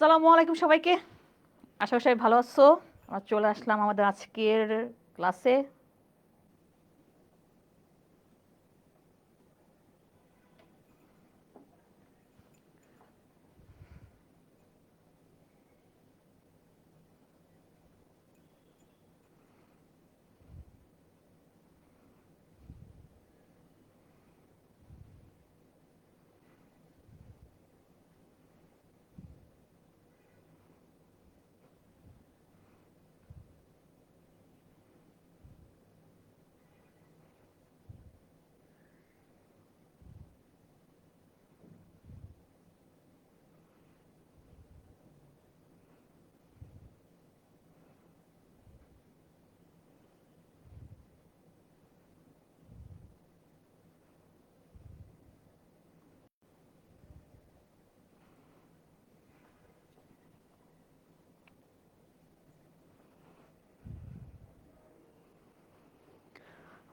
আসসালামু আলাইকুম সবাইকে। আশা করি সবাই ভালো আছো। আমরা চলে আসলাম আমাদের আজকের ক্লাসে।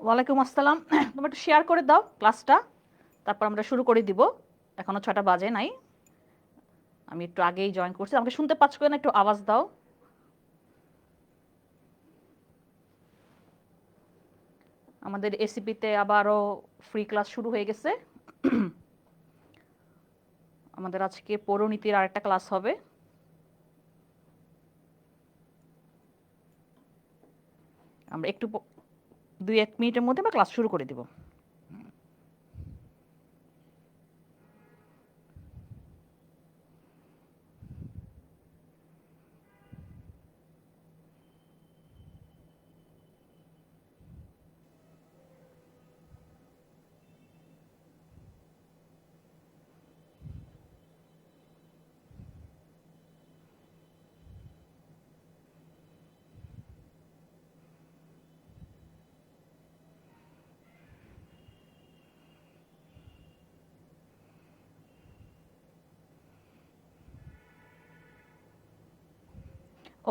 ওয়ালাইকুম আসসালাম। তোমরা একটু শেয়ার করে দাও ক্লাসটা, তারপর আমরা শুরু করে দিব। এখনো 6টা বাজে নাই, আমি একটু আগেই জয়েন করছি। আমাকে শুনতে পাচ্ছ না? একটু আওয়াজ দাও। আমাদের এসিপিতে আবারও ফ্রি ক্লাস শুরু হয়ে গেছে। আমাদের আজকে পৌরনীতির আরেকটা ক্লাস হবে। আমরা একটু 2-1 মিনিটের মধ্যে আমরা ক্লাস শুরু করে দিব।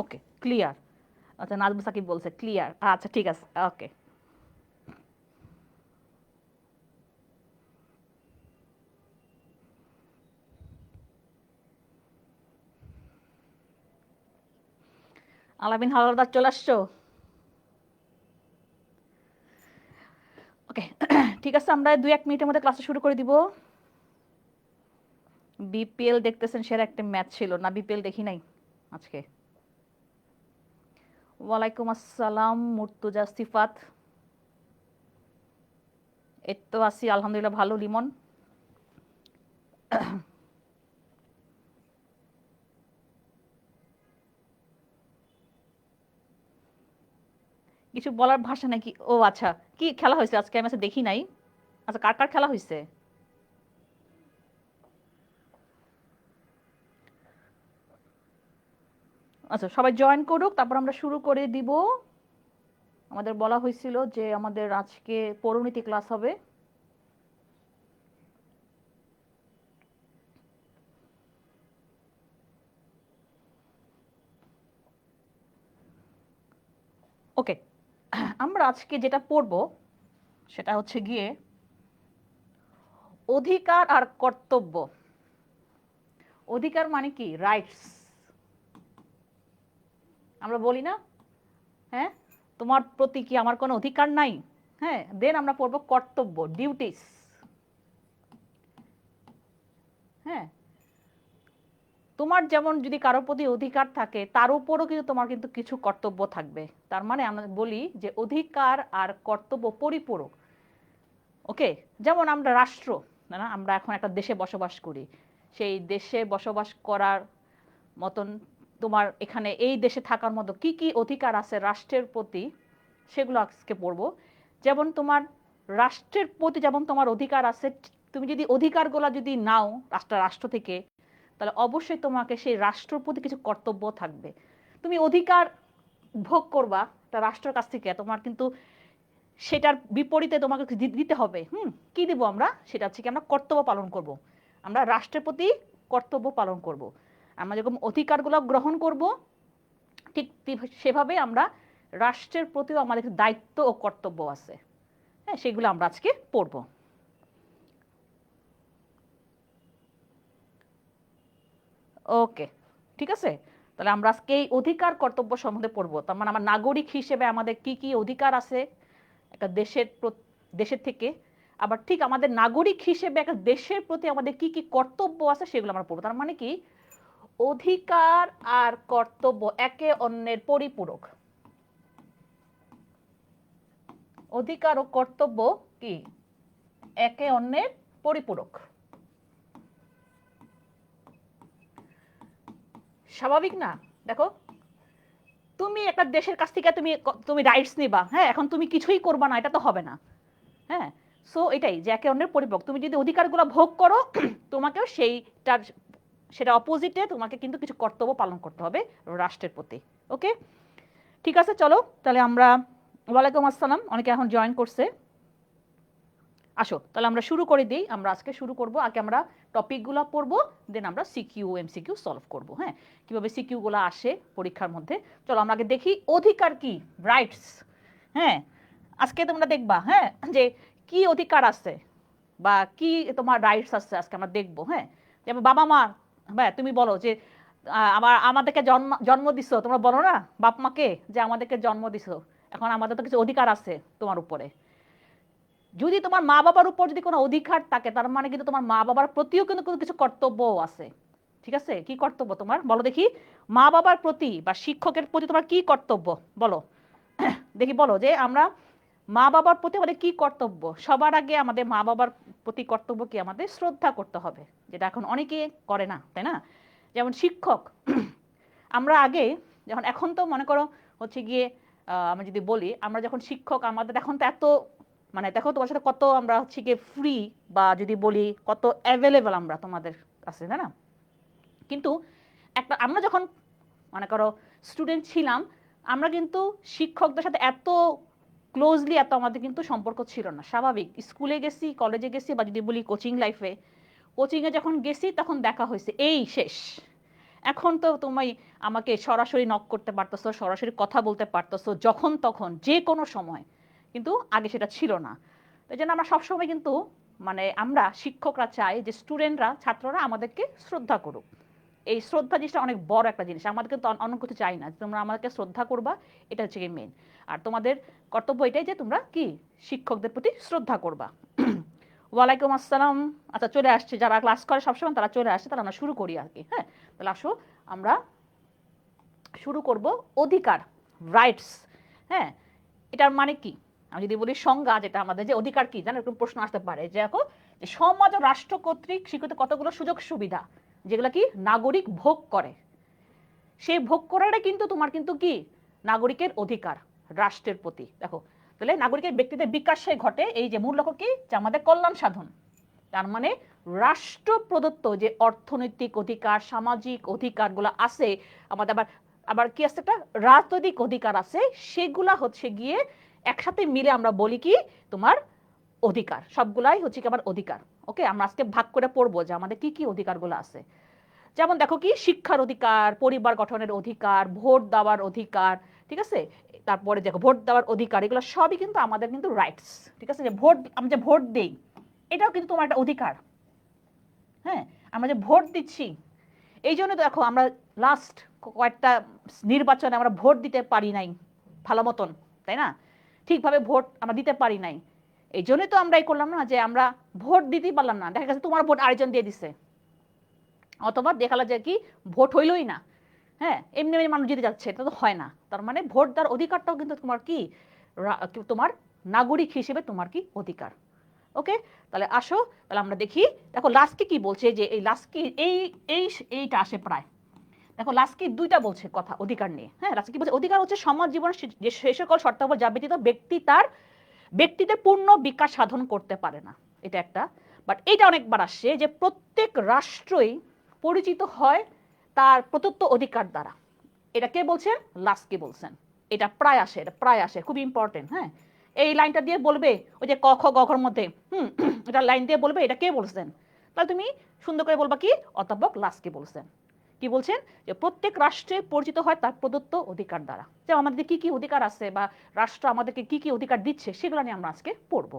ওকে, ক্লিয়ার। আচ্ছা, নাজমুল সাকিব বলছে ক্লিয়ার। আচ্ছা ঠিক আছে, ওকে। আলামিন হাওলাদার চলে আসছো? ওকে। ঠিক আছে, আমরা 2-1 মিনিটের মধ্যে ক্লাসে শুরু করে দিব। বিপিএল দেখতেছেন, সেরা একটা ম্যাচ ছিল না? বিপিএল দেখি নাই আজকে। ওয়ালাইকুম আসসালাম মুর্তুজা সিফাত। এই তো আছি আলহামদুলিল্লাহ, ভালো। লিমন, কিছু বলার ভাষা নাকি? ও আচ্ছা, কি খেলা হয়েছে আজকে? আমি আজকে দেখি নাই। আচ্ছা, কার কার খেলা হয়েছে? আচ্ছা, সবাই জয়েন করুক, তারপর আমরা শুরু করে দিব। আমাদের বলা হয়েছিল যে আমাদের আজকে পৌরনীতি ক্লাস হবে। ওকে, আমরা আজকে যেটা পড়ব সেটা হচ্ছে গিয়ে অধিকার আর কর্তব্য। অধিকার মানে কি? রাইটস। আমরা বলি না, হ্যাঁ, তোমার প্রতি কি আমার কোনো অধিকার নাই? হ্যাঁ, দেন আমরা পড়বো কর্তব্য, ডিউটিস। হ্যাঁ, তোমার যেমন যদি কারোর প্রতি অধিকার থাকে, তার উপরও কিন্তু তোমার কিন্তু কিছু কর্তব্য থাকবে। তার মানে আমরা বলি যে অধিকার আর কর্তব্য পরিপূরক। ওকে, যেমন আমরা রাষ্ট্র, না, আমরা এখন একটা দেশে বসবাস করি। সেই দেশে বসবাস করার মতন তোমার এখানে এই দেশে থাকার মতো কি কি অধিকার আছে রাষ্ট্রের প্রতি, সেগুলো আজকে পড়বো। যেমন তোমার রাষ্ট্রের প্রতি যেমন তোমার অধিকার আছে, তুমি যদি অধিকারগুলো যদি নাও রাষ্ট্র থেকে, তাহলে অবশ্যই তোমাকে সেই রাষ্ট্রের প্রতি কিছু কর্তব্য থাকবে। তুমি অধিকার ভোগ করবা তা রাষ্ট্রের কাছ থেকে, তোমার কিন্তু সেটার বিপরীতে তোমাকে দিতে হবে। কি দিব আমরা? সেটা হচ্ছে কি, আমরা কর্তব্য পালন করব। আমরা রাষ্ট্রের প্রতি কর্তব্য পালন করব। আমরা যেরকম অধিকারগুলো গ্রহণ করব, ঠিক সেভাবে আমরা রাষ্ট্রের প্রতিও আমাদের দায়িত্ব ও কর্তব্য আছে। হ্যাঁ, সেগুলো আমরা আজকে পড়ব। ওকে, ঠিক আছে? তাহলে আমরা আজকে এই অধিকার কর্তব্য সম্বন্ধে পড়বো। তার মানে আমার নাগরিক হিসেবে আমাদের কি কি অধিকার আছে একটা দেশের থেকে, আবার ঠিক আমাদের নাগরিক হিসেবে একটা দেশের প্রতি আমাদের কি কি কর্তব্য আছে সেগুলো আমরা পড়বো। তার মানে কি অধিকার আর কর্তব্য একে অন্যের পরিপূরক। অধিকার ও কর্তব্য কি একে অন্যের পরিপূরক। স্বাভাবিক না? দেখো, তুমি একটা দেশের কাছ থেকে তুমি রাইটস নিবা, হ্যাঁ, এখন তুমি কিছুই করবা না, এটা তো হবে না। হ্যাঁ, সো এটাই যে একে অন্যের পরিপূরক। তুমি যদি অধিকারগুলো ভোগ করো, তোমাকেও সেটা অপোজিটে তোমাকে কিন্তু কিছু কর্তব্য পালন করতে হবে রাষ্ট্রের প্রতি। ওকে, ঠিক আছে, চলো তাহলে আমরা, ওয়ালাইকুম আসসালাম, অনেকে এখন জয়েন করছে। আসো তাহলে আমরা শুরু করে দিই। আমরা আজকে শুরু করব, আগে আমরা টপিকগুলো পড়বো, দেন আমরা সিকিউ এমসিকিউ সলভ করব। হ্যাঁ, কিভাবে সিকিউগুলো আসে পরীক্ষার মধ্যে। চলো আমরা আগে দেখি অধিকার কি, রাইটস। হ্যাঁ, আজকে তোমরা দেখবা, হ্যাঁ, যে কি অধিকার আছে বা কি তোমার রাইটস আছে আজকে আমরা দেখবো। হ্যাঁ, যেমন বাবা মা, হ্যাঁ, তুমি বলো যে আমাদেরকে জন্ম দিছো, তোমরা বলো না বাপ মাকে যে আমাদেরকে জন্ম দিছো, এখন আমাদের তো কিছু অধিকার আছে তোমার উপরে। যদি তোমার মা বাবার উপর যদি কোনো অধিকার থাকে, তার মানে কিন্তু তোমার মা বাবার প্রতিও কিন্তু কিছু কর্তব্যও আছে। ঠিক আছে, কি কর্তব্য তোমার বলো দেখি? মা বাবার প্রতি বা শিক্ষকের প্রতি তোমার কি কর্তব্য বলো দেখি, বলো যে আমরা মা বাবার প্রতি আমাদের কি কর্তব্য। সবার আগে আমাদের মা বাবার প্রতি কর্তব্য কি, আমাদের শ্রদ্ধা করতে হবে, যেটা এখন অনেকে করে না, তাই না? যেমন শিক্ষক, আমরা আগে যখন, এখন তো মনে করো হচ্ছে গিয়ে আমি যদি বলি, আমরা যখন শিক্ষক, আমাদের এখন তো এত, মানে দেখো তোমার সাথে কত আমরা হচ্ছে গিয়ে ফ্রি, বা যদি বলি কত অ্যাভেলেবল আমরা তোমাদের কাছে, তাই না? কিন্তু আমরা যখন মনে করো স্টুডেন্ট ছিলাম, আমরা কিন্তু শিক্ষকদের সাথে এত ক্লোজলি এত আমাদের কিন্তু সম্পর্ক ছিল না। স্বাভাবিক, স্কুলে গেছি, কলেজে গেছি, বা যদি বলি কোচিং লাইফে, কোচিংয়ে যখন গেছি তখন দেখা হয়েছে, এই শেষ। এখন তো তুমি আমাকে সরাসরি নক করতে পারতেছো, সরাসরি কথা বলতে পারতেছো যখন তখন, যে কোনো সময়, কিন্তু আগে সেটা ছিল না। তো এই জন্য আমরা সবসময় কিন্তু, মানে আমরা শিক্ষকরা চাই যে স্টুডেন্টরা, ছাত্ররা আমাদেরকে শ্রদ্ধা করুক। এই শ্রদ্ধা জিনিসটা অনেক বড় একটা জিনিস, আমাদের কিন্তু অন্য কিছু চাই না, তোমরা আমাদেরকে শ্রদ্ধা করবা, এটা হচ্ছে কি মেন। আর তোমাদের কর্তব্য এটাই যে তোমরা কি শিক্ষকদের প্রতি শ্রদ্ধা করবা। ওয়ালাইকুম আসসালাম। আচ্ছা, চলে আসছে যারা ক্লাস করে সবসময়, তারা চলে আসছে, তাহলে আমরা শুরু করি আর কি। হ্যাঁ, তাহলে আসো আমরা শুরু করব অধিকার, রাইটস। হ্যাঁ, এটার মানে কি আমি যদি বলি সংজ্ঞা, যেটা আমাদের যে অধিকার কি জানো, এরকম প্রশ্ন আসতে পারে যে দেখো, যে সমাজ ও রাষ্ট্র কর্তৃক স্বীকৃত কতগুলো সুযোগ সুবিধা যেগুলো কি নাগরিক ভোগ করে, সেই ভোগ করাটা কিন্তু তোমার কিন্তু কি নাগরিকের অধিকার রাষ্ট্রের প্রতি। দেখো, তাহলে নাগরিকের ব্যক্তিদের বিকাশে ঘটে এই যে মূল লক্ষ্য কি, যে আমাদের কল্যাণ সাধন। তার মানে রাষ্ট্র প্রদত্ত যে অর্থনৈতিক অধিকার, সামাজিক অধিকারগুলো আছে আমাদের, আবার আবার কি আছে, একটা রাজনৈতিক অধিকার আছে, সেগুলা হচ্ছে গিয়ে একসাথে মিলে আমরা বলি কি তোমার অধিকার। সবগুলাই হচ্ছে কি আমার অধিকার। ওকে, আমরা আজকে ভাগ করে পড়বো যে আমাদের কি কি অধিকারগুলো আছে। যেমন দেখো কি, শিক্ষার অধিকার, পরিবার গঠনের অধিকার, ভোট দেওয়ার অধিকার, ঠিক আছে? তারপরে দেখো ভোট দেওয়ার অধিকার, এগুলো সবই কিন্তু আমাদের কিন্তু রাইটস। ঠিক আছে, যে ভোট, আমি যে ভোট দেই, এটাও কিন্তু তোমার একটা অধিকার। হ্যাঁ, আমরা যে ভোট দিচ্ছি, এই জন্য তো দেখো আমরা লাস্ট কয়েকটা নির্বাচনে আমরা ভোট দিতে পারি নাই ভালো মতন, তাই না? ঠিকভাবে ভোট আমরা দিতে পারি নাই। এই জন্যই তো আমরা এই করলাম না, যে আমরা ভোট দিতেই পারলাম না, দেখা গেছে তোমার ভোট আরেকজন দিয়ে দিছে, অথবা দেখালো যে কি ভোট হইলই না। হ্যাঁ, এমনি এমনি মানুষ জিতে যাচ্ছে, এটা তো হয় না। তার মানে ভোট দেওয়ার অধিকারটাও কিন্তু তোমার কি, তোমার নাগরিক হিসেবে তোমার কি অধিকার। ওকে, তাহলে আসো, তাহলে আমরা দেখি। দেখো লাস্কি কি বলছে, যে এই লাস্কি এইটা আসে প্রায়। দেখো লাস্কি দুইটা বলছে কথা অধিকার নিয়ে। হ্যাঁ, লাস্কি কি বলছে, অধিকার হচ্ছে সমাজ জীবনের যে সে সকল শর্তাবলী যা ব্যতীত ব্যক্তিদের পূর্ণ বিকাশ সাধন করতে পারে না, এটা একটা। বাট এটা অনেকবার আসছে যে প্রত্যেক রাষ্ট্রই পরিচিত হয় তার প্রদত্ত অধিকার দ্বারা। এটা কে বলছেন? লাস্কি বলছেন। এটা প্রায় আসে, এটা প্রায় আসে, খুব ইম্পর্টেন্ট। হ্যাঁ, এই লাইনটা দিয়ে বলবে, ওই যে ক খ গ ঘর মধ্যে, এটা লাইন দিয়ে বলবে এটা কে বলছেন, তাহলে তুমি সুন্দর করে বলবা কি, অধ্যাপক লাস্কি বলছেন। কি বলছেন? যে প্রত্যেক রাষ্ট্রে পরিচিত হয় তার প্রদত্ত অধিকার দ্বারা। যে আমাদের কি কি অধিকার আছে, বা রাষ্ট্র আমাদেরকে কি কি অধিকার দিচ্ছে, সেগুলো নিয়ে আমরা আজকে পড়বো।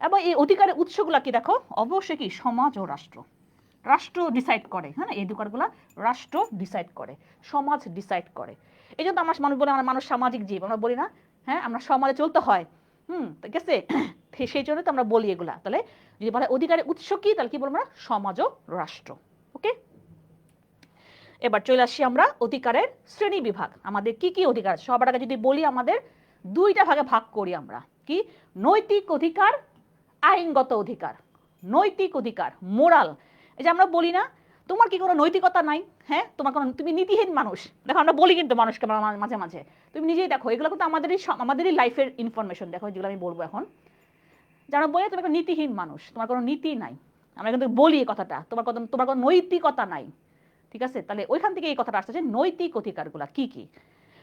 এবং এই অধিকারের উৎসগুলা কি দেখো, অবশ্যই কি সমাজ ও রাষ্ট্র। রাষ্ট্র ডিসাইড করে, হ্যাঁ, এই অধিকারগুলো রাষ্ট্র ডিসাইড করে, সমাজ ডিসাইড করে। এই জন্য আমরা মানুষ বলে, আমরা মানুষ সামাজিক জীব, আমরা বলি না, হ্যাঁ, আমরা সমাজে চলতে হয়, ঠিক আছে। সেই জন্য তো আমরা বলি এগুলা। তাহলে যদি বলে অধিকারের উৎস কি, তাহলে কি বলবো আমরা? সমাজ ও রাষ্ট্র। ওকে, এবার চলে আসি আমরা অধিকারের শ্রেণী বিভাগ। আমাদের কি কি অধিকার আছে সবার আগে যদি বলি, আমাদের দুইটা ভাগে ভাগ করি আমরা। কি? নৈতিক অধিকার, আইনগত অধিকার। নৈতিক অধিকার, মোরাল। এই যে আমরা বলি না, তোমার কি কোনো নৈতিকতা নাই, হ্যাঁ, তোমার কোনো, তুমি নীতিহীন মানুষ। দেখো আমরা বলি কিন্তু মানুষকে মাঝে মাঝে, তুমি নিজেই দেখো, এগুলো কিন্তু আমাদেরই লাইফের ইনফরমেশন। দেখো যেগুলো আমি বলবো এখন, যারা বলে তুমি একটা নীতিহীন মানুষ, তোমার কোনো নীতি নাই, আমরা কিন্তু বলি এই কথাটা, তোমার কোনো নৈতিকতা নাই, ঠিক আছে। তাহলে ওইখান থেকে এই কথাটা আসছে যে নৈতিক অধিকারগুলো কি কি।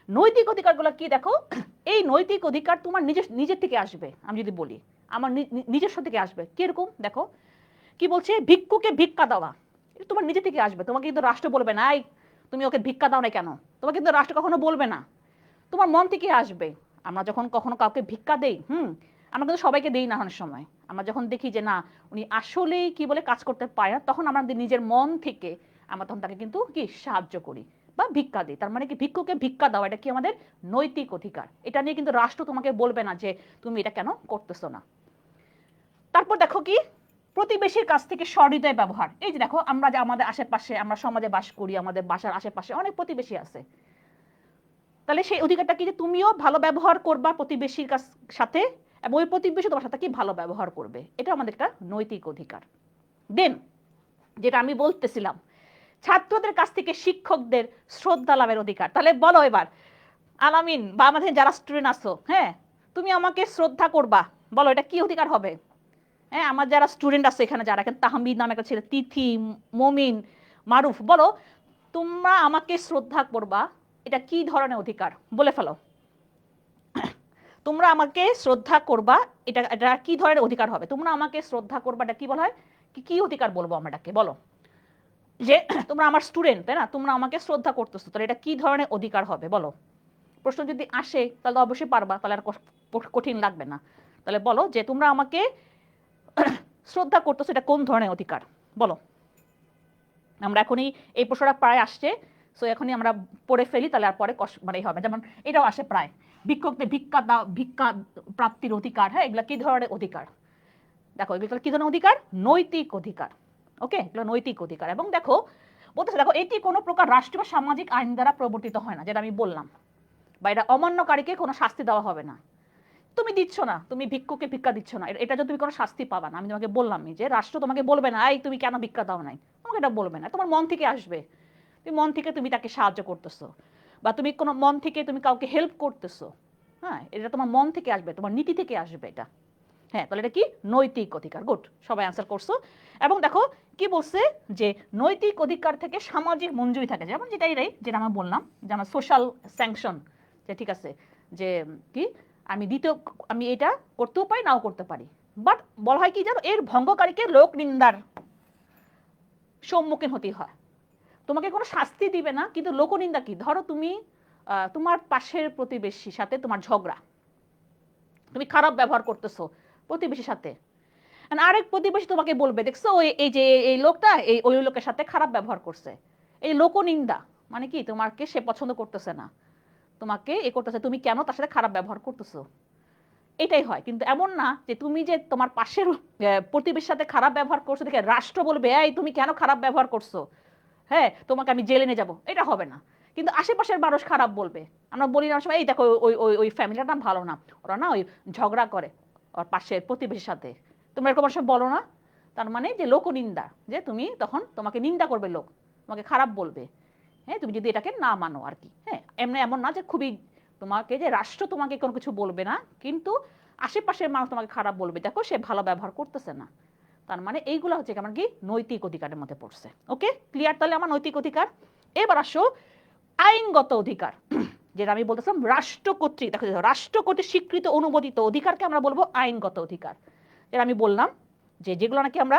নৈতিক অধিকারগুলো কি দেখো, এই নৈতিক অধিকার তোমার নিজের থেকে আসবে। আমি যদি বলি আমার নিজস্ব থেকে আসবে, কিরকম দেখো, কি বলছে, ভিক্ষুকে ভিক্ষা দেওয়া, এটা তোমার নিজে থেকে আসবে। তোমাকে কিন্তু রাষ্ট্র বলবে না, এই তুমি ওকে ভিক্ষা দাও না কেন, তোমাকে কিন্তু রাষ্ট্র কখনো বলবে না, তোমার মন থেকে আসবে। আমরা যখন কখনো কাউকে ভিক্ষা দেই, আমরা কিন্তু সবাইকে দেই না, অনেক সময় আমরা যখন দেখি যে না উনি আসলেই কি বলে কাজ করতে পারে না, তখন আমরা নিজের মন থেকে আমরা তখন তাকে কিন্তু কি সাহায্য করি বা ভিক্ষা দিই। তার মানে কি, ভিক্ষুকে ভিক্ষা দাও, এটা কি আমাদের নৈতিক অধিকার। এটা নিয়ে কিন্তু রাষ্ট্র তোমাকে বলবে না যে তুমি এটা কেন করতেছো না। তারপর দেখো কি, প্রতিবেশীর কাছ থেকে সহৃদয় ব্যবহার। এই যে দেখো, আমরা যে আমাদের আশেপাশে, আমরা সমাজে বাস করি, আমাদের বাসার আশেপাশে অনেক প্রতিবেশী আছে। তাহলে সেই অধিকারটা কি, যে তুমিও ভালো ব্যবহার করবা প্রতিবেশীর সাথে, এবং ওই প্রতিবেশী তোমার সাথে কি ভালো ব্যবহার করবে, এটা আমাদের একটা নৈতিক অধিকার। দেন যেটা আমি বলতেছিলাম, ছাত্রদের কাছ থেকে শিক্ষকদের শ্রদ্ধা লাভের অধিকার। তাহলে বলো এবার, আলামিন বা আমাদের যারা স্টুডেন্ট আছো, হ্যাঁ, তুমি আমাকে শ্রদ্ধা করবা, বলো এটা কি অধিকার হবে? হ্যাঁ, আমার যারা স্টুডেন্ট আছে এখানে, যারা এখানে তাহমিদ নামে একটা ছেলে, তিথি, মমিন, মারুফ, বলো তোমরা আমাকে শ্রদ্ধা করবা, এটা কি ধরনের অধিকার? বলে ফেলো, তোমরা আমাকে শ্রদ্ধা করবা, এটা এটা কি ধরনের অধিকার হবে? তোমরা আমাকে শ্রদ্ধা করবা, এটা কি বলা হয়, কি অধিকার বলবো আমরা এটাকে? বলো, যে তোমরা আমার স্টুডেন্ট, তাই না, তোমরা আমাকে শ্রদ্ধা করতেছো, তাহলে এটা কি ধরনের অধিকার হবে? বলো, প্রশ্ন যদি আসে তাহলে অবশ্যই পারবা, তাহলে আর কঠিন লাগবে না। তাহলে বলো যে তোমরা আমাকে শ্রদ্ধা করতেছো, এটা কোন ধরনের অধিকার? বলো। আমরা এখনই এই প্রশ্নটা প্রায় আসছে, সো এখনই আমরা পড়ে ফেলি, তাহলে আর পরে মানে হবে। যেমন এটাও আসে প্রায়, ভিক্ষুকদের ভিক্ষা প্রাপ্তির অধিকার, হ্যাঁ, এগুলা কি ধরনের অধিকার? দেখো এগুলো কি ধরনের অধিকার? নৈতিক অধিকার। ওকে, এগুলো নৈতিক অধিকার। এবং দেখো বলতেছে, দেখো এটি কোনো প্রকার রাষ্ট্রীয় বা সামাজিক আইন দ্বারা প্রবর্তিত হয় না, যেটা আমি বললাম, বা এটা অমান্যকারীকে কোনো শাস্তি দেওয়া হবে না। তুমি দিচ্ছ না, তুমি ভিক্ষুকে ভিক্ষা দিচ্ছ না, এটা যদি তুমি কোনো শাস্তি পাবা না। আমি তোমাকে বললামই যে রাষ্ট্র তোমাকে বলবে না এই তুমি কেন ভিক্ষা দাও নাই, তোমাকে এটা বলবে না, তোমার মন থেকে আসবে, তুমি মন থেকে তুমি তাকে সাহায্য করতেছো, বা তুমি কোনো মন থেকে তুমি কাউকে হেল্প করতেছো, হ্যাঁ, এটা তোমার মন থেকে আসবে, তোমার নীতি থেকে আসবে এটা। হ্যাঁ, তাহলে এটা কি নৈতিক অধিকার। গুড, সবাই অ্যান্সার করছো। এবং দেখো কি বলছে, যে নৈতিক অধিকার থেকে সামাজিক মঞ্জুরি থাকে, যেমন যেটা আমি বললাম, যে আমার সোশ্যাল স্যাংশন, যে ঠিক আছে, যে কি আমি এটা করতেও পারি, নাও করতে পারি, বাট বলা হয় কি জানো, এর ভঙ্গকারীকে লোক নিন্দার সম্মুখীন হতে হয়। তোমাকে কোনো শাস্তি দিবে না, কিন্তু লোকনিন্দা কি, ধরো তুমি তোমার পাশের প্রতিবেশীর সাথে তোমার ঝগড়া, তুমি খারাপ ব্যবহার করতেছো প্রতিবেশীর সাথে, আরেক প্রতিবেশী তোমাকে বলবে দেখছো এই যে এই লোকটা ওই লোকের সাথে খারাপ ব্যবহার করছে, এই লোকনিন্দা মানে কি, তোমাকে সে পছন্দ করতেছে না, তোমাকে করতেছে, তুমি কেন তার সাথে খারাপ ব্যবহার করতেছো, এটাই হয়। কিন্তু এমন না যে তুমি যে তোমার পাশের প্রতিবেশীর সাথে খারাপ ব্যবহার করছো দেখে রাষ্ট্র বলবে এই তুমি কেন খারাপ ব্যবহার করছো, হ্যাঁ, তোমাকে আমি জেলে নিয়ে যাবো, এটা হবে না। কিন্তু আশেপাশের মানুষ খারাপ বলবে। আমরা বলি না সময়, এই দেখো ওই ওই ওই ফ্যামিলিটা না ভালো না, ওরা না ওই ঝগড়া করে ওর পাশের প্রতিবেশীর সাথে, তোমরা এরকম সময় বলো না? তার মানে যে লোকনিন্দা, যে তুমি তখন তোমাকে নিন্দা করবে লোক, তোমাকে খারাপ বলবে, হ্যাঁ, তুমি যদি এটাকে না মানো আর কি। হ্যাঁ, এমন না যে খুবই তোমাকে, যে রাষ্ট্র তোমাকে কোনো কিছু বলবে না, কিন্তু আশেপাশের মানুষ তোমাকে খারাপ বলবে, দেখো সে ভালো ব্যবহার করতেছে না। তার মানে এইগুলো হচ্ছে আমার কি নৈতিক অধিকারের মধ্যে পড়ছে। ওকে, ক্লিয়ার? তাহলে আমার নৈতিক অধিকার। এবার আসো আইনগত অধিকার, যেটা আমি বলতেছিলাম রাষ্ট্র কর্তৃক, দেখো রাষ্ট্র কর্তৃক স্বীকৃত অনুমোদিত অধিকারকে আমরা বলবো আইনগত অধিকার। যেটা আমি বললাম যে যেগুলো নাকি আমরা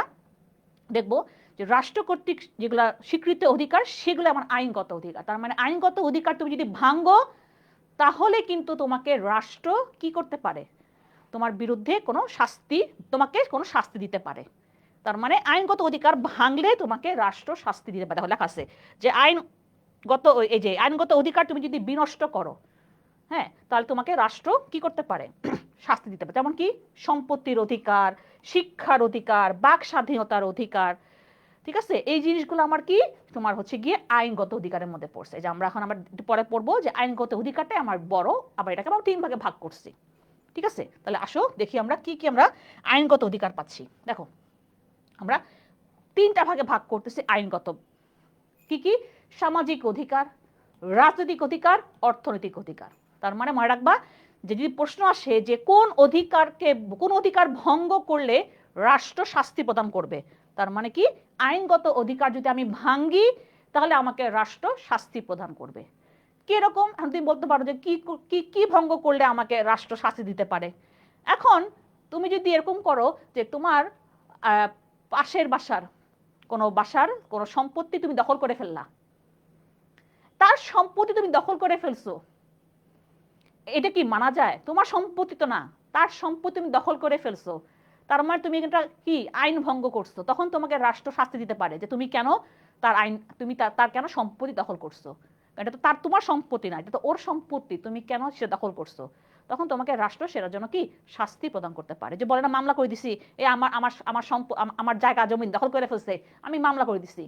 দেখবো যে রাষ্ট্র কর্তৃক যেগুলো স্বীকৃত অধিকার, সেগুলো আমার আইনগত অধিকার। তার মানে আইনগত অধিকার তুমি যদি ভাঙো, তাহলে কিন্তু তোমাকে রাষ্ট্র কি করতে পারে, তোমার বিরুদ্ধে কোনো শাস্তি, তোমাকে কোনো শাস্তি দিতে পারে। তার মানে আইনগত অধিকার ভাঙলে তোমাকে রাষ্ট্র শাস্তি দিতে পারে। দেখো লেখা আছে যে এই যে আইনগত অধিকার তুমি যদি বিনষ্ট করো, হ্যাঁ, তাহলে তোমাকে রাষ্ট্র কি করতে পারে, শাস্তি দিতে পারে। যেমন কি সম্পত্তির অধিকার, শিক্ষার অধিকার, বাক স্বাধীনতার অধিকার, ঠিক আছে, এই জিনিসগুলো আমার কি তোমার হচ্ছে গিয়ে আইনগত অধিকারের মধ্যে পড়ছে। যে আমরা এখন আমরা পরে পড়বো যে আইনগত অধিকারটাই আমার বড়, আবার এটাকে আমরা 3 ভাগে ভাগ করছি। ঠিক আছে, তাহলে আসো দেখি আমরা কি কি আমরা আইনগত অধিকার পাচ্ছি। দেখো আমরা 3টা ভাগে ভাগ করতেছি আইনগত। কি কি? সামাজিক অধিকার, রাজনৈতিক অধিকার, অর্থনৈতিক অধিকার। তার মানে মনে রাখবা যে যদি প্রশ্ন আসে যে কোন অধিকার ভঙ্গ করলে রাষ্ট্র শাস্তি প্রদান করবে, তার মানে কি আইনগত অধিকার যদি আমি ভাঙ্গি তাহলে আমাকে রাষ্ট্র শাস্তি প্রদান করবে। কিরকম তুমি বলতে পারো যে কি কি কি ভঙ্গ করলে আমাকে রাষ্ট্র শাস্তি দিতে পারে। এখন তুমি যদি এরকম করো যে তোমার পাশের বাসার কোনো সম্পত্তি তুমি দখল করে ফেললা, তার সম্পত্তি তুমি দখল করে ফেলছো, এটা কি মানা যায়? তোমার সম্পত্তি তো না, তার সম্পত্তি তুমি দখল করে ফেলছো, তার মানে তুমি এটা কি আইন ভঙ্গ করছো। তখন তোমাকে রাষ্ট্র শাস্তি দিতে পারে যে তুমি কেন তার কেন সম্পত্তি দখল করছো। এটা তো তোমার সম্পত্তি না, এটা তো ওর সম্পত্তি, তুমি কেন সেটা দখল করছো। তখন তোমাকে রাষ্ট্র সেটার জন্য কি শাস্তি প্রদান করতে পারে। যে বলে না মামলা করে দিছি, আমার আমার আমার আমার জায়গা জমি দখল করে ফেলছে, আমি মামলা করে দিছি।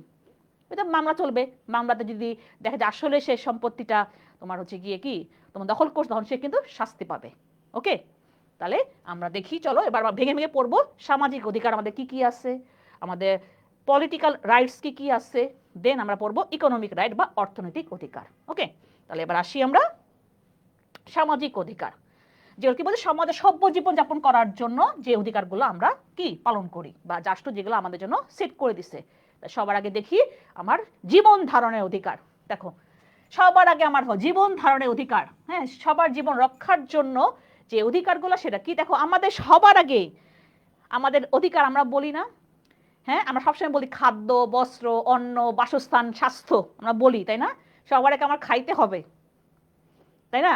এটা মামলা চলবে। মামলাতে যদি দেখা যায় আসলে সে সম্পত্তিটা তোমার হচ্ছে গিয়ে কি তোমার দখল করছে, তখন সে কিন্তু শাস্তি পাবে। ওকে, তাহলে আমরা দেখি, চলো এবার ভেঙে ভেঙে পড়বো সামাজিক অধিকার আমাদের কি কি আছে, আমাদের পলিটিক্যাল রাইটস কি কি আছে, দেন আমরা পড়বো ইকোনমিক রাইট বা অর্থনৈতিক অধিকার। ওকে, তাহলে এবার আসি আমরা সামাজিক অধিকার, যেগুলো কি বলছে সমাজে সভ্য জীবন যাপন করার জন্য যে অধিকারগুলো আমরা কি পালন করি বা রাষ্ট্র যেগুলো আমাদের জন্য সেট করে দিছে। সবার আগে দেখি আমার জীবন ধারণের অধিকার। দেখো সবার আগে আমার জীবন ধারণের অধিকার, হ্যাঁ, সবার জীবন রক্ষার জন্য যে অধিকারগুলো সেটা কি। দেখো আমাদের সবার আগে আমাদের অধিকার আমরা বলি না, হ্যাঁ, আমরা সবসময় বলি খাদ্য, বস্ত্র, অন্ন, বাসস্থান, স্বাস্থ্য, আমরা বলি তাই না। সবার আগে আমার খাইতে হবে, তাই না।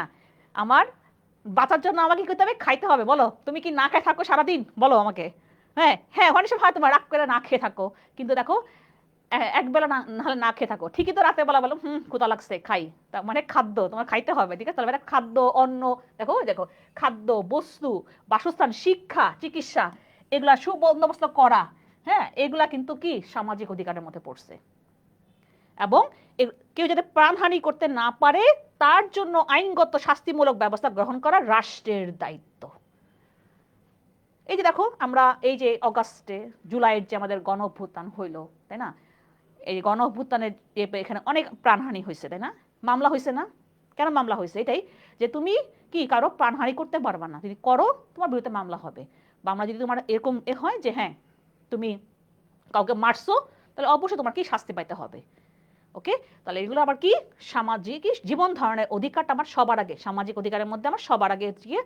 আমার বাঁচার জন্য আমাকে কি করতে হবে? খাইতে হবে। বলো তুমি কি না খেয়ে থাকো সারাদিন? বলো আমাকে। হ্যাঁ হ্যাঁ, অনেক সময় হয় তোমার রাগ করে না খেয়ে থাকো, কিন্তু দেখো একবেলা নাহলে না খেয়ে থাকো, ঠিকই তো রাতের বেলা বলো ক্ষুধা লাগছে খাই, তার মানে খাদ্য তোমার খাইতে হবে। ঠিক আছে, তাহলে খাদ্য, অন্ন, দেখো দেখো খাদ্য, বস্তু, বাসস্থান, শিক্ষা, চিকিৎসা, এগুলা সুবন্দোবস্ত করা, হ্যাঁ, এগুলা কিন্তু কি সামাজিক অধিকারের মধ্যে পড়ছে। এবং কেউ যাতে প্রাণহানি করতে না পারে তার জন্য আইনগত শাস্তিমূলক ব্যবস্থা গ্রহণ করা রাষ্ট্রের দায়িত্ব। এই যে দেখো আমরা এই যে অগাস্টে জুলাইয়ের যে আমাদের গণ অভ্যুত্থান হইলো, তাই না, এই গণ অভ্যুত্থানের এখানে অনেক প্রাণহানি হয়েছে, তাই না, মামলা হয়েছে না। কেন মামলা হয়েছে? এটাই যে তুমি কি কারো প্রাণহানি করতে পারবা না, যদি করো তোমার বিরুদ্ধে মামলা হবে। মামলা যদি তোমার এরকম হয় যে হ্যাঁ তুমি কাউকে মারছো, তাহলে অবশ্যই তোমার কি শাস্তি পাইতে হবে। ওকে, তাহলে এগুলো আবার কি সামাজিক জীবন ধারণের অধিকারটা আমার সবার আগে, সামাজিক অধিকারের মধ্যে আমার সবার আগে গিয়ে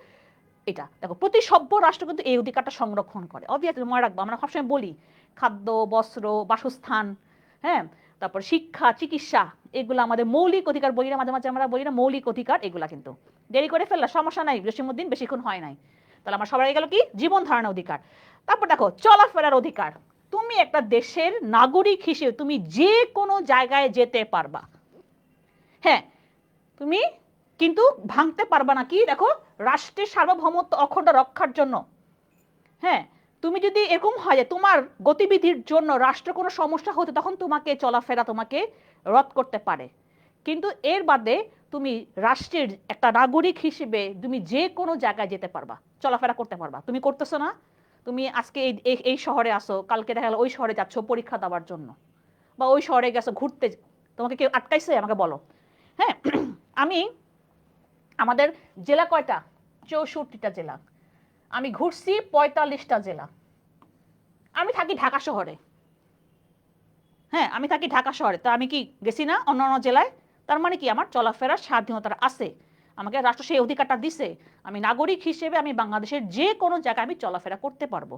এটা। দেখো প্রতি সভ্য রাষ্ট্র কিন্তু এই অধিকারটা সংরক্ষণ করে। অবভিয়াসলি মনে রাখবো, আমরা সবসময় বলি খাদ্য, বস্ত্র, বাসস্থান, হ্যাঁ, তারপর শিক্ষা, চিকিৎসা, এগুলো আমাদের মৌলিক অধিকার। বলি না মাঝে মাঝে আমরা বলি না মৌলিক অধিকার, এগুলা কিন্তু দেরি করে ফেললা সমস্যা নাই, জসীমউদ্দিন বেশিক্ষণ হয় নাই। তাহলে আমার সবার আগে গেল কি জীবন ধারণের অধিকার। তারপর দেখো চলাফেরার অধিকার। তুমি একটা দেশের নাগরিক হিসেবে তুমি যে কোনো জায়গায় যেতে পারবা, হ্যাঁ, তুমি কিন্তু ভাঙতে পারবা না কি, দেখো রাষ্ট্রের সার্বভৌমত্ব অখণ্ড রক্ষার জন্য। হ্যাঁ, তুমি যদি এরকম হয় যে তোমার গতিবিধির জন্য রাষ্ট্র কোনো সমস্যা হতে, তখন তোমাকে চলাফেরা তোমাকে রদ করতে পারে। কিন্তু এর বাদে তুমি রাষ্ট্রের একটা নাগরিক হিসেবে তুমি যে কোনো জায়গায় যেতে পারবা, চলাফেরা করতে পারবা। তুমি করতেছো না, তুমি আজকে এই শহরে আসো, কালকে দেখা গেল ওই শহরে যাচ্ছ পরীক্ষা দেওয়ার জন্য, বা ওই শহরে গেছো ঘুরতে, তোমাকে কেউ আটকাইছে? আমাকে বলো। হ্যাঁ, আমি আমাদের জেলা কয়টা? 64টা জেলা। আমি ঘুরছি 45টা জেলা। আমি থাকি ঢাকা শহরে, হ্যাঁ, আমি থাকি ঢাকা শহরে, তা আমি কি গেছি না অন্যান্য জেলায়? তার মানে কি আমার চলাফেরার স্বাধীনতা আছে, আমাকে রাষ্ট্র সেই অধিকারটা দিছে। আমি নাগরিক হিসেবে আমি বাংলাদেশের যে কোনো জায়গায় আমি চলাফেরা করতে পারবো।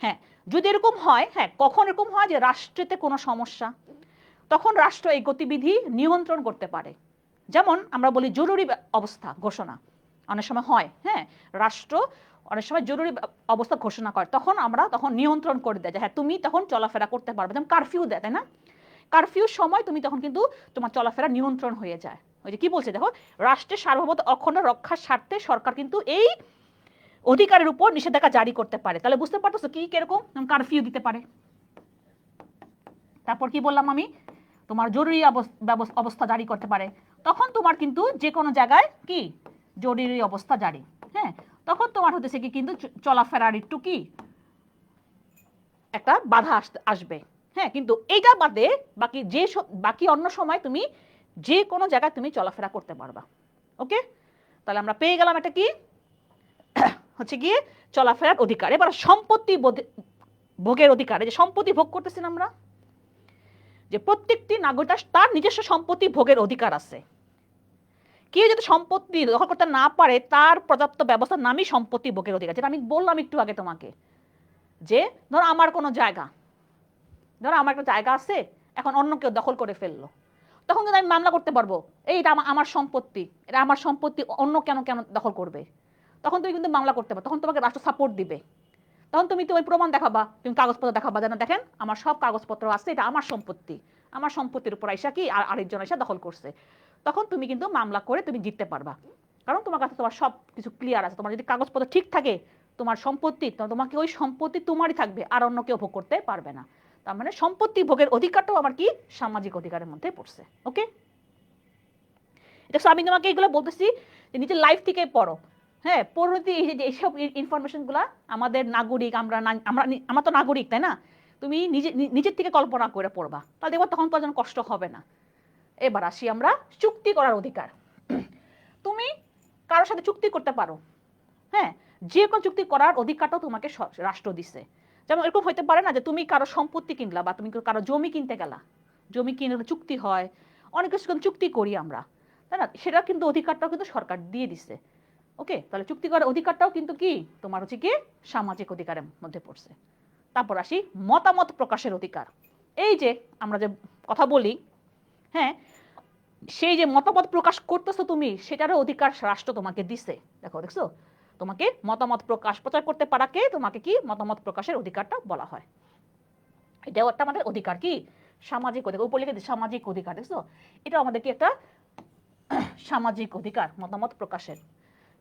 হ্যাঁ, যদি এরকম হয়, হ্যাঁ, কখন এরকম হয় যে রাষ্ট্রেতে কোনো সমস্যা, তখন রাষ্ট্র এই গতিবিধি নিয়ন্ত্রণ করতে পারে। যেমন আমরা বলি জরুরি অবস্থা ঘোষণা, অনেক সময় হয়, হ্যাঁ, রাষ্ট্র অনেক সময় জরুরি অবস্থা ঘোষণা করে, তখন নিয়ন্ত্রণ করে দেয় যে হ্যাঁ তুমি তখন চলাফেরা করতে পারবে, যেমন কারফিউ দেয়, তাই না? কারফিউর সময় তুমি তখন কিন্তু তোমার চলাফেরা নিয়ন্ত্রণ হয়ে যায়। ওই যে কি বলছে দেখো, রাষ্ট্রের সার্বভৌমত্ব অখণ্ড রক্ষার স্বার্থে সরকার কিন্তু এই অধিকারের উপর নিষেধাজ্ঞা জারি করতে পারে। তাহলে বুঝতে পারতেছো কি কিরকম, কারফিউ দিতে পারে। তারপর কি বললাম আমি, তোমার জরুরি অবস্থা জারি করতে পারে, তখন তোমার কিন্তু যে কোনো জায়গায় কি জরুরি অবস্থা জারি, হ্যাঁ, তখন তোমার হতেছে কি কিন্তু চলাফেরার একটু কি একটা বাধা আসবে, হ্যাঁ, কিন্তু এইটা বাদে বাকি অন্য সময় তুমি যে কোনো জায়গায় তুমি চলাফেরা করতে পারবা। ওকে, তাহলে আমরা পেয়ে গেলাম এটা কি হচ্ছে গিয়ে চলাফেরার অধিকার। এবার সম্পত্তি ভোগের অধিকার, যে সম্পত্তি ভোগ করতেছি না আমরা, যে প্রত্যেকটি নাগরিক তার নিজস্ব সম্পত্তি ভোগের অধিকার আছে। কেউ যদি সম্পত্তি দখল করতে না পারে তার পর্যাপ্ত ব্যবস্থার নামই সম্পত্তি ভোগের অধিকার, যেটা আমি বললাম একটু আগে তোমাকে, যে ধরো আমার কোনো জায়গা, ধরো আমার একটা জায়গা আছে, এখন অন্য কেউ দখল করে ফেললো, তখন কিন্তু আমি মামলা করতে পারবো, এইটা আমার সম্পত্তি, এটা আমার সম্পত্তি, অন্য কেন কেন দখল করবে, তখন তুমি কিন্তু মামলা করতে পারো, তখন তোমাকে রাষ্ট্র সাপোর্ট দিবে, তখন তুমি তো ওই প্রমাণ দেখাবা, তুমি কাগজপত্র দেখাবা, যেন দেখেন আমার সব কাগজপত্র আছে, এটা আমার সম্পত্তি, আমার সম্পত্তির উপর আইসা কি আরেকজন এসে দখল করছে, তখন তুমি কিন্তু মামলা করে তুমি জিততে পারবা, কারণ তোমার কাছে তোমার সব কিছু ক্লিয়ার আছে। তোমার যদি কাগজপত্র ঠিক থাকে তোমার সম্পত্তি, তোমাকে ওই সম্পত্তি তোমারই থাকবে, আর অন্য কেউ ভোগ করতে পারবে না। তার মানে সম্পত্তি ভোগের অধিকারটাও আমার কি সামাজিক অধিকারের মধ্যে পড়ছে। ওকে, দেখো আমি তোমাকে এগুলো বলতেছি যে নিজের লাইফ থেকে পড়ো, হ্যাঁ, পরিণতি এইসব ইনফরমেশনগুলো আমাদের নাগরিক, আমরা তো নাগরিক, তাই না? তুমি নিজের থেকে কল্পনা করে পড়বা, তাহলে দেখবো তখন তো যেন কষ্ট হবে না। এবার আসি আমরা চুক্তি করার অধিকার। তুমি কারোর সাথে চুক্তি করতে পারো, হ্যাঁ, যে কোনো চুক্তি করার অধিকারটাও তোমাকে রাষ্ট্র দিছে। যেমন এরকম হইতে পারে না যে তুমি কারো সম্পত্তি কিনলা বা তুমি কারো জমি কিনতে গেলা, জমি কিনে চুক্তি হয়, অনেক কিছু চুক্তি করি আমরা, তাই না? সেটা কিন্তু অধিকারটাও কিন্তু সরকার দিয়ে দিছে। ওকে, তাহলে চুক্তি করার অধিকারটাও কিন্তু কি তোমার হচ্ছে কি সামাজিক অধিকারের মধ্যে পড়ছে। তারপর আসি মতামত প্রকাশের অধিকার। এই যে আমরা যে কথা বলি, হ্যাঁ, সেই যে মতামত প্রকাশ করতেছো তুমি, সেটারও অধিকার রাষ্ট্র তোমাকে দিছে। দেখছো, তোমাকে মতামত প্রচার করতে পারাকে তোমাকে কি মতামত প্রকাশের অধিকারটা বলা হয়। এটাও একটা আমাদের অধিকার, কি সামাজিক অধিকার, উপরে লিখে সামাজিক অধিকার। দেখছো, এটা আমাদের কি একটা সামাজিক অধিকার মতামত প্রকাশের।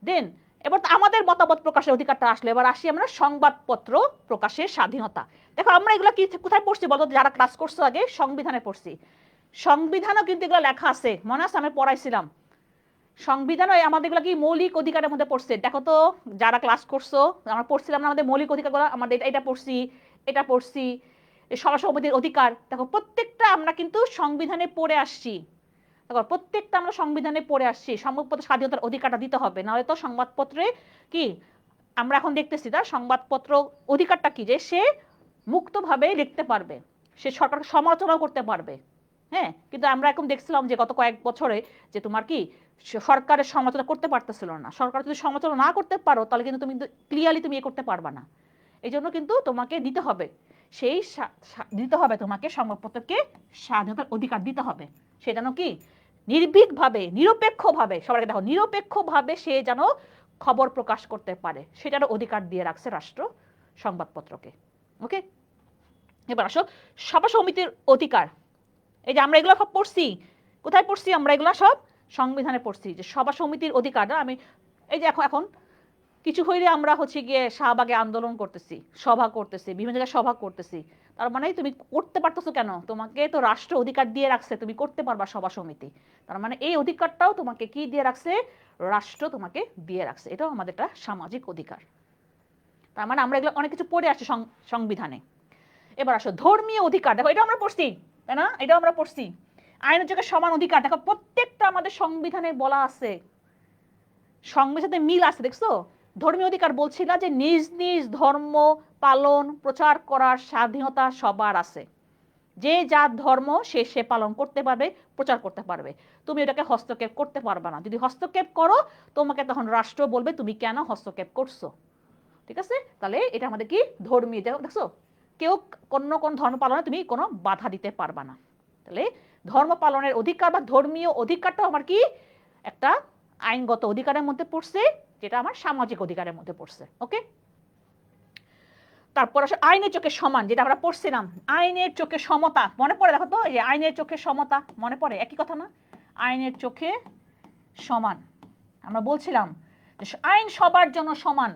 দেন এবার আমাদের মতামত প্রকাশের অধিকারটা আসলে এবার আসি আমরা সংবাদপত্র প্রকাশের স্বাধীনতা। দেখো আমরা এগুলো কি কোথায় পড়ছি বলতো, যারা ক্লাস করছো আগে সংবিধানে পড়ছি, সংবিধানও কিন্তু এগুলো লেখা আছে, মনে আছে আমি পড়াইছিলাম, সংবিধানও আমাদের এগুলো কি মৌলিক অধিকারের মধ্যে পড়ছে। দেখো তো যারা ক্লাস করছো, আমরা পড়ছিলাম না আমাদের মৌলিক অধিকারগুলো, আমাদের এটা পড়ছি, এটা পড়ছি, সভাসমিতির অধিকার, দেখো প্রত্যেকটা আমরা কিন্তু সংবিধানে পড়ে আসছি। দেখো প্রত্যেকটা আমরা সংবিধানে পড়ে আসছি, সংবাদপত্র স্বাধীনতার অধিকারটা দিতে হবে, নাহলে তো সংবাদপত্রে কি আমরা এখন দেখতেছি না, সংবাদপত্র অধিকারটা কি যে সে মুক্তভাবে লিখতে পারবে, সে সরকারকে সমালোচনাও করতে পারবে, হ্যাঁ, কিন্তু আমরা এখন দেখছিলাম যে গত কয়েক বছরে যে তোমার কি সরকারের সমালোচনা করতে পারতেছিল না। সরকার যদি সমালোচনা না করতে পারো তাহলে কিন্তু তুমি ক্লিয়ারলি তুমি এ করতে পারবা না। এই জন্য কিন্তু তোমাকে দিতে হবে, সেই দিতে হবে তোমাকে সংবাদপত্রকে স্বাধীনতার অধিকার দিতে হবে, সে যেন কি নির্ভীকভাবে নিরপেক্ষভাবে, সবাইকে দেখো নিরপেক্ষভাবে সে যেন খবর প্রকাশ করতে পারে, সেটারও অধিকার দিয়ে রাখছে রাষ্ট্র সংবাদপত্রকে। ওকে, এবার আসো সভা সমিতির অধিকার। এই যে আমরা এগুলো সব পড়ছি, কোথায় পড়ছি আমরা এগুলো সব সংবিধানে পড়ছি, যে সভা সমিতির অধিকার। আমি এই যে এখন কিছু হইলে আমরা হচ্ছে গিয়ে শাহবাগে আন্দোলন করতেছি, সভা করতেছি, বিভিন্ন জায়গায় সভা করতেছি, তার মানে তুমি করতে পারতেছো কেন, তোমাকে তো রাষ্ট্র অধিকার দিয়ে রাখছে, তুমি করতে পারবা সভা সমিতি, তার মানে এই অধিকারটাও তোমাকে কি দিয়ে রাখছে, রাষ্ট্র তোমাকে দিয়ে রাখছে, এটাও আমাদের একটা সামাজিক অধিকার। তার মানে আমরা এগুলো অনেক কিছু পড়ে আসছি সংবিধানে। এবার আসো ধর্মীয় অধিকার, দেখো এটা আমরা পড়ছি, তাই না? এটাও আমরা পড়ছি, আইনের চোখে সমান অধিকার, দেখো প্রত্যেকটা আমাদের সংবিধানে বলা আছে, সংবিধানে মিল আছে। দেখছো, ধর্মীয় অধিকার বলছি না যে নিজ নিজ ধর্ম পালন প্রচার করার স্বাধীনতা সবার আছে, যে যার ধর্ম সে পালন করতে পারবে, প্রচার করতে পারবে, তুমি এটাকে হস্তক্ষেপ করতে পারবে না। যদি হস্তক্ষেপ করো তোমাকে তখন রাষ্ট্র বলবে তুমি কেন হস্তক্ষেপ করছো। ঠিক আছে, তাহলে এটা আমাদের কি ধর্মীয়, দেখছো কেউ কোন ধর্ম পালনে তুমি কোনো বাধা দিতে পারবা না। তাহলে ধর্ম পালনের অধিকার বা ধর্মীয় অধিকারটাও আমার কি একটা আইনগত অধিকারের মধ্যে পড়ছে, যেটা আমার সামাজিক অধিকারের মধ্যে পড়ছে। ওকে, তারপর আসলে আইনের চোখে সমান, যেটা আমরা পড়ছিলাম, আইনের চোখে সমতা মনে পড়ে? দেখো তো, এই আইনের চোখে সমতা মনে পড়ে? একই কথা না? আইনের চোখে সমান, আমরা বলছিলাম আইন সবার জন্য সমান,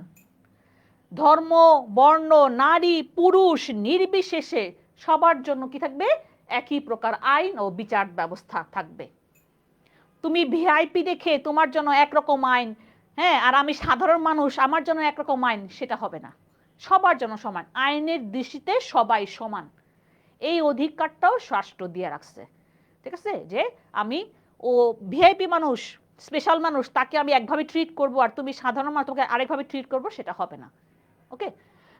ধর্ম, বর্ণ, নারী, পুরুষ নির্বিশেষে সবার জন্য কি থাকবে? একই প্রকার আইন ও বিচার ব্যবস্থা থাকবে। তুমি ভিআইপি দেখে তোমার জন্য একরকম আইন, হ্যাঁ, আর আমি সাধারণ মানুষ আমার জন্য একরকম আইন, সেটা হবে না। সবার জন্য সমান, আইনের দৃষ্টিতে সবাই সমান, এই অধিকারটাও রাষ্ট্র দিয়ে রাখছে। ঠিক আছে, যে আমি ও ভিআইপি মানুষ, স্পেশাল মানুষ, তাকে আমি একভাবে ট্রিট করব, আর তুমি সাধারণ মানুষ তোমাকে আরেকভাবে ট্রিট করবো, সেটা হবে না। ওকে,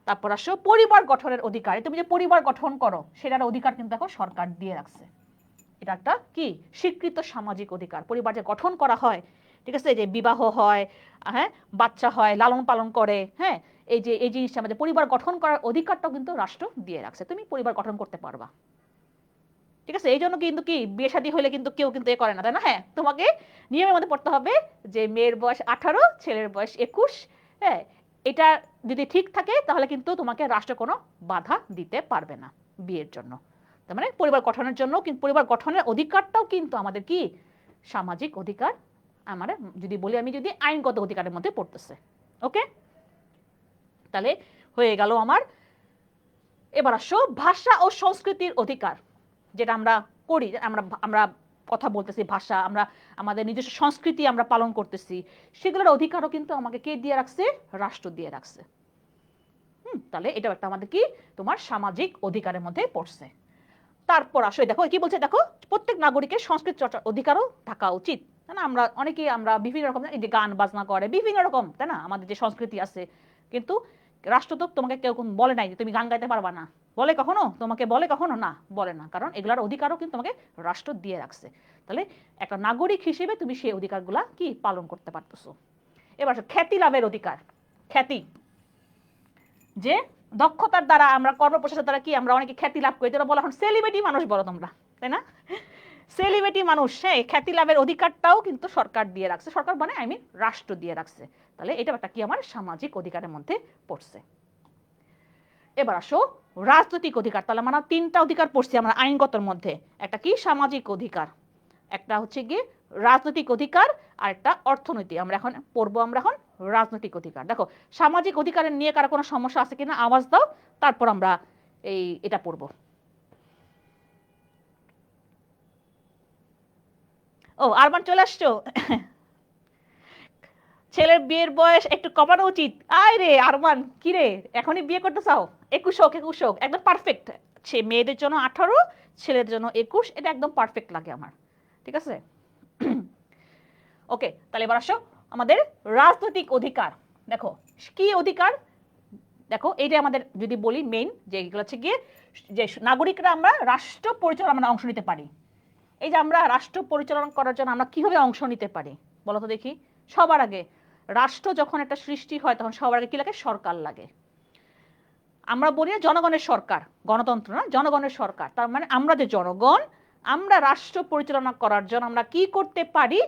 তারপর আসো পরিবার গঠনের অধিকার। তুমি যে পরিবার গঠন করো সেটার অধিকার কিন্তু দেখো সরকার দিয়ে রাখছে। এটা একটা কি স্বীকৃত সামাজিক অধিকার, পরিবার যে গঠন করা হয়, ঠিক আছে, যে বিবাহ হয়, হ্যাঁ, বাচ্চা হয়, লালন পালন করে, হ্যাঁ, এই যে এই জিনিসটা আমাদের পরিবার গঠন করার অধিকারটাও কিন্তু রাষ্ট্র দিয়ে রাখছে, তুমি পরিবার গঠন করতে পারবা। ঠিক আছে, এই জন্য কিন্তু কি বিয়ে শাদী হলে কিন্তু কেউ কিন্তু এ করে না, তাই না? হ্যাঁ, তোমাকে নিয়মের মধ্যে পড়তে হবে যে মেয়ের বয়স 18, ছেলের বয়স 21। হ্যাঁ, এটা যদি ঠিক থাকে তাহলে কিন্তু তোমাকে রাষ্ট্র কোনো বাধা দিতে পারবে না বিয়ের জন্য। তার মানে পরিবার গঠনের জন্য, কিন্তু পরিবার গঠনের অধিকারটাও কিন্তু আমাদের কি সামাজিক অধিকার, আমার যদি বলি আমি, যদি আইনগত অধিকারের মধ্যে পড়তেছে। ওকে, তাহলে হয়ে গেল আমার। এবার আসো ভাষা ও সংস্কৃতির অধিকার, যেটা আমরা করি, আমরা কথা বলতেছি, ভাষা, আমরা আমাদের নিজস্ব সংস্কৃতি আমরা পালন করতেছি, সেগুলোর অধিকারও কিন্তু আমাকে কে দিয়ে রাখছে? রাষ্ট্র দিয়ে রাখছে। তাহলে এটাও একটা আমাদের কি তোমার সামাজিক অধিকারের মধ্যে পড়ছে। তারপর আসো দেখো কি বলছে, দেখো প্রত্যেক নাগরিকের সংস্কৃতি চর্চার অধিকারও থাকা উচিত, তাই না? আমরা অনেকেই আমরা বিভিন্ন রকম, এই যে গান বাজনা করে বিভিন্ন রকম, তাই না, আমাদের যে সংস্কৃতি আছে, কিন্তু রাষ্ট্র তো তোমাকে কেউ বলে নাই যে তুমি গান গাইতে পারবা না, বলে কখনো? তোমাকে বলে কখনো? না, বলে না, কারণ এগুলার অধিকারও কিন্তু তোমাকে রাষ্ট্র দিয়ে রাখছে। তাহলে একটা নাগরিক হিসেবে তুমি সেই অধিকারগুলা কি পালন করতে পারতেছো। এবার খ্যাতি লাভের অধিকার, খ্যাতি, যে দক্ষতার দ্বারা আমরা কর্মপ্রচেষ্টার দ্বারা কি আমরা অনেকে খ্যাতি লাভ করি, তোরা বলো এখন সেলিব্রিটি মানুষ বলো তোমরা, তাই না? সেলিব্রিটি মানুষ, হ্যাঁ, খ্যাতি লাভের অধিকারটাও কিন্তু সরকার দিয়ে রাখছে, সরকার মানে আই মিন রাষ্ট্র দিয়ে রাখছে। তাহলে এটা একটা কি আমার সামাজিক অধিকারের মধ্যে পড়ছে। এবার আসো রাজনৈতিক অধিকার, তাহলে আমরা 3টা অধিকার পড়ছি আমরা আইনগতর মধ্যে, একটা কি সামাজিক অধিকার, একটা হচ্ছে গিয়ে রাজনৈতিক অধিকার, আর একটা অর্থনৈতিক। আমরা এখন পড়বো আমরা এখন রাজনৈতিক অধিকার। দেখো সামাজিক অধিকারের নিয়ে কারো কোনো সমস্যা আছে কিনা আওয়াজ দাও, তারপর আমরা এটা পড়বো। ও আরমান চলে আসছো? ছেলের বিয়ের বয়স একটু কমানো উচিত। আয় রে আরমান, কি রে এখনই বিয়ে করতে চাও? 21 হোক, 21 হোক, একদম পারফেক্ট। সে মেয়েদের জন্য 18, ছেলেদের জন্য 21, এটা একদম পারফেক্ট লাগে আমার। ঠিক আছে, ওকে, তাহলে এবার আসো আমাদের রাজনৈতিক অধিকার। দেখো কি অধিকার, দেখো এইটা আমাদের যদি বলি মেইন যে এগুলো হচ্ছে গিয়ে যে নাগরিকরা আমরা রাষ্ট্র পরিচালনায় অংশ নিতে পারি। এই যে আমরা রাষ্ট্র পরিচালনা করার জন্য আমরা কিভাবে অংশ নিতে পারি বলো তো দেখি। সবার আগে রাষ্ট্র যখন একটা সৃষ্টি হয় তখন সবার আগে কি লাগে? সরকার লাগে। আমরা বলি জনগণের সরকার, গণতন্ত্র না, জনগণের সরকার। তার মানে আমরা যে জনগণ, আমরা রাষ্ট্র পরিচালনা করার জন্য আমরা কি করতে পারি?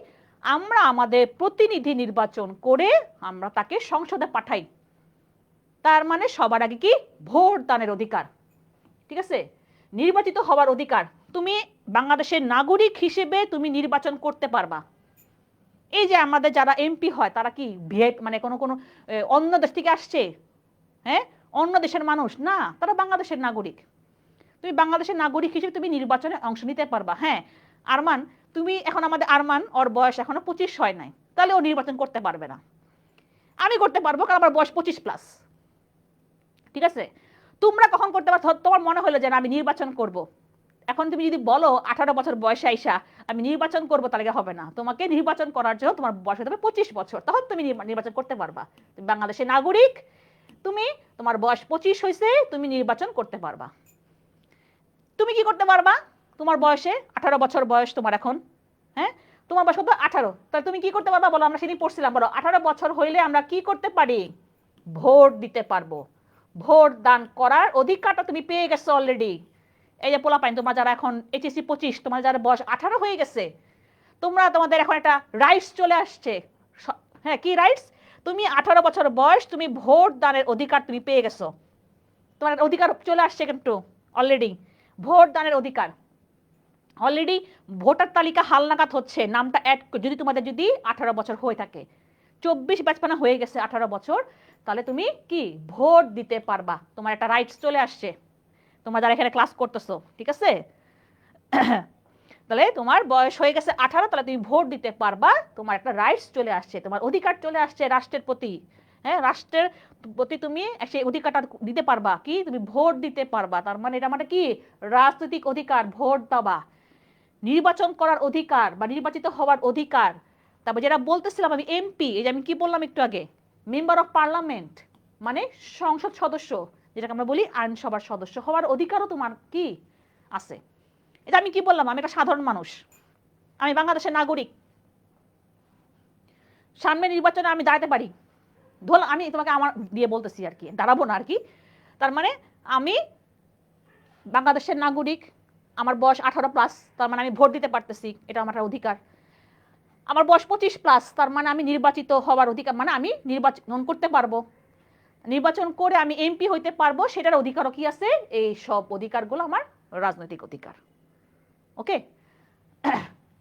আমরা আমাদের প্রতিনিধি নির্বাচন করে আমরা তাকে সংসদে পাঠাই। তার মানে সবার আগে কি? ভোট দানের অধিকার। ঠিক আছে, নির্বাচিত হওয়ার অধিকার। তুমি বাংলাদেশের নাগরিক হিসেবে তুমি নির্বাচন করতে পারবা। এই যে আমাদের যারা এমপি হয় তারা কি ভিআইপি মানে কোনো কোনো অন্য দেশ থেকে আসছে? হ্যাঁ, অন্য দেশের মানুষ না, তারা বাংলাদেশের নাগরিক। তুমি বাংলাদেশের নাগরিক হিসেবে তুমি নির্বাচনে অংশ নিতে পারবা। হ্যাঁ, আরমান, তুমি এখন আমাদের আরমান, ওর বয়স এখনো 25 হয় নাই, তাহলে ও নির্বাচন করতে পারবে না। আমি করতে পারবো, কারণ আমার বয়স 25+। ঠিক আছে, তোমরা কখন করতে পারছো? তোমার মনে হলো যে আমি নির্বাচন করব। এখন তুমি যদি বলো 18 বছর বয়সে আইসা আমি নির্বাচন করবো, তাহলে হবে না। তোমাকে নির্বাচন করার জন্য তোমার বয়স হতে হবে 25 বছর, তখন তুমি নির্বাচন করতে পারবা। তুমি বাংলাদেশের নাগরিক, তুমি তোমার বয়স 25 হয়েছে, তুমি নির্বাচন করতে পারবা। তুমি কি করতে পারবা? তোমার বয়সে 18 বছর বয়স তোমার এখন, হ্যাঁ, তোমার বয়স কত? 18। তাহলে তুমি কি করতে পারবা বলো? আমরা সেদিন পড়ছিলাম, বলো 18 বছর হইলে আমরা কি করতে পারি? ভোট দিতে পারবো। ভোট দান করার অধিকারটা তুমি পেয়ে গেছো অলরেডি। এই যে পোলাপাইন, তোমার যারা এখন HSC 25, তোমার যারা বয়স 18 হয়ে গেছে, তোমরা তোমাদের এখন একটা রাইটস চলে আসছে। হ্যাঁ, কি রাইটস? তুমি 18 বছর বয়স, তুমি ভোট দানের অধিকার তুমি পেয়ে গেছো। তোমার অধিকার চলে আসছে কিন্তু অলরেডি, ভোট দানের অধিকার অলরেডি। ভোটার তালিকা হালনাগাদ হচ্ছে, নামটা অ্যাড যদি তোমাদের যদি 18 বছর হয়ে থাকে, 24 ব্যাচপানা হয়ে গেছে 18 বছর, তাহলে তুমি কি ভোট দিতে পারবা। তোমার একটা রাইটস চলে আসছে, তোমরা যারা এখানে ক্লাস করতেছো, ঠিক আছে? তাহলে তোমার বয়স হয়ে গেছে 18, তাহলে তুমি ভোট দিতে পারবা, তোমার একটা রাইটস চলে আসছে, তোমার অধিকার চলে আসছে রাষ্ট্রের প্রতি। হ্যাঁ, রাষ্ট্রের প্রতি তুমি সেই অধিকারটা দিতে পারবা, কি তুমি ভোট দিতে পারবা। তার মানে এটা মানে কি রাজনৈতিক অধিকার, ভোট দেওয়া, নির্বাচন করার অধিকার বা নির্বাচিত হওয়ার অধিকার। তারপর যেটা বলতেছিলাম আমি এমপি, এই যে আমি কি বললাম একটু আগে, মেম্বার অফ পার্লামেন্ট মানে সংসদ সদস্য, যেটাকে আমরা বলি আইনসভার সদস্য হওয়ার অধিকারও তোমার কি আছে। এটা আমি কি বললাম, আমি একটা সাধারণ মানুষ, আমি বাংলাদেশের নাগরিক, সামনে নির্বাচনে আমি দাঁড়াতে পারি। ধর আমি তোমাকে আমার দিয়ে বলতেছি আর কি, দাঁড়াবো না আর কি। তার মানে আমি বাংলাদেশের নাগরিক, আমার বয়স 18+, তার মানে আমি ভোট দিতে পারতেছি, এটা আমার অধিকার। আমার বয়স 25+, তার মানে আমি নির্বাচিত হওয়ার অধিকার, মানে আমি নির্বাচন করতে পারবো, নির্বাচন করে আমি এমপি হইতে পারবো, সেটার অধিকারও কি আছে। এই সব অধিকারগুলো আমার রাজনৈতিক অধিকার। ওকে,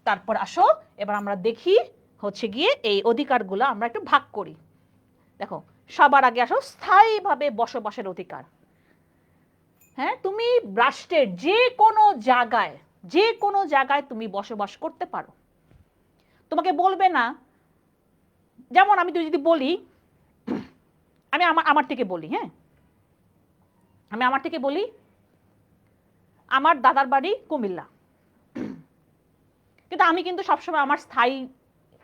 তারপর আসো এবার আমরা দেখি হচ্ছে গিয়ে এই অধিকারগুলো আমরা একটু ভাগ করি। দেখো, সবার আগে আসো স্থায়ীভাবে বসবাসের অধিকার। হ্যাঁ, তুমি রাষ্ট্রের যে কোনো জায়গায় তুমি বসবাস করতে পারো। তোমাকে বলবে না, যেমন আমি যদি বলি, আমি আমার থেকে বলি, হ্যাঁ আমি আমার থেকে বলি, আমার দাদার বাড়ি কুমিল্লা, কিন্তু আমি কিন্তু সবসময় আমার স্থায়ী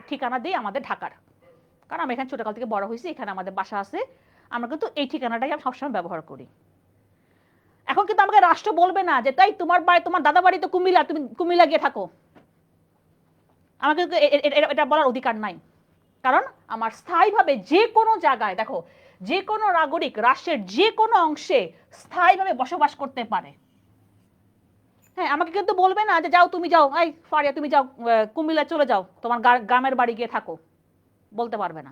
ঠিকানা দিই আমাদের ঢাকার, কারণ আমি এখানে ছোটকাল থেকে বড় হয়েছি, এখানে আমাদের বাসা আছে, আমরা কিন্তু এই ঠিকানাটাই আমি সবসময় ব্যবহার করি। এখন কিন্তু আমাকে রাষ্ট্র বলবে না যে তাই তোমার দাদা বাড়ি তো কুমিল্লা, তুমি কুমিল্লা গিয়ে থাকো। আমাকে কিন্তু এটা বলার অধিকার নাই, কারণ আমার স্থায়ীভাবে যে কোনো জায়গায়, দেখো যে কোনো নাগরিক রাষ্ট্রের যে কোনো অংশে স্থায়ীভাবে বসবাস করতে পারে। হ্যাঁ, আমাকে কিন্তু বলবে না যে যাও তুমি যাও, এই ফারিয়া তুমি যাও কুমিল্লা চলে যাও, তোমার গ্রামের বাড়ি গিয়ে থাকো, বলতে পারবে না।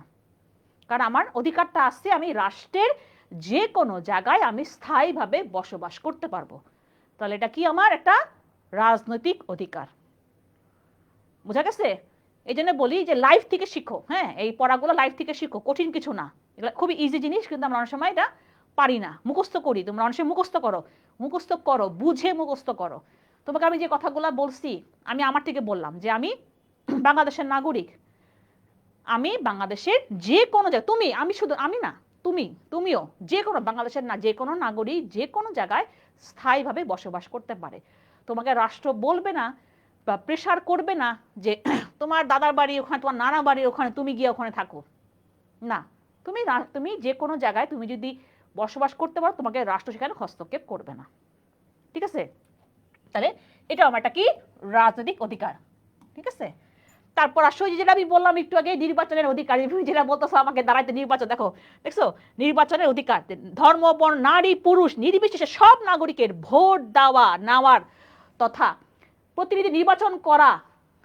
কারণ আমার অধিকারটা আসছে, আমি রাষ্ট্রের যে কোনো জায়গায় আমি স্থায়ীভাবে বসবাস করতে পারবো। তাহলে এটা কি আমার একটা রাজনৈতিক অধিকার। বোঝা গেছে? এই জন্য বলি যে লাইফ থেকে শিখো। হ্যাঁ, এই পড়াগুলো লাইফ থেকে শিখো, কঠিন কিছু না, এগুলো খুবই ইজি জিনিস, কিন্তু আমরা অনেক সময় এটা পারি না, মুখস্থ করি। তোমরা অনেক সময় মুখস্থ করো, বুঝে মুখস্থ করো। তোমাকে আমি যে কথাগুলো বলছি, আমি আমার থেকে বললাম যে আমি বাংলাদেশের নাগরিক, আমি বাংলাদেশের যে কোনো জায়গায়, তুমি, আমি শুধু আমি না, তুমিও যে কোনো বাংলাদেশের যে কোনো নাগরিক যে কোনো জায়গায় স্থায়ীভাবে বসবাস করতে পারে। তোমাকে রাষ্ট্র বলবে না বা প্রেশার করবে না যে তোমার দাদার বাড়ি ওখানে, তোমার নানা বাড়ি ওখানে, তুমি গিয়ে ওখানে থাকো না। তুমি যে কোনো জায়গায় তুমি যদি বসবাস করতে পারো, তোমাকে রাষ্ট্র সেখানে হস্তক্ষেপ করবে না। ঠিক আছে? তাহলে এটা আমার একটা কি রাজনৈতিক অধিকার। ঠিক আছে, তারপর আসো যেটা আমি বললাম একটু আগে, নির্বাচনের অধিকার। তুমি যেটা বলতেছো আমাকে দাঁড়াইতে নির্বাচন, দেখছো নির্বাচনের অধিকার, ধর্ম বর্ণ নারী পুরুষ নির্বিশেষে সব নাগরিকের ভোট দেওয়া নেওয়ার তথা প্রতিনিধি নির্বাচন করা,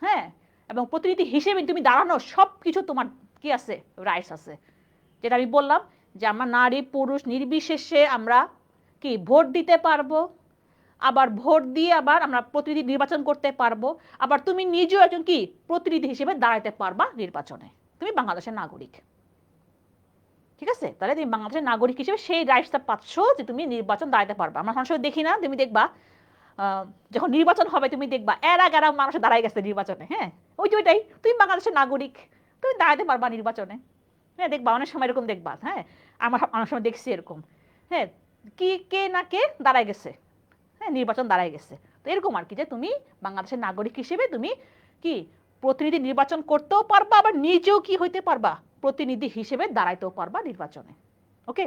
হ্যাঁ, এবং প্রতিনিধি হিসেবে তুমি দাঁড়ানো, সব কিছু তোমার কি আছে, রাইটস আছে। যেটা আমি বললাম যে আমরা নারী পুরুষ নির্বিশেষে আমরা কি ভোট দিতে পারবো, আবার ভোট দিয়ে আবার আমরা প্রতিনিধি নির্বাচন করতে পারবো, আবার তুমি নিজেও একজন কি প্রতিনিধি হিসেবে দাঁড়াতে পারবা নির্বাচনে, তুমি বাংলাদেশের নাগরিক। ঠিক আছে, তাহলে তুমি বাংলাদেশের নাগরিক হিসেবে সেই রাইটসটা পাচ্ছ যে তুমি নির্বাচন দাঁড়াতে পারবা। আমরা সঙ্গে দেখি না, তুমি দেখবা যখন নির্বাচন হবে তুমি দেখবা এরা মানুষ দাঁড়ায় গেছে নির্বাচনে। হ্যাঁ, ওইটাই, তুমি বাংলাদেশের নাগরিক, তুমি দাঁড়াতে পারবা নির্বাচনে। হ্যাঁ, দেখবা অনেক সময় এরকম দেখবা। হ্যাঁ, আমার অনেক সময় দেখছি এরকম। হ্যাঁ, কে না কে দাঁড়ায় গেছে, হ্যাঁ নির্বাচন দাঁড়ায় গেছে। তো এরকম আর কি, যে তুমি বাংলাদেশের নাগরিক হিসেবে তুমি কি প্রতিনিধি নির্বাচন করতেও পারবা, আবার নিজেও কি হইতে পারবা প্রতিনিধি হিসেবে দাঁড়াইতেও পারবা নির্বাচনে। ওকে,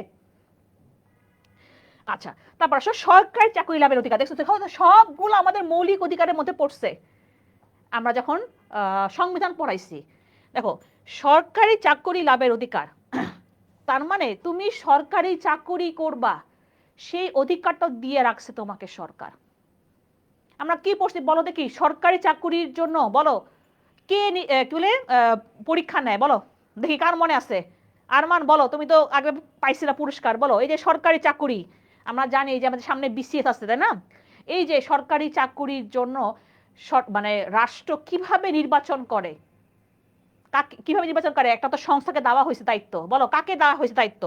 আচ্ছা, তারপর আসো সরকারি চাকরি লাভের অধিকার। দেখছো সবগুলো আমাদের মৌলিক অধিকারের মধ্যে পড়ছে। আমরা যখন সংবিধান পড়াইছি, দেখো সরকারি চাকরি লাভের অধিকার, তার মানে তুমি সরকারি চাকরি করবা, সেই অধিকারটা দিয়ে রাখছে তোমাকে সরকার। আমরা কি পড়ছি বলো দেখি, সরকারি চাকরির জন্য বলো কে কি বলে পরীক্ষা নেয় বলো দেখি, কার মনে আছে? আরমান বলো, তুমি তো আগে পাইছিলা পুরস্কার, বলো। এই যে সরকারি চাকুরি, আমরা জানি যে আমাদের সামনে বিসিএস আছে, তাই না? এই যে সরকারি চাকুরির জন্য মানে রাষ্ট্র কিভাবে নির্বাচন করে, কিভাবে নির্বাচন করে? একটা তো সংস্থাকে দেওয়া হয়েছে দায়িত্ব, বলো কাকে দেওয়া হয়েছে দায়িত্ব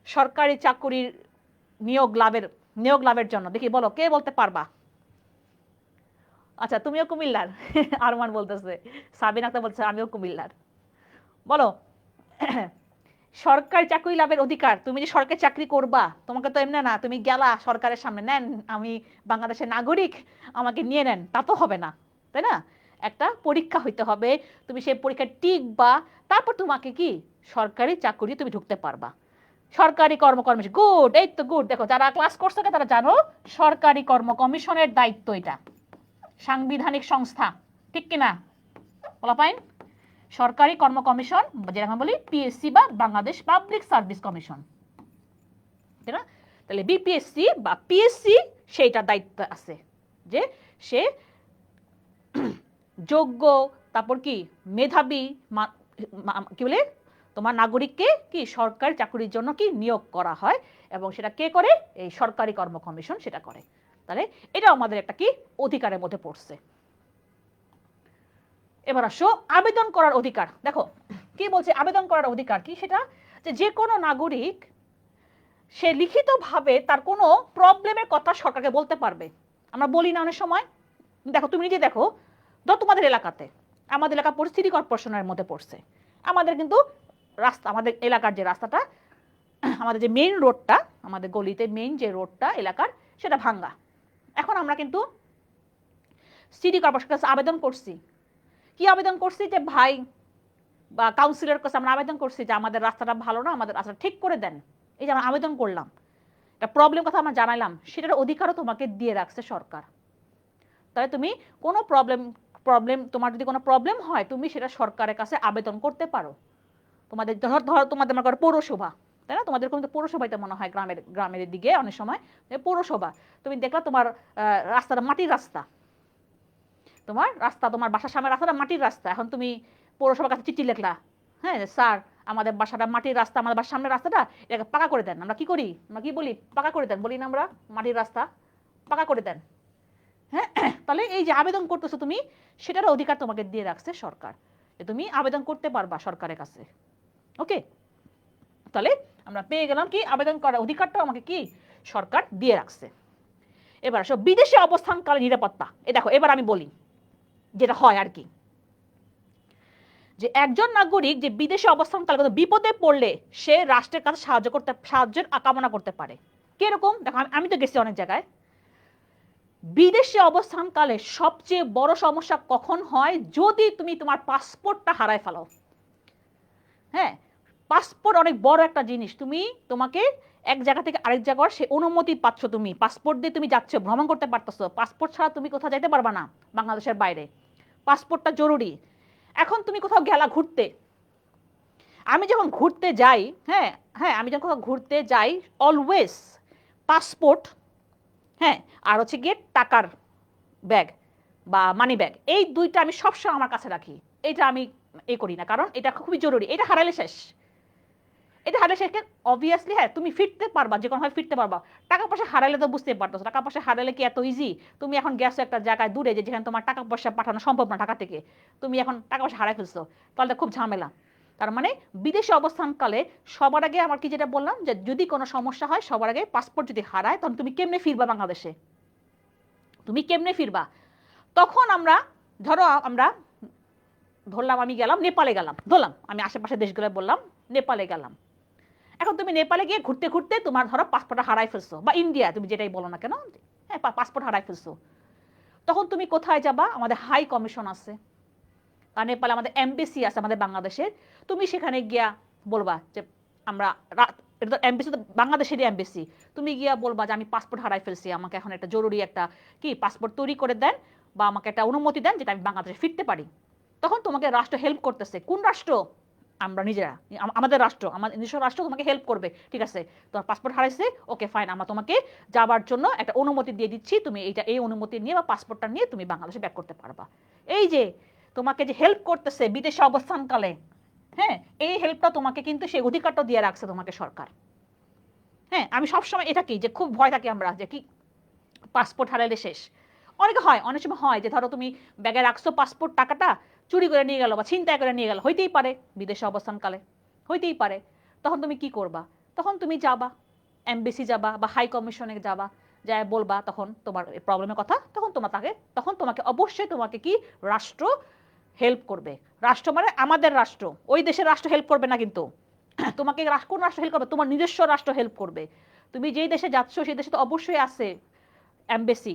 সরকারি চাকুরির নিয়োগ লাভের জন্য? দেখি বলো, কে বলতে পারবা? আচ্ছা, তুমিও কুমিল্লার? আরমান বলতেছে, সাবিনা আক্তার বলতেছে আমিও কুমিল্লার। বলো, সরকারি চাকরি লাভের অধিকার, তুমি যে সরকারি চাকরি করবা, তোমাকে তো এমনি না তুমি গেলা সরকারের সামনে, নেন আমি বাংলাদেশের নাগরিক, আমাকে নিয়ে নেন, তা তো হবে না, তাই না? একটা পরীক্ষা হইতে হবে, তুমি সেই পরীক্ষায় টিকবা, তারপর তোমাকে কি সরকারি চাকরি তুমি ঢুকতে পারবা। সরকারি কর্ম কমিশন, গুড, এই তো গুড। দেখো যারা ক্লাস করছে তারা জানো সরকারি কর্ম কমিশনের দায়িত্ব এটা, সাংবিধানিক সংস্থা, ঠিক কিনা বলা পাইন? সরকারি কর্ম কমিশন, যেটা আমরা বলি পিএসসি বা বাংলাদেশ পাবলিক সার্ভিস কমিশন, তাই না? তাহলে বিপিএসসি বা পিএসসি সেইটার দায়িত্ব আছে যে সে যোগ্য, তারপর কি মেধাবী কি বলে তোমার নাগরিককে কি সরকারি চাকরির জন্য কি নিয়োগ করা হয়, এবং সেটা কে করে? এই সরকারি কর্ম কমিশন সেটা করে। তাহলে এটা আমাদের একটা কি অধিকারের মধ্যে পড়ছে। এবার আসো আবেদন করার অধিকার। দেখো কি বলছে আবেদন করার অধিকার কি, সেটা যে কোনো নাগরিক সে লিখিতভাবে তার কোনো প্রবলেমের কথা সরকারকে বলতে পারবে। আমরা বলি না অনেক সময়, দেখো তুমি নিজে দেখো, ধর তোমাদের এলাকাতে, আমাদের এলাকা পরিস্থিতি কর্পোরেশনের মধ্যে পড়ছে, আমাদের কিন্তু রাস্তা, আমাদের এলাকার যে রাস্তাটা, আমাদের যে মেইন রোডটা, আমাদের গলিতে মেইন যে রোডটা এলাকার, সেটা ভাঙ্গা। এখন আমরা কিন্তু সিটি কর্পোরেশনের কাছে আবেদন করছি। কি আবেদন করছি? যে ভাই বা কাউন্সিলর কাছে আমরা আবেদন করছি যে আমাদের রাস্তাটা ভালো না, আমাদের রাস্তাটা ঠিক করে দেন। এই যে আমরা আবেদন করলাম, একটা প্রবলেম কথা আমরা জানাইলাম, সেটার অধিকারও তোমাকে দিয়ে রাখছে সরকার। তাহলে তুমি কোনো প্রবলেম তোমার যদি কোনো প্রবলেম হয়, তুমি সেটা সরকারের কাছে আবেদন করতে পারো। তোমাদের ধরো তোমাদের মনে করো পৌরসভা, তাই না? তোমাদের কিন্তু পৌরসভাতে মনে হয় গ্রামের দিকে অনেক সময় পৌরসভা, তুমি দেখলা তোমার রাস্তাটা মাটির রাস্তা, তোমার বাসার সামনে রাস্তাটা মাটির রাস্তা। এখন তুমি পৌরসভার কাছে চিঠি লিখলা, হ্যাঁ স্যার আমাদের বাসাটা মাটির রাস্তা, আমাদের বাসার সামনের রাস্তাটা এটাকে পাকা করে দেন। আমরা কি করি? আমরা কি বলি? পাকা করে দেন বলি না আমরা, মাটির রাস্তা পাকা করে দেন। হ্যাঁ, তাহলে এই যে আবেদন করতেছো তুমি, সেটার অধিকার তোমাকে দিয়ে রাখছে সরকার, যে তুমি আবেদন করতে পারবা সরকারের কাছে। ওকে, তাহলে আমরা পেয়ে গেলাম কি আবেদন করার অধিকারটা আমাকে কি সরকার দিয়ে রাখছে। এবার আসো বিদেশে অবস্থানকালে নিরাপত্তা। দেখো এবার আমি বলি যেটা হয় আর কি, যে একজন নাগরিক যে বিদেশে অবস্থানকালে কোনো বিপদে পড়লে সে রাষ্ট্রের কাছে সাহায্যের কামনা করতে পারে। কিরকম? দেখো আমি তো গেছি অনেক জায়গায়। বিদেশে অবস্থানকালে সবচেয়ে বড় সমস্যা কখন হয়? যদি তুমি তোমার পাসপোর্টটা হারায় ফেলো। হ্যাঁ, পাসপোর্ট অনেক বড় একটা জিনিস, তোমাকে এক জায়গা থেকে আরেক জায়গার সে অনুমতি পাচ্ছ, তুমি পাসপোর্ট দিয়ে তুমি যাচ্ছ, ভ্রমণ করতে পারতেছো, পাসপোর্ট ছাড়া তুমি কোথাও যাইতে পারবা না বাংলাদেশের বাইরে, পাসপোর্টটা জরুরি। এখন তুমি কোথাও গেলা ঘুরতে, আমি যখন ঘুরতে যাই, হ্যাঁ হ্যাঁ আমি যখন কোথাও ঘুরতে যাই, অলওয়েজ পাসপোর্ট, হ্যাঁ আর হচ্ছে গিয়ে টাকার ব্যাগ বা মানি ব্যাগ, এই দুইটা আমি সবসময় আমার কাছে রাখি। এটা আমি করি না, কারণ এটা খুবই জরুরি। এটা হারালে শেষ, এটা হারালে শেষ। অবভিয়াসলি হ্যাঁ তুমি ফিরতে পারবা, যে কোনোভাবে ফিরতে পারবা। টাকা পয়সা হারালে তো বুঝতে পারতো, টাকা পয়সা হারালে কি এত ইজি? তুমি এখন গেছো একটা জায়গায় দূরে, যেখানে তোমার টাকা পয়সা পাঠানো সম্ভব না ঢাকা থেকে, তুমি এখন টাকা পয়সা হারাই ফেলছো, তাহলে খুব ঝামেলা। তার মানে বিদেশে অবস্থানকালে সবার আগে আমার কি যেটা বললাম, যে যদি কোনো সমস্যা হয় সবার আগে পাসপোর্ট যদি হারায়, তখন তুমি কেমনে ফিরবা বাংলাদেশে? তুমি কেমনে ফিরবা? তখন আমরা ধরলাম আমি গেলাম নেপালে, ধরলাম আমি আশেপাশে দেশগুলো বললাম, নেপালে গেলাম। এখন তুমি নেপালে গিয়ে ঘুরতে ঘুরতে তোমার ধরো পাসপোর্টটা হারাই ফেলছো, বা ইন্ডিয়া তুমি যেটাই বলো না কেন, হ্যাঁ পাসপোর্ট হারাই ফেলছো। তখন তুমি কোথায় যাবা? আমাদের হাই কমিশন আছে, আর নেপালে আমাদের এমবেসি আছে আমাদের বাংলাদেশের। তুমি সেখানে গিয়া বলবা যে আমরা, এটা তো এমবেসি, তো বাংলাদেশেরই এমবেসি, তুমি গিয়া বলবা যে আমি পাসপোর্ট হারাই ফেলছি, আমাকে এখন একটা জরুরি একটা কি পাসপোর্ট তৈরি করে দেন, বা আমাকে একটা অনুমতি দেন যেটা আমি বাংলাদেশে ফিরতে পারি। তখন তোমাকে রাষ্ট্র হেল্প করতেছে। কোন রাষ্ট্র? আমরা নিজেরা, আমাদের রাষ্ট্র, আমাদের নিজস্ব রাষ্ট্র তোমাকে হেল্প করবে। ঠিক আছে, তোমার পাসপোর্ট হারাইছে, ওকে ফাইন, আমরা তোমাকে যাবার জন্য একটা অনুমতি দিয়ে দিচ্ছি, তুমি এই অনুমতি নিয়ে বা পাসপোর্টটা নিয়ে তুমি বাংলাদেশে ব্যাক করতে পারবা। এই যে তোমাকে যে হেল্প করতেছে বিদেশে অবস্থানকালে, হ্যাঁ, এই হেল্পটা তোমাকে কিন্তু সেই অধিকারটা দিয়ে রাখছে তোমাকে সরকার। হ্যাঁ, আমি সবসময় এটা কি যে খুব ভয় থাকি আমরা যে কি পাসপোর্ট হারাইলে শেষ। অনেক সময় হয় যে ধরো তুমি ব্যাগে রাখছো পাসপোর্ট, টাকাটা চুরি করে নিয়ে গেল বা ছিনতাই করে নিয়ে গেল, হইতেই পারে বিদেশে অবস্থানকালে, হইতেই পারে। তখন তুমি কি করবা? তখন তুমি যাবা এমবেসি যাবা বা হাই কমিশনে যাবা, যায় বলবা তখন তোমার প্রবলেমের কথা। তখন তোমাকে অবশ্যই তোমাকে কি রাষ্ট্র হেল্প করবে। রাষ্ট্র মানে আমাদের রাষ্ট্র, ওই দেশের রাষ্ট্র হেল্প করবে না কিন্তু। তোমাকে কোন রাষ্ট্র হেল্প করবে? তোমার নিজস্ব রাষ্ট্র হেল্প করবে। তুমি যেই দেশে যাচ্ছ সেই দেশে তো অবশ্যই আছে এমবেসি,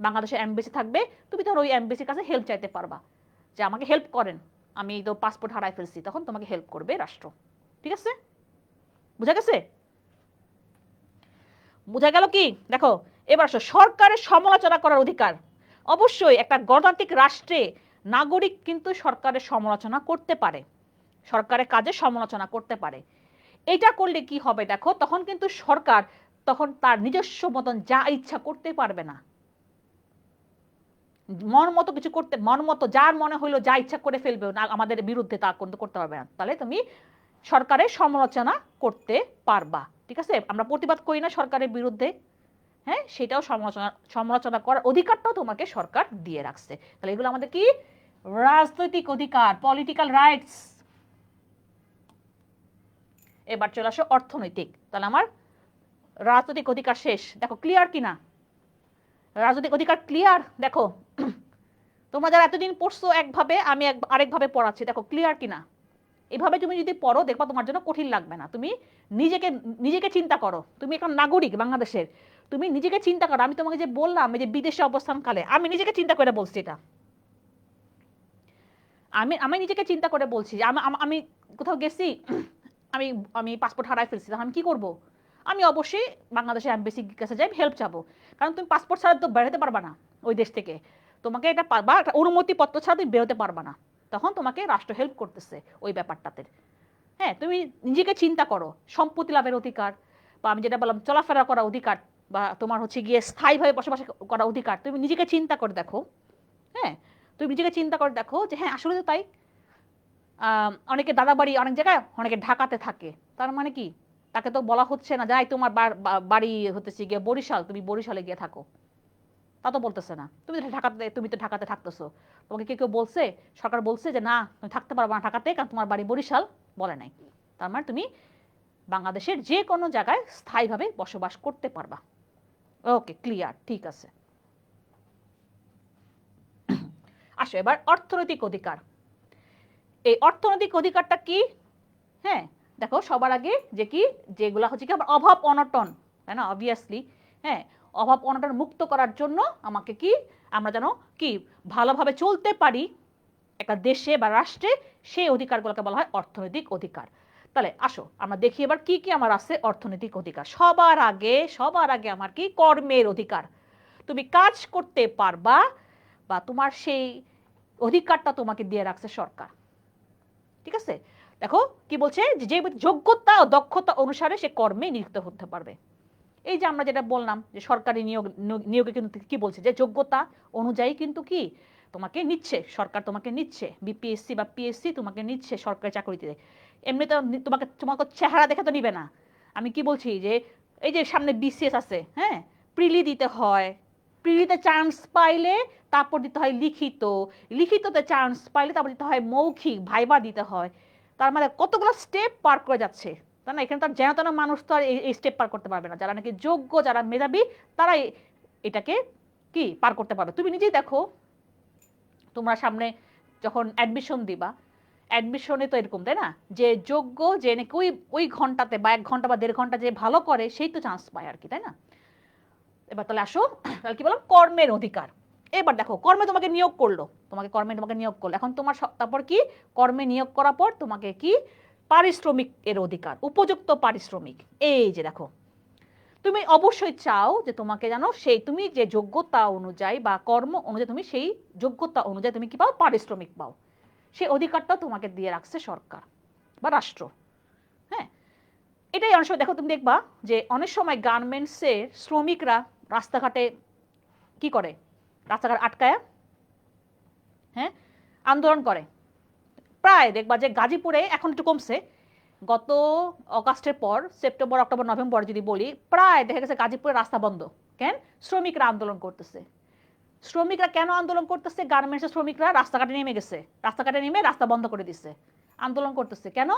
বাংলাদেশের এমবেসি থাকবে। তুমি ধর ওই এমবেসির কাছে হেল্প চাইতে পারবা যে আমাকে হেল্প করেন, আমি তো পাসপোর্ট হারাই ফেলছি। তখন তোমাকে হেল্প করবে রাষ্ট্র। ঠিক আছে, বুঝা গেছে? বোঝা গেল কি? দেখো এবার সরকারের সমালোচনা করার অধিকার। অবশ্যই একটা গণতান্ত্রিক রাষ্ট্রে নাগরিক কিন্তু সরকারের সমালোচনা করতে পারে, সরকারের কাজে সমালোচনা করতে পারে। এটা করলে কি হবে দেখো, তখন কিন্তু সরকার তখন তার নিজস্ব মতন যা ইচ্ছা করতে পারবে না। মন মতো কিছু করতে, মন মতো যার মনে হইলো যা ইচ্ছা করে ফেলবে না, আমাদের বিরুদ্ধে তা করতে পারবে না। তাহলে তুমি সরকারের সমালোচনা করতে পারবা। ঠিক আছে, আমরা প্রতিবাদ করি না সরকারের বিরুদ্ধে, হ্যাঁ, সেটাও সমালোচনা করার অধিকারটাও তোমাকে সরকার দিয়ে রাখছে। তাহলে এগুলো আমাদের কি রাজনৈতিক অধিকার, পলিটিক্যাল রাইটস। এবার চলে আসো অর্থনৈতিক। তাহলে আমার রাজনৈতিক অধিকার শেষ। দেখো ক্লিয়ার কিনা? রাজনৈতিক অধিকার ক্লিয়ার? দেখো তোমরা যারা এতদিন পড়ছো একভাবে, আমি আরেকভাবে পড়াচ্ছি, দেখো ক্লিয়ার কিনা? এভাবে তুমি যদি পড়ো দেখবা তোমার জন্য কঠিন লাগবে না। তুমি নিজেকে নিজেকে চিন্তা করো, তুমি এখন নাগরিক বাংলাদেশের, তুমি নিজেকে চিন্তা করো। আমি তোমাকে যে বললাম এই যে বিদেশে অবস্থানকালে, আমি নিজেকে চিন্তা করে বলছি এটা, আমি নিজেকে চিন্তা করে বলছি যে আমি কোথাও গেছি, আমি আমি পাসপোর্ট হারাই ফেলছি, তখন আমি কি করব? আমি অবশ্যই বাংলাদেশের এমবেসি কাছে যাই, হেল্প চাবো। কারণ তুমি পাসপোর্ট ছাড়া তো বেরোতে পারবা না ওই দেশ থেকে, তোমাকে এটা বা একটা অনুমতিপত্র ছাড়া তুমি বেরোতে পারবা না। তখন তোমাকে রাষ্ট্র হেল্প করতেছে ওই ব্যাপারটাতে। হ্যাঁ, তুমি নিজেকে চিন্তা করো, সম্পত্তি লাভের অধিকার, বা আমি যেটা বললাম চলাফেরা করার অধিকার, বা তোমার হচ্ছে গিয়ে স্থায়ীভাবে বসবাস করার অধিকার, তুমি নিজেকে চিন্তা করে দেখো। হ্যাঁ, তুমি নিজেকে চিন্তা করে দেখো যে হ্যাঁ আসলে তো তাই। অনেকে দাদাবাড়ি অনেক জায়গায়, অনেকে ঢাকাতে থাকে, তার মানে কি তাকে তো বলা হচ্ছে না যাই তোমার বাড়ি হতেছে গিয়ে বরিশাল, তুমি বরিশালে গিয়ে থাকো, তা তো বলতেছে না। তুমি তো ঢাকাতে থাকতেছো, তোমাকে কেউ বলছে, সরকার বলছে যে না তুমি থাকতে পারবে না ঢাকাতে কারণ তোমার বাড়ি বরিশাল? বলে নাই। তার মানে তুমি বাংলাদেশের যে কোনো জায়গায় স্থায়ীভাবে বসবাস করতে পারবা। ওকে, ক্লিয়ার, ঠিক আছে। আসো এবার অর্থনৈতিক অধিকার। এই অর্থনৈতিক অধিকারটা কি? হ্যাঁ, দেখো সবার আগে যে কি, যেগুলা হচ্ছে কি আমার অভাব অনটন, তাই না, অবভিয়াসলি। হ্যাঁ, অভাব অনটন মুক্ত করার জন্য আমাকে কি, আমরা যেন কি ভালোভাবে চলতে পারি একটা দেশে বা রাষ্ট্রে, সেই অধিকারগুলোকে বলা হয় অর্থনৈতিক অধিকার। তাহলে আসো আমরা দেখি এবার কি কি আমার আছে অর্থনৈতিক অধিকার। সবার আগে আমার কি কর্মের অধিকার। তুমি কাজ করতে পারবা, বা তোমার সেই অধিকারটা তোমাকে দিয়ে রাখছে সরকার। ঠিক আছে, দেখো কি বলছে যে যোগ্যতা ও দক্ষতা অনুসারে সে কর্মে নিযুক্ত হতে পারবে। এই যে আমরা যেটা বললাম যে সরকারি নিয়োগে কিন্তু কি বলছে যে যোগ্যতা অনুযায়ী কিন্তু কি তোমাকে নিচ্ছে সরকার, তোমাকে নিচ্ছে বিপিএসসি বা পিএসসি তোমাকে নিচ্ছে সরকারি চাকরিতে। এমনি তো তোমাকে চেহারা দেখে তো নিবে না। আমি কি বলছি যে এই যে সামনে বিসিএস আছে, হ্যাঁ, প্রিলি দিতে হয়, প্রিলিতে চান্স পাইলে তারপর দিতে হয় লিখিত, লিখিততে চান্স পাইলে তারপর দিতে হয় মৌখিক, ভাইবা দিতে হয়। তার মানে কতগুলো স্টেপ পার করে যাচ্ছে, তাই না? এখানে তার যেন তেন মানুষ তো আর এই স্টেপ পার করতে পারবে না। যারা নাকি যোগ্য, যারা মেধাবী, তারাই এটাকে কি পার করতে পারবে। তুমি নিজেই দেখো, তোমরা সামনে যখন অ্যাডমিশন দিবা, অ্যাডমিশনে তো এরকম, তাই না, যে যোগ্য, যে নাকি ওই ওই ঘন্টাতে বা 1 ঘন্টা বা 1.5 ঘন্টা যে ভালো করে সেই তো চান্স পায় আর কি, তাই না? এবার তাহলে আসো, তাহলে কি বললাম কর্মের অধিকার। এবার দেখো কর্মে তোমাকে নিয়োগ করলো, তোমাকে নিয়োগ করলো, এখন তোমার তারপর কি কর্মে নিয়োগ করার পর তোমাকে কি পারিশ্রমিক এর অধিকার, উপযুক্ত পারিশ্রমিক। এই যে দেখো, তুমি অবশ্যই চাও যে তোমাকে জানো সেই তুমি যে যোগ্যতা অনুযায়ী বা কর্ম অনুযায়ী তুমি সেই যোগ্যতা অনুযায়ী তুমি কি পাও, পারিশ্রমিক পাও। সেই অধিকারটা তোমাকে দিয়ে রাখছে সরকার বা রাষ্ট্র। হ্যাঁ, এটাই অনেক সময় দেখো, তুমি দেখবা যে অনেক সময় গার্মেন্টসের শ্রমিকরা রাস্তাঘাটে কি করে, রাস্তাঘাট আটকায়, হ্যাঁ, আন্দোলন করে। প্রায় দেখবা যে গাজীপুরে এখন একটু কমছে, গত অগাস্টের পর সেপ্টেম্বর অক্টোবর নভেম্বর যদি বলি, প্রায় দেখা গেছে গাজীপুরের রাস্তা বন্ধ। কেন? শ্রমিকরা আন্দোলন করতেছে। শ্রমিকরা কেন আন্দোলন করতেছে? গার্মেন্টসের শ্রমিকরা রাস্তাঘাটে নেমে গেছে, রাস্তাঘাটে নেমে রাস্তা বন্ধ করে দিচ্ছে, আন্দোলন করতেছে। কেন?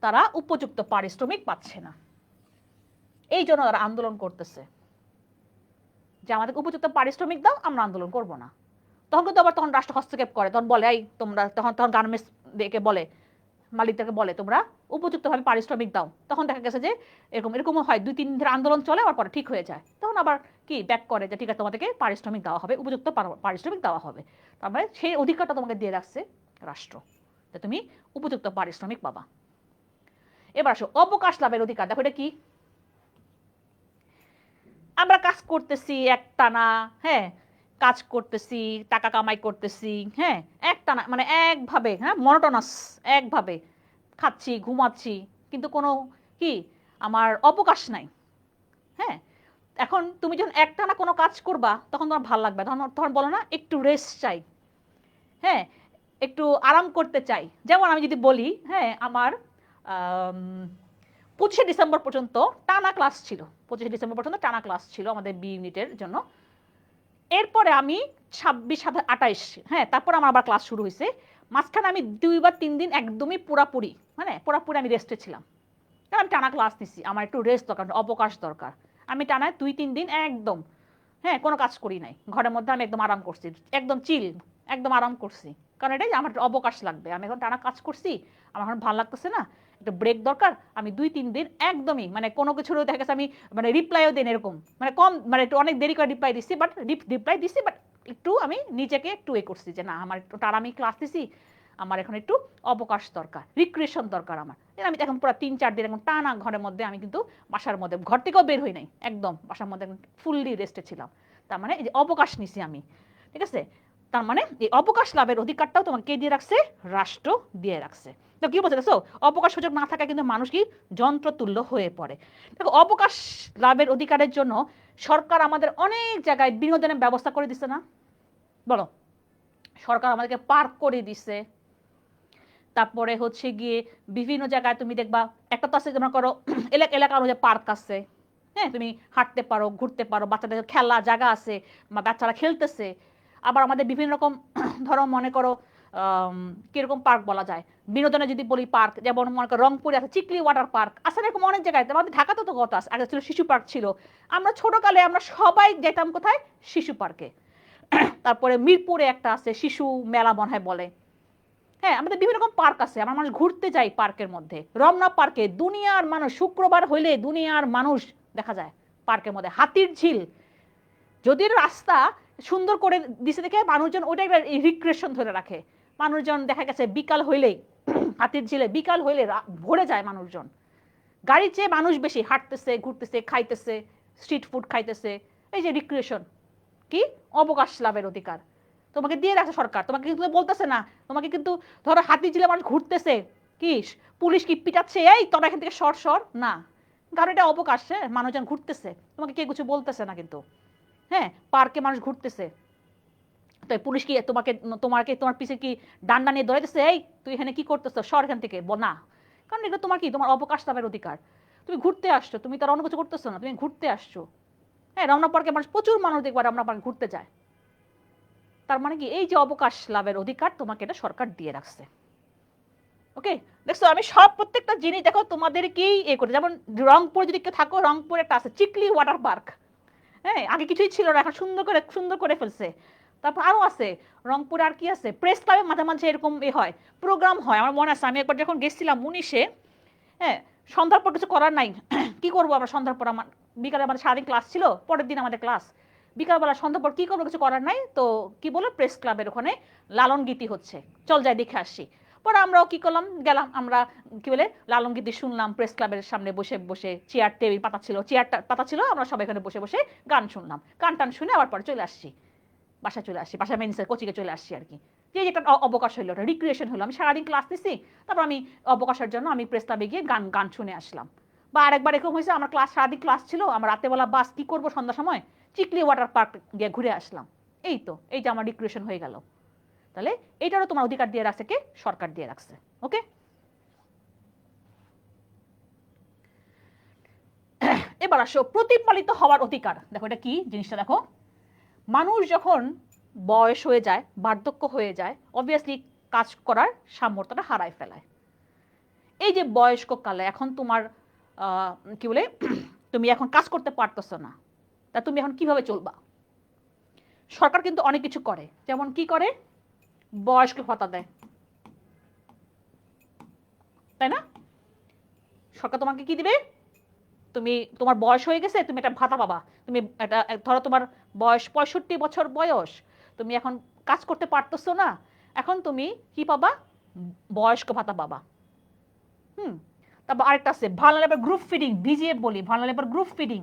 তারা উপযুক্ত পারিশ্রমিক পাচ্ছে না, এই জন্য তারা আন্দোলন করতেছে যে আমাদের উপযুক্ত পারিশ্রমিক দাও, আমরা আন্দোলন করব না। তখন কিন্তু আবার তখন রাষ্ট্র হস্তক্ষেপ করে, তখন বলে এই তোমরা, তখন গার্মেন্টস দেখে বলে, মালিকদেরকে বলে তোমরা উপযুক্তভাবে পারিশ্রমিক দাও। তখন দেখা গেছে যে এরকমও হয়, 2-3 দিন ধরে আন্দোলন চলে, আবার পরে ঠিক হয়ে যায়। তখন আবার কি ব্যাক করে যে ঠিক আছে তোমাদেরকে পারিশ্রমিক দেওয়া হবে, উপযুক্ত পারিশ্রমিক দেওয়া হবে। তার মানে সেই অধিকারটা তোমাকে দিয়ে রাখছে রাষ্ট্র, যে তুমি উপযুক্ত পারিশ্রমিক পাবা। এবার আসো অবকাশ লাভের অধিকার। দেখো এটা কি? আমরা কাজ করতেছি একটানা, হ্যাঁ, কাজ করতেছি, টাকা কামাই করতেছি, হ্যাঁ, একটানা মানে একভাবে, হ্যাঁ, মনোটোনাস, একভাবে খাচ্ছি ঘুমাচ্ছি, কিন্তু কোনো কি আমার অবকাশ নাই। হ্যাঁ, এখন তুমি যখন একটানা কোনো কাজ করবা তখন তোমার ভালো লাগবে, তখন তখন বলো না একটু রেস্ট চাই, হ্যাঁ, একটু আরাম করতে চাই। যেমন আমি যদি বলি, হ্যাঁ, আমার 25শে ডিসেম্বর পর্যন্ত টানা ক্লাস ছিল, 25শে ডিসেম্বর পর্যন্ত টানা ক্লাস ছিল আমাদের বি ইউনিটের জন্য। এরপরে আমি 26, 27, 28, হ্যাঁ, তারপর আমার আবার ক্লাস শুরু হয়েছে। মাঝখানে আমি 2 বা 3 দিন একদমই পুরাপুরি, মানে পুরাপুরি আমি রেস্টে ছিলাম, কারণ আমি টানা ক্লাস নিছি, আমার একটু রেস্ট দরকার, অবকাশ দরকার। আমি টানা 2-3 দিন একদম, হ্যাঁ, কোনো কাজ করি নাই, ঘরের মধ্যে আমি একদম আরাম করছি, একদম চিল, একদম আরাম করছি। কারণ এটাই আমার অবকাশ লাগবে, আমি এখন টানা কাজ করছি, আমার এখন ভালো লাগতেছে না, একটা ব্রেক দরকার। আমি 2-3 দিন একদমই মানে কোনো কিছুর দেখা গেছে আমি মানে রিপ্লাইও দেন এরকম, মানে কম, মানে একটু অনেক দেরি করে রিপ্লাই দিচ্ছি, বাট রিপ্লাই দিচ্ছি, বাট একটু আমি নিজেকে একটু করছি যে না, আমার একটু টানা আমি ক্লাস দিছি, আমার এখন একটু অবকাশ দরকার, রিক্রিয়েশন দরকার আমার। আমি এখন পুরো 3-4 দিন এখন টানা ঘরের মধ্যে, আমি কিন্তু বাসার মধ্যে, ঘর থেকেও বের হই নাই, একদম বাসার মধ্যে ফুললি রেস্টে ছিলাম। তার মানে এই যে অবকাশ নিছি আমি, ঠিক আছে? তার মানে এই অবকাশ লাভের অধিকারটাও তোমাকে কে দিয়ে রাখছে? রাষ্ট্র দিয়ে রাখছে। তো কি বলছে দেখছো, অবকাশ সুযোগ না থাকা কিন্তু মানুষ কি যন্ত্রতুল্য হয়ে পড়ে। দেখো অবকাশ লাভের অধিকারের জন্য সরকার আমাদের অনেক জায়গায় বিনোদনের ব্যবস্থা করে দিচ্ছে না? বলো, সরকার আমাদেরকে পার্ক করে দিছে, তারপরে হচ্ছে গিয়ে বিভিন্ন জায়গায় তুমি দেখবা, একটা তো আছে যেমন করো এলাকা অনুযায়ী পার্ক আছে, হ্যাঁ, তুমি হাঁটতে পারো, ঘুরতে পারো, বাচ্চাদের খেলা জায়গা আছে, বাচ্চারা খেলতেছে। আবার আমাদের বিভিন্ন রকম ধরো মনে করো কিরকম পার্ক বলা যায়, বিনোদনে যদি বলি পার্ক, যেমন মনে করো রংপুরে আছে চিকলি ওয়াটার পার্ক, আসলে এরকম অনেক জায়গায়, আমাদের ঢাকাতে তো কত আছে। আগে ছিল শিশু পার্ক ছিল, আমরা ছোটকালে আমরা সবাই যেতাম কোথায়? শিশু পার্কে। তারপরে মিরপুরে একটা আছে শিশু মেলা মনে হয় বলে, হ্যাঁ, আমাদের বিভিন্ন রকম পার্ক আছে, আমরা মানুষ ঘুরতে যাই পার্কের মধ্যে। রমনা পার্কে দুনিয়ার মানুষ, শুক্রবার হইলে দুনিয়ার মানুষ দেখা যায় পার্কের মধ্যে। হাতির ঝিল, যদি রাস্তা সুন্দর করে দিছে দেখে মানুষজন ওইটা একটা রিক্রিয়েশন ধরে রাখে, মানুষজন দেখা গেছে বিকাল হইলেই হাতির ঝিলে বিকাল হইলে ভরে যায় মানুষজন, গাড়ির চেয়ে মানুষ বেশি, হাঁটতেছে, ঘুরতেছে, খাইতেছে, স্ট্রিট ফুড খাইতেছে। এই যে রিক্রিয়েশন, কি অবকাশ লাভের অধিকার তোমাকে দিয়ে রাখছে সরকার, তোমাকে কিন্তু বলতেছে না, তোমাকে কিন্তু ধরো হাতির ঝিলে মানুষ ঘুরতেছে, কি পুলিশ কি পিটাচ্ছে এই তোমরা এখান থেকে সর সর, না, কারণ এটা অবকাশ, মানুষজন ঘুরতেছে, তোমাকে কে কিছু বলতেছে না কিন্তু, হ্যাঁ, পার্কে মানুষ ঘুরতেছে, তো পুলিশ কি তোমাকে তোমাকে তোমার পিছে কি ডান্ডা নিয়ে ধরেছে এই তুই এখানে কি করতেছো, সর এখান থেকে, না, কারণ এটা তোমার কি, তোমার অবকাশ লাভের অধিকার, তুমি ঘুরতে আসছো, তুমি তার অন্য কিছু করতেছো না, তুমি ঘুরতে আসছো। হ্যাঁ, রমনা পার্কে মানুষ, প্রচুর মানুষ দেখবার রমনা পার্কে ঘুরতে যায়। তার মানে কি, এই যে অবকাশ লাভের অধিকার তোমাকে এটা সরকার দিয়ে রাখছে। ওকে, দেখছো আমি সব প্রত্যেকটা জিনিস দেখো তোমাদেরকেই করে, যেমন রংপুর যদি কেউ থাকো, রংপুরে একটা আছে চিকলি ওয়াটার পার্ক, হ্যাঁ, আগে কিছুই ছিল না, এখন সুন্দর করে ফেলছে। তারপর আরো আছে রংপুরে, আর কি আছে, প্রেস ক্লাবে মাঝে মাঝে এরকম হয়, প্রোগ্রাম হয়, আমার মনে আছে আমি একবার যখন গেছিলাম 19-এ, হ্যাঁ, সন্ধ্যার পর কিছু করার নাই কি করবো আমরা সন্ধ্যার পর, আমার বিকালে আমাদের সারাদিন ক্লাস ছিল, পরের দিন আমাদের ক্লাস, বিকালবেলা সন্ধ্যার পর কি করবো, কিছু করার নাই তো কি বলে প্রেস ক্লাবের ওখানে লালন গীতি হচ্ছে, চল যাই দেখে আসি। পরে আমরাও কি করলাম, গেলাম আমরা, কি বলে লালন গীতি শুনলাম, প্রেস ক্লাবের সামনে বসে বসে, চেয়ার টেবিল পাতা ছিল, চেয়ারটা পাতা ছিল, আমরা সবাই এখানে বসে বসে গান শুনলাম, গান টান শুনে আবার পরে চলে আসছি, বাসায় চলে আসছি, বাসায় মেনিসের কোচিংয়ে চলে আসছি আর কি। যে যেটা অবকাশ হইলো, ওটা রিক্রিয়েশন হলো, আমি সারাদিন ক্লাস নিছি, তারপর আমি অবকাশের জন্য আমি প্রেস ক্লাবে গিয়ে গান গান শুনে আসলাম। বা আরেকবার এরকম হয়েছে, আমার ক্লাস সারাদিন ক্লাস ছিল, আমার রাতেবেলা বাস কি করবো সন্ধ্যার সময়, চিকলি ওয়াটার পার্ক গিয়ে ঘুরে আসলাম। এই তো, এই যে আমার রিক্রিয়েশন হয়ে গেল। তাহলে এটারও তোমার অধিকার দিয়ে রাখছে কে? সরকার দিয়ে রাখছে। ওকে, এবার আসো প্রতিপালিত হওয়ার অধিকার। দেখো এটা কি জিনিসটা, দেখো মানুষ যখন বয়স হয়ে যায়, বার্ধক্য হয়ে যায়, অবভিয়াসলি কাজ করার সামর্থ্যটা হারায় ফেলায়। এই যে বয়স্ক কালে এখন তোমার কি বলে তুমি এখন কাজ করতে পারতেছো না, তা তুমি এখন কিভাবে চলবা? সরকার কিন্তু অনেক কিছু করে, যেমন কি করে, বয়স্ক ভাতা দেয়, তাই না? সরকার তোমাকে কি দিবে? তুমি তোমার বয়স হয়ে গেছে, তুমি একটা ভাতা পাবা। তুমি একটা ধরো তোমার বয়স 65 বছর বয়স, তুমি এখন কাজ করতে পারতেছো না, এখন তুমি কি পাবা? বয়স্ক ভাতা পাবা। তারপর আরেকটা আছে ভালনারেবল গ্রুপ ফিডিং, ভিজিএফ বলি, ভালনারেবল গ্রুপ ফিডিং।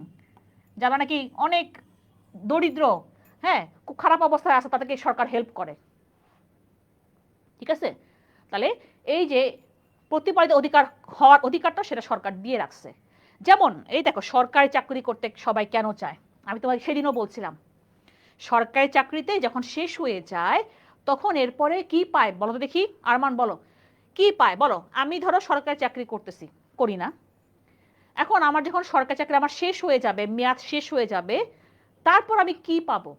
যারা নাকি অনেক দরিদ্র, হ্যাঁ, খুব খারাপ অবস্থায় আছে, তাদেরকে সরকার হেল্প করে। ঠিক আছে, তাহলে এই যে প্রতিপালিত অধিকার হওয়ার অধিকারটা সেটা সরকার দিয়ে রাখছে। যেমন এই দেখো সরকারি চাকরি করতে সবাই কেন চায়? আমি তোমাকে সেদিনও বলছিলাম, সরকারি চাকরিতে যখন শেষ হয়ে যায় তখন এরপরে কি পায় বলো তো দেখি, আরমান বলো কি পায় বলো। আমি ধরো সরকারি চাকরি করতেছি, করি না, এখন আমার যখন সরকারি চাকরি আমার শেষ হয়ে যাবে, মেয়াদ শেষ হয়ে যাবে, তারপর আমি কি পাবো?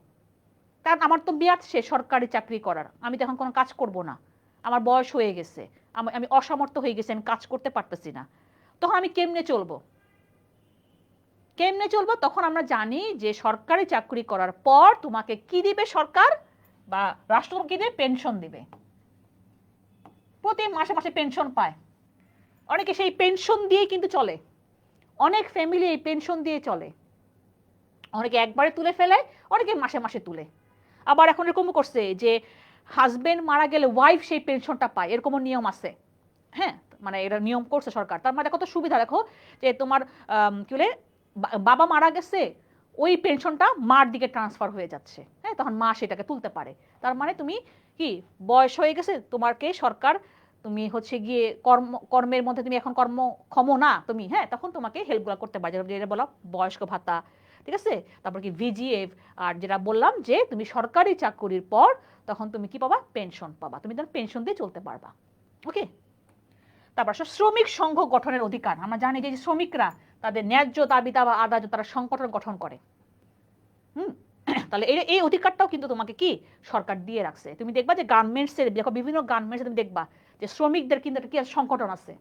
কারণ আমার তো মেয়াদ শেষ সরকারি চাকরি করার, আমি তো এখন কোনো কাজ করব না, আমার বয়স হয়ে গেছে, আমি অসামর্থ্য হয়ে গেছি, আমি কাজ করতে পারতেছি না, তখন আমি কেমনে চলবো? কেমনে চলবো? তখন আমরা জানি যে সরকারি চাকরি করার পর তোমাকে কি দিবে সরকার বা রাষ্ট্র? কি দিবে? পেনশন দিবে। প্রতি মাসে মাসে পেনশন পায়, অনেকে সেই পেনশন দিয়েই কিন্তু চলে, অনেক ফ্যামিলি এই পেনশন দিয়ে চলে, অনেকে একবারে তুলে ফেলে, অনেকে মাসে মাসে তুলে। আবার এখন এরকম করছে যে হাজবেন্ড মারা গেলে ওয়াইফ সেই পেনশনটা পায়, এরকমও নিয়ম আছে। হ্যাঁ, মানে এটা নিয়ম করছে সরকার। তার মানে কত সুবিধা দেখো, যে তোমার কি বলে বাবা মারা গেছে, ওই পেনশনটা মার দিকে ট্রান্সফার হয়ে যাচ্ছে, হ্যাঁ, তখন মা সেটাকে তুলতে পারে। তার মানে তুমি কি বয়স হয়ে গেছে, তোমাকে সরকার, তুমি হচ্ছে গিয়ে কর্মের মধ্যে তুমি এখন কর্মক্ষম না তুমি, হ্যাঁ, তখন তোমাকে হেল্পগুলো করতে পারে, যেটা বলা বয়স্ক ভাতা, ঠিক আছে, তারপর কি ভিজিএফ, আর যেটা বললাম যে তুমি সরকারি চাকরির পর তখন তুমি কি পাবা? পেনশন পাবা, তুমি তখন পেনশন দিয়ে চলতে পারবা। ওকে, তারপর শ্রমিক সংঘ গঠনের অধিকার। আমরা জানি যে শ্রমিকরা তাদের ন্যায্য দাবি দাবা আদায় তারা সংগঠন গঠন করে। তাহলে এই অধিকারটাও কিন্তু তোমাকে কি সরকার দিয়ে রাখছে। তুমি দেখবা যে গার্মেন্টসের দেখো, বিভিন্ন গার্মেন্টসে তুমি দেখবা যে শ্রমিকদের কিন্তু একটা কি সংগঠন আছে,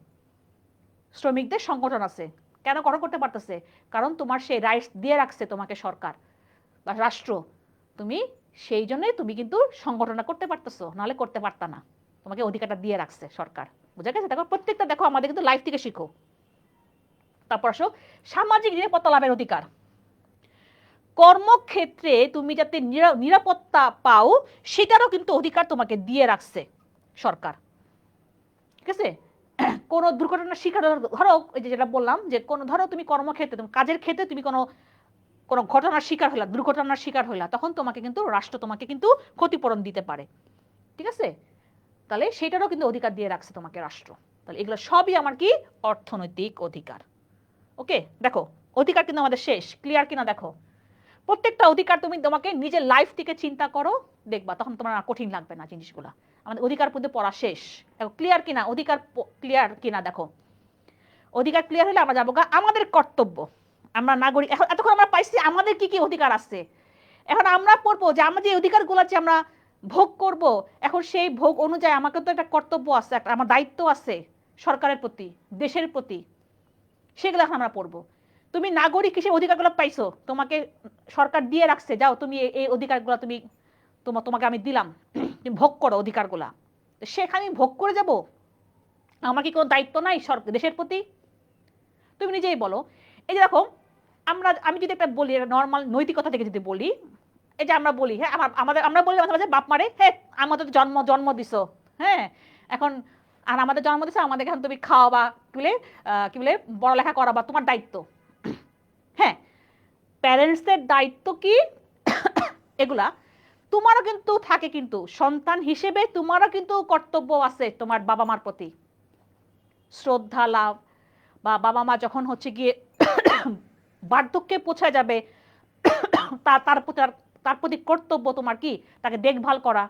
শ্রমিকদের সংগঠন আছে। কেন গঠন করতে পারতেছে? কারণ তোমার সেই রাইটস দিয়ে রাখছে তোমাকে সরকার বা রাষ্ট্র, তুমি সেই জন্যই তুমি কিন্তু সংগঠনটা করতে পারতেছো, নাহলে করতে পারতা না, তোমাকে অধিকারটা দিয়ে রাখছে সরকার। বুঝা গেছে? দেখো প্রত্যেকটা দেখো আমাদের কিন্তু লাইফ থেকে শিখো। তারপর আসো সামাজিক নিরাপত্তা লাভের অধিকার। কর্মক্ষেত্রে তুমি যাতে নিরাপত্তা পাও সেটারও কিন্তু অধিকার তোমাকে দিয়ে রাখছে সরকার। ঠিক আছে, কোনো দুর্ঘটনার শিকার, ধরো এই যে যেটা বললাম যে কোনো ধরো তুমি কর্মক্ষেত্রে, তুমি কাজের ক্ষেত্রে তুমি কোনো কোনো ঘটনার শিকার হইলা, দুর্ঘটনার শিকার হইলা, তখন তোমাকে কিন্তু রাষ্ট্র তোমাকে কিন্তু ক্ষতিপূরণ দিতে পারে। ঠিক আছে, তাহলে সেটারও কিন্তু অধিকার দিয়ে রাখছে তোমাকে রাষ্ট্র। তাহলে এগুলো সবই আমার কি অর্থনৈতিক অধিকার। ওকে, দেখো অধিকার কিন্তু আমাদের শেষ, ক্লিয়ার কিনা দেখো। প্রত্যেকটা অধিকার তুমি তোমাকে নিজের লাইফ থেকে চিন্তা করো, দেখবা তখন তোমার কঠিন লাগবে না জিনিসগুলা। আমাদের অধিকার পর্যন্ত পড়া শেষ, দেখো ক্লিয়ার কিনা, অধিকার ক্লিয়ার কিনা দেখো। অধিকার ক্লিয়ার হলে আমরা যাবো আমাদের কর্তব্য। আমরা নাগরিক, এখন এতক্ষণ আমরা পাইছি আমাদের কি কি অধিকার আছে, এখন আমরা পড়বো যে আমরা যে অধিকারগুলো আছে আমরা ভোগ করব, এখন সেই ভোগ অনুযায়ী আমাকে তো একটা কর্তব্য আছে, একটা আমার দায়িত্ব আছে সরকারের প্রতি, দেশের প্রতি, সেগুলো এখন আমরা পড়বো। তুমি নাগরিক হিসেবে অধিকারগুলো পাইছো, তোমাকে সরকার দিয়ে রাখছে, যাও তুমি এই অধিকারগুলো তুমি তোমাকে আমি দিলাম, তুমি ভোগ করো অধিকারগুলা। সেখানে ভোগ করে যাব, আমার কি কোনো দায়িত্ব নাই দেশের প্রতি? তুমি নিজেই বলো। এই যে দেখো আমি যদি একটা বলি নর্মাল নৈতিকতা থেকে যদি বলি, এই যে আমরা বলি, হ্যাঁ, আমরা বলি মাঝে মাঝে বাপ মারে, হ্যাঁ আমাদের জন্ম দিছো, হ্যাঁ, এখন আর আমাদের জন্ম দিছো, আমাদের এখন তুমি খাওয়া বা কি বলে পড়ালেখা করা বা তোমার দায়িত্ব। হ্যাঁ, প্যারেন্টসদের দায়িত্ব কি এগুলা তোমারও কিন্তু থাকে, কিন্তু সন্তান হিসেবে তোমারও কিন্তু কর্তব্য আছে তোমার বাবা মার প্রতি, শ্রদ্ধা লাভ, বা বাবা মা যখন হচ্ছে গিয়ে বার্ধক্যে পৌঁছে যাবে তার প্রতি কর্তব্য তোমার কি তাকে দেখভাল করা।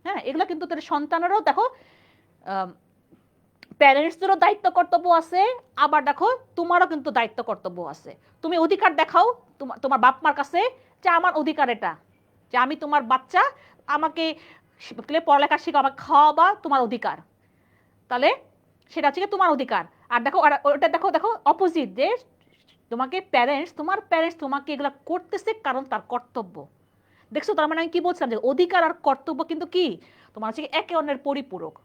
হ্যাঁ, এগুলো কিন্তু তোর সন্তানেরও দেখো প্যারেন্টসদেরও দায়িত্ব কর্তব্য আছে, আবার দেখো তোমারও কিন্তু দায়িত্ব কর্তব্য আছে। তুমি অধিকার দেখাও তোমার বাপ মার কাছে যে আমার অধিকার এটা, যে আমি তোমার বাচ্চা, আমাকে পড়ালেখা শিখা, আমাকে খাওয়াবা তোমার অধিকার, তাহলে সেটা হচ্ছে তোমার অধিকার। আর দেখো ওটা দেখো দেখো অপোজিট, যে তোমার প্যারেন্টস তোমাকে এগুলো করতেছে কারণ তার কর্তব্য। দেখছো, তার মানে আমি কি বলছিলাম যে অধিকার আর কর্তব্য কিন্তু কি তোমার হচ্ছে একে অন্যের পরিপূরক।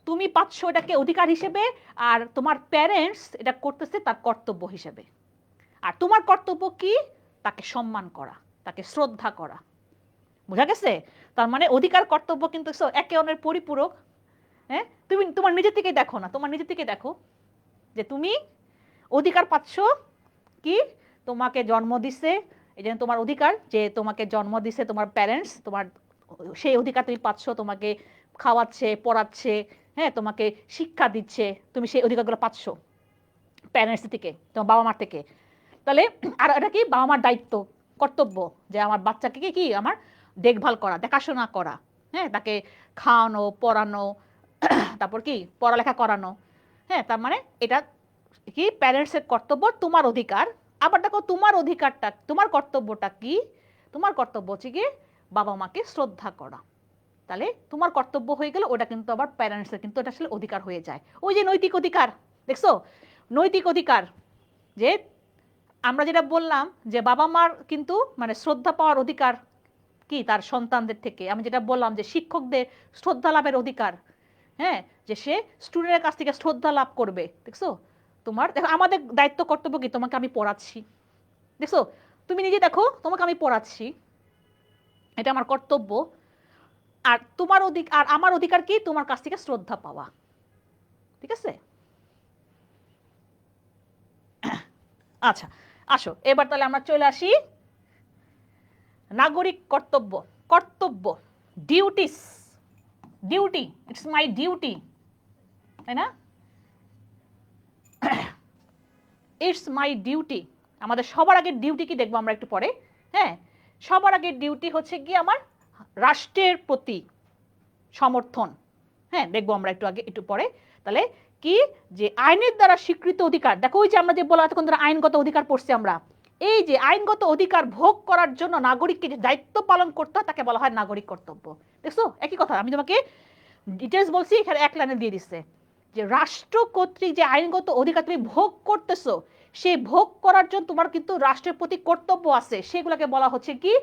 তুমি পাচ্ছ এটাকে অধিকার হিসেবে, আর তোমার প্যারেন্টস এটা করতেছে তার কর্তব্য হিসেবে। আর তোমার কর্তব্য কি? তাকে সম্মান করা, তাকে শ্রদ্ধা করা। বুঝা গেছে? তার মানে অধিকার কর্তব্য কিন্তু একে অন্যের পরিপূরক। হ্যাঁ, তুমি তোমার নিজের থেকে দেখো না, তোমার নিজের থেকে দেখো যে তুমি অধিকার পাচ্ছ কি, তোমাকে জন্ম দিছে, এই জন্য তোমার অধিকার, যে তোমাকে জন্ম দিছে তোমার প্যারেন্টস, তোমার সেই অধিকার তুমি পাচ্ছ, তোমাকে খাওয়াচ্ছে, পড়াচ্ছে, হ্যাঁ, তোমাকে শিক্ষা দিচ্ছে, তুমি সেই অধিকারগুলো পাচ্ছ প্যারেন্টস থেকে, তোমার বাবা মার থেকে। তাহলে আর এটা কি বাবা মার দায়িত্ব কর্তব্য, যে আমার বাচ্চাকে কি কি আমার দেখভাল করা, দেখাশোনা করা, হ্যাঁ, তাকে খাওয়ানো, পড়ানো, তারপর কি পড়ালেখা করানো। হ্যাঁ, তার মানে এটা কি প্যারেন্টসের কর্তব্য, তোমার অধিকার। আবার দেখো তোমার অধিকারটা, তোমার কর্তব্যটা কি? তোমার কর্তব্য হচ্ছে কি বাবা মাকে শ্রদ্ধা করা। তাহলে তোমার কর্তব্য হয়ে গেল, ওটা কিন্তু আবার প্যারেন্টসের কিন্তু এটা আসলে অধিকার হয়ে যায়। ওই যে নৈতিক অধিকার, দেখছো নৈতিক অধিকার, যে আমরা যেটা বললাম যে বাবা মার কিন্তু মানে শ্রদ্ধা পাওয়ার অধিকার কি তার সন্তানদের থেকে। আমি যেটা বললাম যে শিক্ষকদের শ্রদ্ধা লাভের অধিকার, হ্যাঁ, যে সে স্টুডেন্টের কাছ থেকে শ্রদ্ধা লাভ করবে। দেখছো, তোমার দেখো আমাদের দায়িত্ব কর্তব্য কি, তোমাকে আমি পড়াচ্ছি, দেখছো, তুমি নিজে দেখো তোমাকে আমি পড়াচ্ছি, এটা আমার কর্তব্য। আর তোমার অধিকার আর আমার অধিকার কি, তোমার কাছ থেকে শ্রদ্ধা পাওয়া। ঠিক আছে? আচ্ছা, আসো এবার তাহলে আমরা চলে আসি নাগরিক কর্তব্য। কর্তব্য, duties, duty, it's my duty, তাই না? It's my duty. আমাদের সবার আগে ডিউটি কি দেখবো আমরা একটু পরে। হ্যাঁ, সবার আগে ডিউটি হচ্ছে কি আমার রাষ্ট্রের প্রতি সমর্থন। হ্যাঁ, দেখবো আমরা একটু আগে, একটু পরে। তাহলে কি, যে আইনের দ্বারা স্বীকৃত অধিকার। দেখো ওই যে আমরা যে বলা এতক্ষণ ধরে আইনগত অধিকার পড়ছি আমরা, এই যে আইনগত অধিকার ভোগ করার জন্য নাগরিককে যে দায়িত্ব পালন করতে হয় তাকে বলা হয় নাগরিক কর্তব্য। দেখছো একই কথা, আমি তোমাকে ডিটেলস বলছি, এখানে এক লাইনে দিয়ে দিচ্ছে যে রাষ্ট্র কর্তৃক যে আইনগত অধিকার তুমি ভোগ করতেছো, সেই ভোগ করার জন্য তোমার কিন্তু রাষ্ট্রের প্রতি কর্তব্য আছে, সেগুলোকে বলা হচ্ছে কি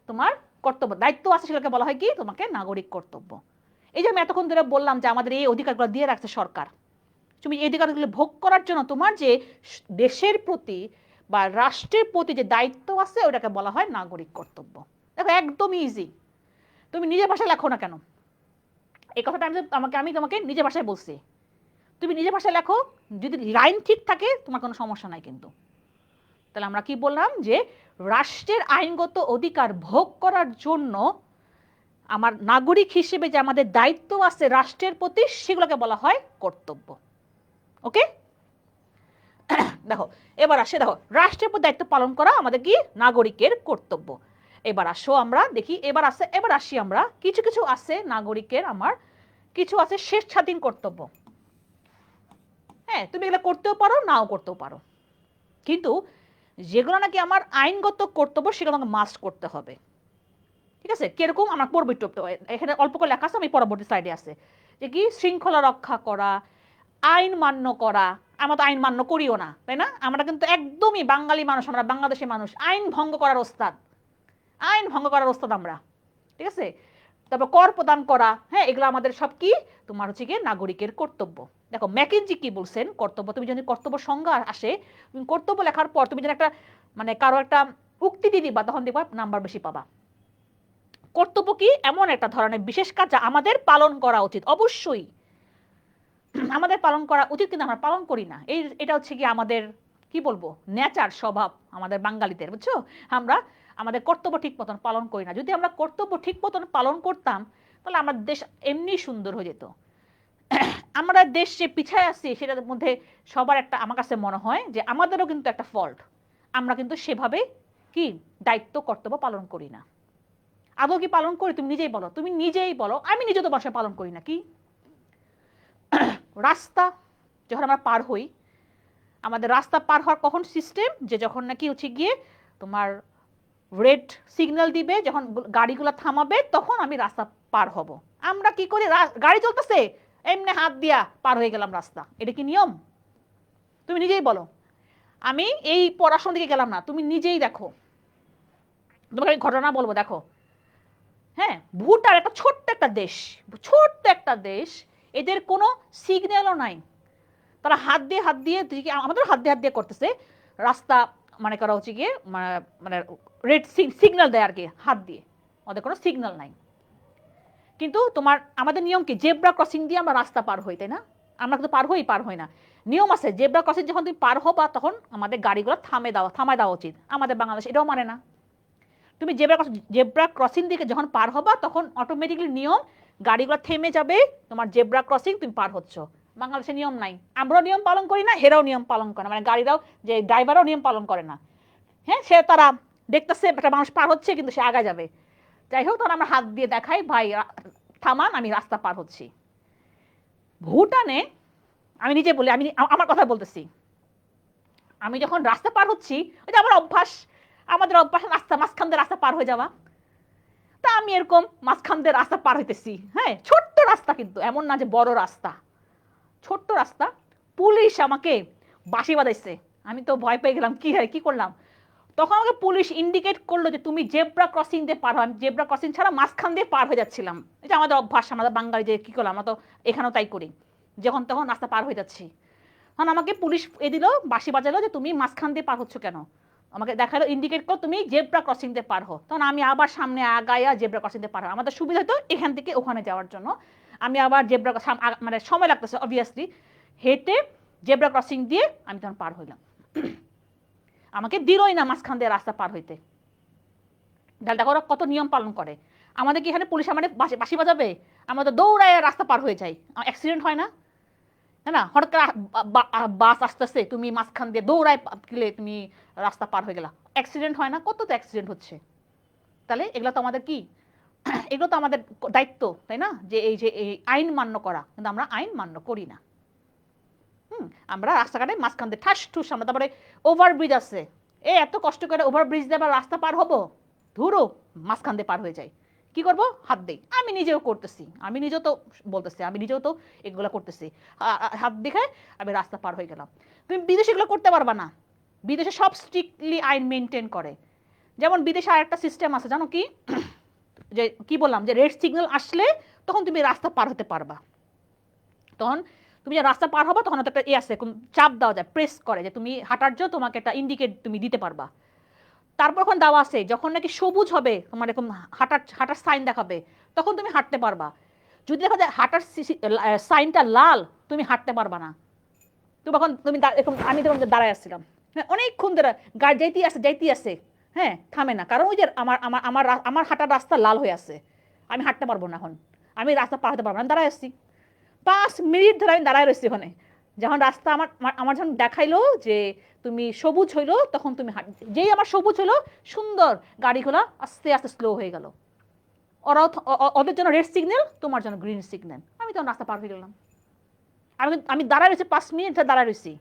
তোমার কর্তব্য, দায়িত্ব আছে, সেগুলোকে বলা হয় কি তোমাকে নাগরিক কর্তব্য। এই যে আমি এতক্ষণ ধরে বললাম যে আমাদের এই অধিকারগুলো দিয়ে রাখছে সরকার, তুমি এই অধিকারগুলো ভোগ করার জন্য তোমার যে দেশের প্রতি বা রাষ্ট্রের প্রতি যে দায়িত্ব আছে ওটাকে বলা হয় নাগরিক কর্তব্য। দেখো একদম ইজি, তুমি নিজের ভাষায় লেখো না কেন, এই কথাটা আমি তোমাকে নিজের ভাষায় বলছি, তুমি নিজের ভাষায় লেখো, যদি লাইন ঠিক থাকে তোমার কোনো সমস্যা নাই কিন্তু। তাহলে আমরা কি বললাম যে রাষ্ট্রের আইনগত অধিকার ভোগ করার জন্য আমার নাগরিক হিসেবে যে আমাদের দায়িত্ব আছে রাষ্ট্রের প্রতি, সেগুলোকে বলা হয় কর্তব্য। ওকে, দেখো এবার আসে, দেখো রাষ্ট্রের প্রতি দায়িত্ব পালন করা আমাদের কি নাগরিকের কর্তব্য। এবার আসো আমরা দেখি, এবার আসি আমরা, কিছু কিছু আছে নাগরিকের, আমার কিছু আছে স্বেচ্ছাধীন কর্তব্য। হ্যাঁ, তুমি এগুলো করতেও পারো, নাও করতেও পারো, কিন্তু যেগুলো নাকি আমার আইনগত কর্তব্য সেগুলো আমাকে মাস্ট করতে হবে। ঠিক আছে, কিরকম আমরা পড়বো একটু, এখানে অল্প করে লেখা আছে, আমি পরবর্তী সাইডে আছে যে কি শৃঙ্খলা রক্ষা করা, আইন মান্য করা। আমরা তো আইন মান্য করিও না, তাই না? আমরা কিন্তু একদমই বাঙালি মানুষ, আমরা বাংলাদেশি মানুষ আইন ভঙ্গ করার ওস্তাদ, আইন ভঙ্গ করার ওস্তাদ আমরা। ঠিক আছে, তারপর কর প্রদান করা, হ্যাঁ, এগুলো আমাদের সব কি তোমার হচ্ছে গিয়ে নাগরিকের কর্তব্য। দেখো ম্যাকেনজি কি বলছেন, কর্তব্য, তুমি যদি কর্তব্য সংজ্ঞা আসে, তুমি কর্তব্য লেখার পর তুমি যদি একটা মানে কারো একটা উক্তি দিয়ে দিবা, তখন দেখবা নাম্বার বেশি পাবা। কর্তব্য কি এমন একটা ধরনের বিশেষ কাজ যা আমাদের পালন করা উচিত, অবশ্যই আমাদের পালন করা উচিত, কিন্তু আমরা পালন করি না। এটা হচ্ছে কি আমাদের কি বলবো নেচার, স্বভাব আমাদের বাঙালিদের, বুঝছো? আমরা আমাদের কর্তব্য ঠিক মতন পালন করি না। যদি আমরা কর্তব্য ঠিক মতন পালন করতাম তাহলে আমাদের দেশ এমনি সুন্দর হয়ে যেত। আমরা দেশ যে পিছায় আছি সেটার মধ্যে সবার একটা আমার কাছে মনে হয় যে আমাদেরও কিন্তু একটা ফল্ট, আমরা কিন্তু সেভাবে কি দায়িত্ব কর্তব্য পালন করি না। আদৌ কি পালন করি? তুমি নিজেই বলো, তুমি নিজেই বলো। আমি নিজে তো বাসায় পালন করি না। কি রাস্তা যখন আমরা পার হই, আমাদের রাস্তা পার হওয়ার কখন সিস্টেম, যে যখন নাকি হচ্ছে গিয়ে তোমার রেড সিগন্যাল দিবে, যখন গাড়িগুলো থামাবে তখন আমি রাস্তা পার হব। আমরা কি করি, গাড়ি চলতেছে এমনি হাত দিয়া পার হয়ে গেলাম রাস্তা। এটা কি নিয়ম? তুমি নিজেই বলো। আমি এই পড়াশোনা দিকে গেলাম না, তুমি নিজেই দেখো। তোমাকে আমি ঘটনা বলবো, দেখো। হ্যাঁ, ভুটান একটা ছোট্ট একটা দেশ, ছোট্ট একটা দেশ, এদের কোনো সিগন্যালও নাই। তারা হাত দিয়ে আমাদের হাত দিয়ে করতেছে রাস্তা, মানে করা হচ্ছে গিয়ে মানে রেড সিগন্যাল দেয় আর কি, হাত দিয়ে। ওদের কোনো সিগন্যাল নাই। কিন্তু আমাদের নিয়ম কি, জেব্রা ক্রসিং দিয়ে আমরা রাস্তা পার হই, তাই না? আমরা কিন্তু পার হই না। নিয়ম আছে, জেব্রা ক্রসিং যখন তুমি পার হবা তখন আমাদের গাড়িগুলো থামায় দেওয়া উচিত। আমাদের বাংলাদেশ এটাও মানে না। তুমি জেব্রা ক্রসিং দিকে যখন পার হবা তখন অটোমেটিকলি নিয়ম, গাড়িগুলো থেমে যাবে, তোমার জেব্রা ক্রসিং তুমি পার হচ্ছ। বাংলাদেশে নিয়ম নাই। আমরাও নিয়ম পালন করি না, হেরাও নিয়ম পালন করে না, মানে গাড়িরাও, যে ড্রাইভারও নিয়ম পালন করে না। হ্যাঁ, তারা দেখতেছে একটা মানুষ পার হচ্ছে কিন্তু সে আগে যাবে। যাই হোক, তখন আমরা হাত দিয়ে দেখাই, ভাই থামান, আমি রাস্তা পার হচ্ছি। ভুটানে আমি নিজে বলি, আমি আমার কথা বলতেছি, আমি যখন রাস্তা পার হচ্ছি, ওইটা আমার অভ্যাস, আমাদের অভ্যাস রাস্তা মাঝখান দিয়ে রাস্তা পার হয়ে যাওয়া। তা আমি এরকম মাঝখান দিয়ে রাস্তা পার হইতেছি। হ্যাঁ, ছোট্ট রাস্তা, কিন্তু এমন না যে বড় রাস্তা, ছোট্ট রাস্তা। পুলিশ আমাকে বাঁশি বাজাইছে। আমি তো ভয় পেয়ে গেলাম, কি করলাম। তখন আমাকে পুলিশ ইন্ডিকেট করলো যে তুমি জেব্রা ক্রসিং দিয়ে পার হও। আমি জেব্রা ক্রসিং ছাড়া মাঝখান দিয়ে পার হয়ে যাচ্ছিলাম। এটা আমাদের অভ্যাস, আমাদের বাঙালি যে কি করলাম, আমরা তো এখানেও তাই করি, যখন তখন রাস্তা পার হয়ে যাচ্ছি। তখন আমাকে পুলিশ দিল, বাঁশি বাজালো যে তুমি মাঝখান দিয়ে পার হচ্ছ কেন। আমাকে দেখালো, ইন্ডিকেট করো তুমি জেব্রা ক্রসিং দিয়ে পার হো। তখন আমি আবার সামনে আগাইয়া জেব্রা ক্রসিং দিয়ে পার হো। আমাদের সুবিধা হতো এখান থেকে ওখানে যাওয়ার জন্য। আমি আবার জেব্রা, মানে সময় লাগতেছে অবভিয়াসলি, হেঁটে জেব্রা ক্রসিং দিয়ে আমি তখন পার হইলাম। আমাকে দিলই না মাঝখান দিয়ে রাস্তা পার হইতে। দেখো ওরা কত নিয়ম পালন করে। আমাদের কি এখানে পুলিশ আমাদের বাঁশি বাজাবে? আমরা তো দৌড়ায় রাস্তা পার হয়ে যাই, অ্যাক্সিডেন্ট হয় না, তাই না? হঠাৎ করে বাস আসতেছে, তুমি মাঝখান দিয়ে দৌড়ায় গেলে তুমি রাস্তা পার হয়ে গেলা, অ্যাক্সিডেন্ট হয় না? কত তো অ্যাক্সিডেন্ট হচ্ছে। তাহলে এগুলো তো আমাদের কি, এগুলো তো আমাদের দায়িত্ব, তাই না? যে এই আইন মান্য করা, কিন্তু আমরা আইন মান্য করি না। আমরা রাস্তাঘাটে মাঝখান দিয়ে ঠাস ঠুস, আমরা তারপরে ওভারব্রিজ আছে, এত কষ্ট করে ওভারব্রিজ দিয়ে আবার রাস্তা পার হবো, ধুরো মাঝখান দিয়ে পার হয়ে যায়। কি করব? হাত দেই। আমি নিজেও করতেছি, আমি নিজেও তো বলতেছি, আমি নিজেও তো এগুলো করতেছি। হাত দেখে আমি রাস্তা পার হয়ে গেলাম। তুমি বিদেশে এগুলো করতে পারবা না। বিদেশে সব স্ট্রিক্টলি আইন মেনটেন করে। যেমন বিদেশে আর একটা সিস্টেম আছে, জানো কি? যে কি বললাম, যে রেড সিগন্যাল আসলে তখন তুমি রাস্তা পার হতে পারবা। তখন তুমি যে রাস্তা পার হবা তখন একটা আছে, চাপ দেওয়া যায়, প্রেস করে যে তুমি হাঁটার জন্য, তোমাকে একটা ইন্ডিকেট তুমি দিতে পারবা। তারপর এখন দেওয়া আছে, যখন নাকি সবুজ হবে, তোমার এরকম হাঁটার সাইন দেখাবে, তখন তুমি হাঁটতে পারবা। যদি দেখা যায় হাঁটার সাইনটা লাল, তুমি হাঁটতে পারবা না। তখন তুমি এরকম, আমি তখন দাঁড়ায় আসছিলাম, হ্যাঁ, অনেকক্ষণ ধরে গাড়ি যাইতেই আছে, হ্যাঁ, থামে না, কারণ ওই যে আমার আমার আমার আমার হাঁটার রাস্তা লাল হয়ে আছে, আমি হাঁটতে পারবো না, এখন আমি রাস্তা পার হতে পারবো না, আমি দাঁড়ায় আসছি। 5 মিনিট ধরে আমি দাঁড়ায় রয়েছি ওখানে। যখন রাস্তা আমার যখন দেখাইলো যে তুমি সবুজ হইলো, তখন তুমি যেই আমার সবুজ হইলো, সুন্দর গাড়িগুলো আস্তে আস্তে স্লো হয়ে গেল। ওরা ওদের জন্য রেড সিগন্যাল, তোমার জন্য গ্রিন সিগন্যাল। আমি তখন রাস্তা পার হয়ে গেলাম। আমি দাঁড়ায় রয়েছি 5 মিনিট দাঁড়ায় রয়েছি।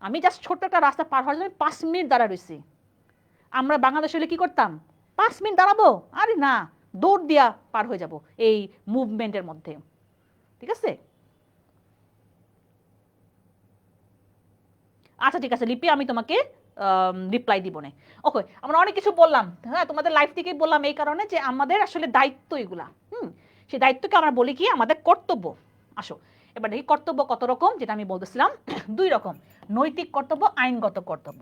আমি জাস্ট ছোট্ট একটা রাস্তা পার হওয়ার জন্য 5 মিনিট দাঁড়ায় রয়েছি। আমরা বাংলাদেশে হলে কি করতাম? 5 মিনিট দাঁড়াবো? আরে না, দৌড় দিয়া পার হয়ে যাব এই মুভমেন্টের মধ্যে। ঠিক আছে? আচ্ছা ঠিক আছে লিপি, আমি তোমাকে রিপ্লাই দিব না। ওকে, আমরা অনেক কিছু বললাম, হ্যাঁ, তোমাদের লাইফ থেকেই বললাম, এই কারণে যে আমাদের আসলে দায়িত্ব এগুলা। সেই দায়িত্বকে আমরা বলি কি, আমাদের কর্তব্য। আসো এবার দেখি কর্তব্য কত রকম, যেটা আমি বলতেছিলাম 2 রকম, নৈতিক কর্তব্য, আইনগত কর্তব্য।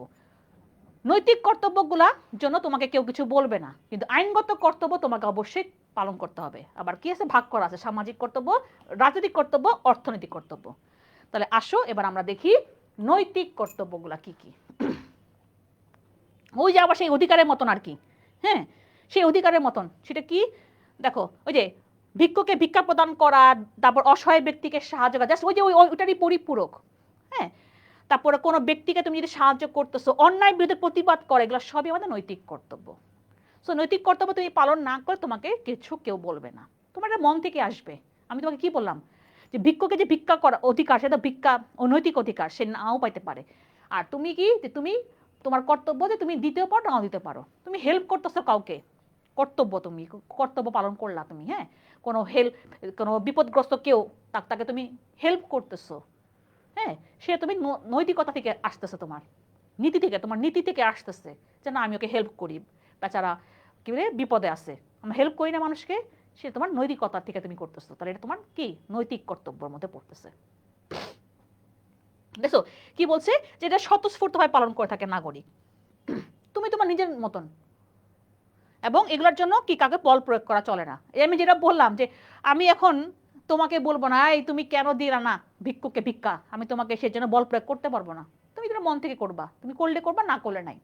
নৈতিক কর্তব্যগুলা জন্য তোমাকে কেউ কিছু বলবে না, কিন্তু আইনগত কর্তব্য তোমাকে অবশ্যই পালন করতে হবে। আবার কি আছে, ভাগ করা আছে, সামাজিক কর্তব্য, রাজনৈতিক কর্তব্য, অর্থনৈতিক কর্তব্য। তাহলে আসো এবার আমরা দেখি নৈতিক কর্তব্যগুলা কি কি। ওই যে আবার সেই অধিকারের মতন আর কি, হ্যাঁ, সেই অধিকারের মতন। সেটা কি? দেখো, ওই যে ভিক্ষুকে ভিক্ষা প্রদান করা, তারপর অসহায় ব্যক্তিকে সাহায্য করা, জাস্ট ওই যে ওইটারই পরিপূরক। হ্যাঁ, তারপরে কোনো ব্যক্তিকে তুমি যদি সাহায্য করতেছো, অন্যায় বিরুদ্ধে প্রতিবাদ করে, এগুলো সবই আমাদের নৈতিক কর্তব্য। সো নৈতিক কর্তব্য তুমি পালন না করে তোমাকে কিছু কেউ বলবে না, তোমার এটা মন থেকে আসবে। আমি তোমাকে কি বললাম যে ভিক্ষুকে যে ভিক্ষা করা অধিকার, সেটা ভিক্ষা অনৈতিক অধিকার, সে নাও পাইতে পারে। আর তুমি কি যে তুমি তোমার কর্তব্য যে তুমি দিতেও পারো নাও দিতে পারো, তুমি হেল্প করতেছো কাউকে, কর্তব্য, তুমি কর্তব্য পালন করলা তুমি, হ্যাঁ, কোনো হেল্প, কোনো বিপদগ্রস্ত কেউ তাকে তুমি হেল্প করতেছো, হ্যাঁ, সে তুমি নৈতিকতা থেকে আসতেছে, তোমার নীতি থেকে, তোমার নীতি থেকে আসতেছে যে না আমি ওকে হেল্প করি, বেচারা কি বলে বিপদে আছে, আমরা হেল্প করি না মানুষকে, সে তোমার নৈতিকতা থেকে তুমি করতেছো, তাহলে এটা তোমার কি নৈতিক কর্তব্যের মধ্যে পড়তেছে। দেখো কি বলছে যে এটা স্বতঃস্ফূর্তভাবে পালন করে থাকে নাগরিক, তুমি তোমার নিজের মতন, এবং এগুলোর জন্য কি কাকে বল প্রয়োগ করা চলে না। আমি যেটা বললাম যে আমি এখন তোমাকে বলবো না এই তুমি কেন দিলা না ভিক্ষুককে ভিক্ষা, আমি তোমাকে সেই জন্য বল প্রয়োগ করতে পারবো না, তুমি এটা মন থেকে করবা, তুমি করলে করবা, না করলে নাই।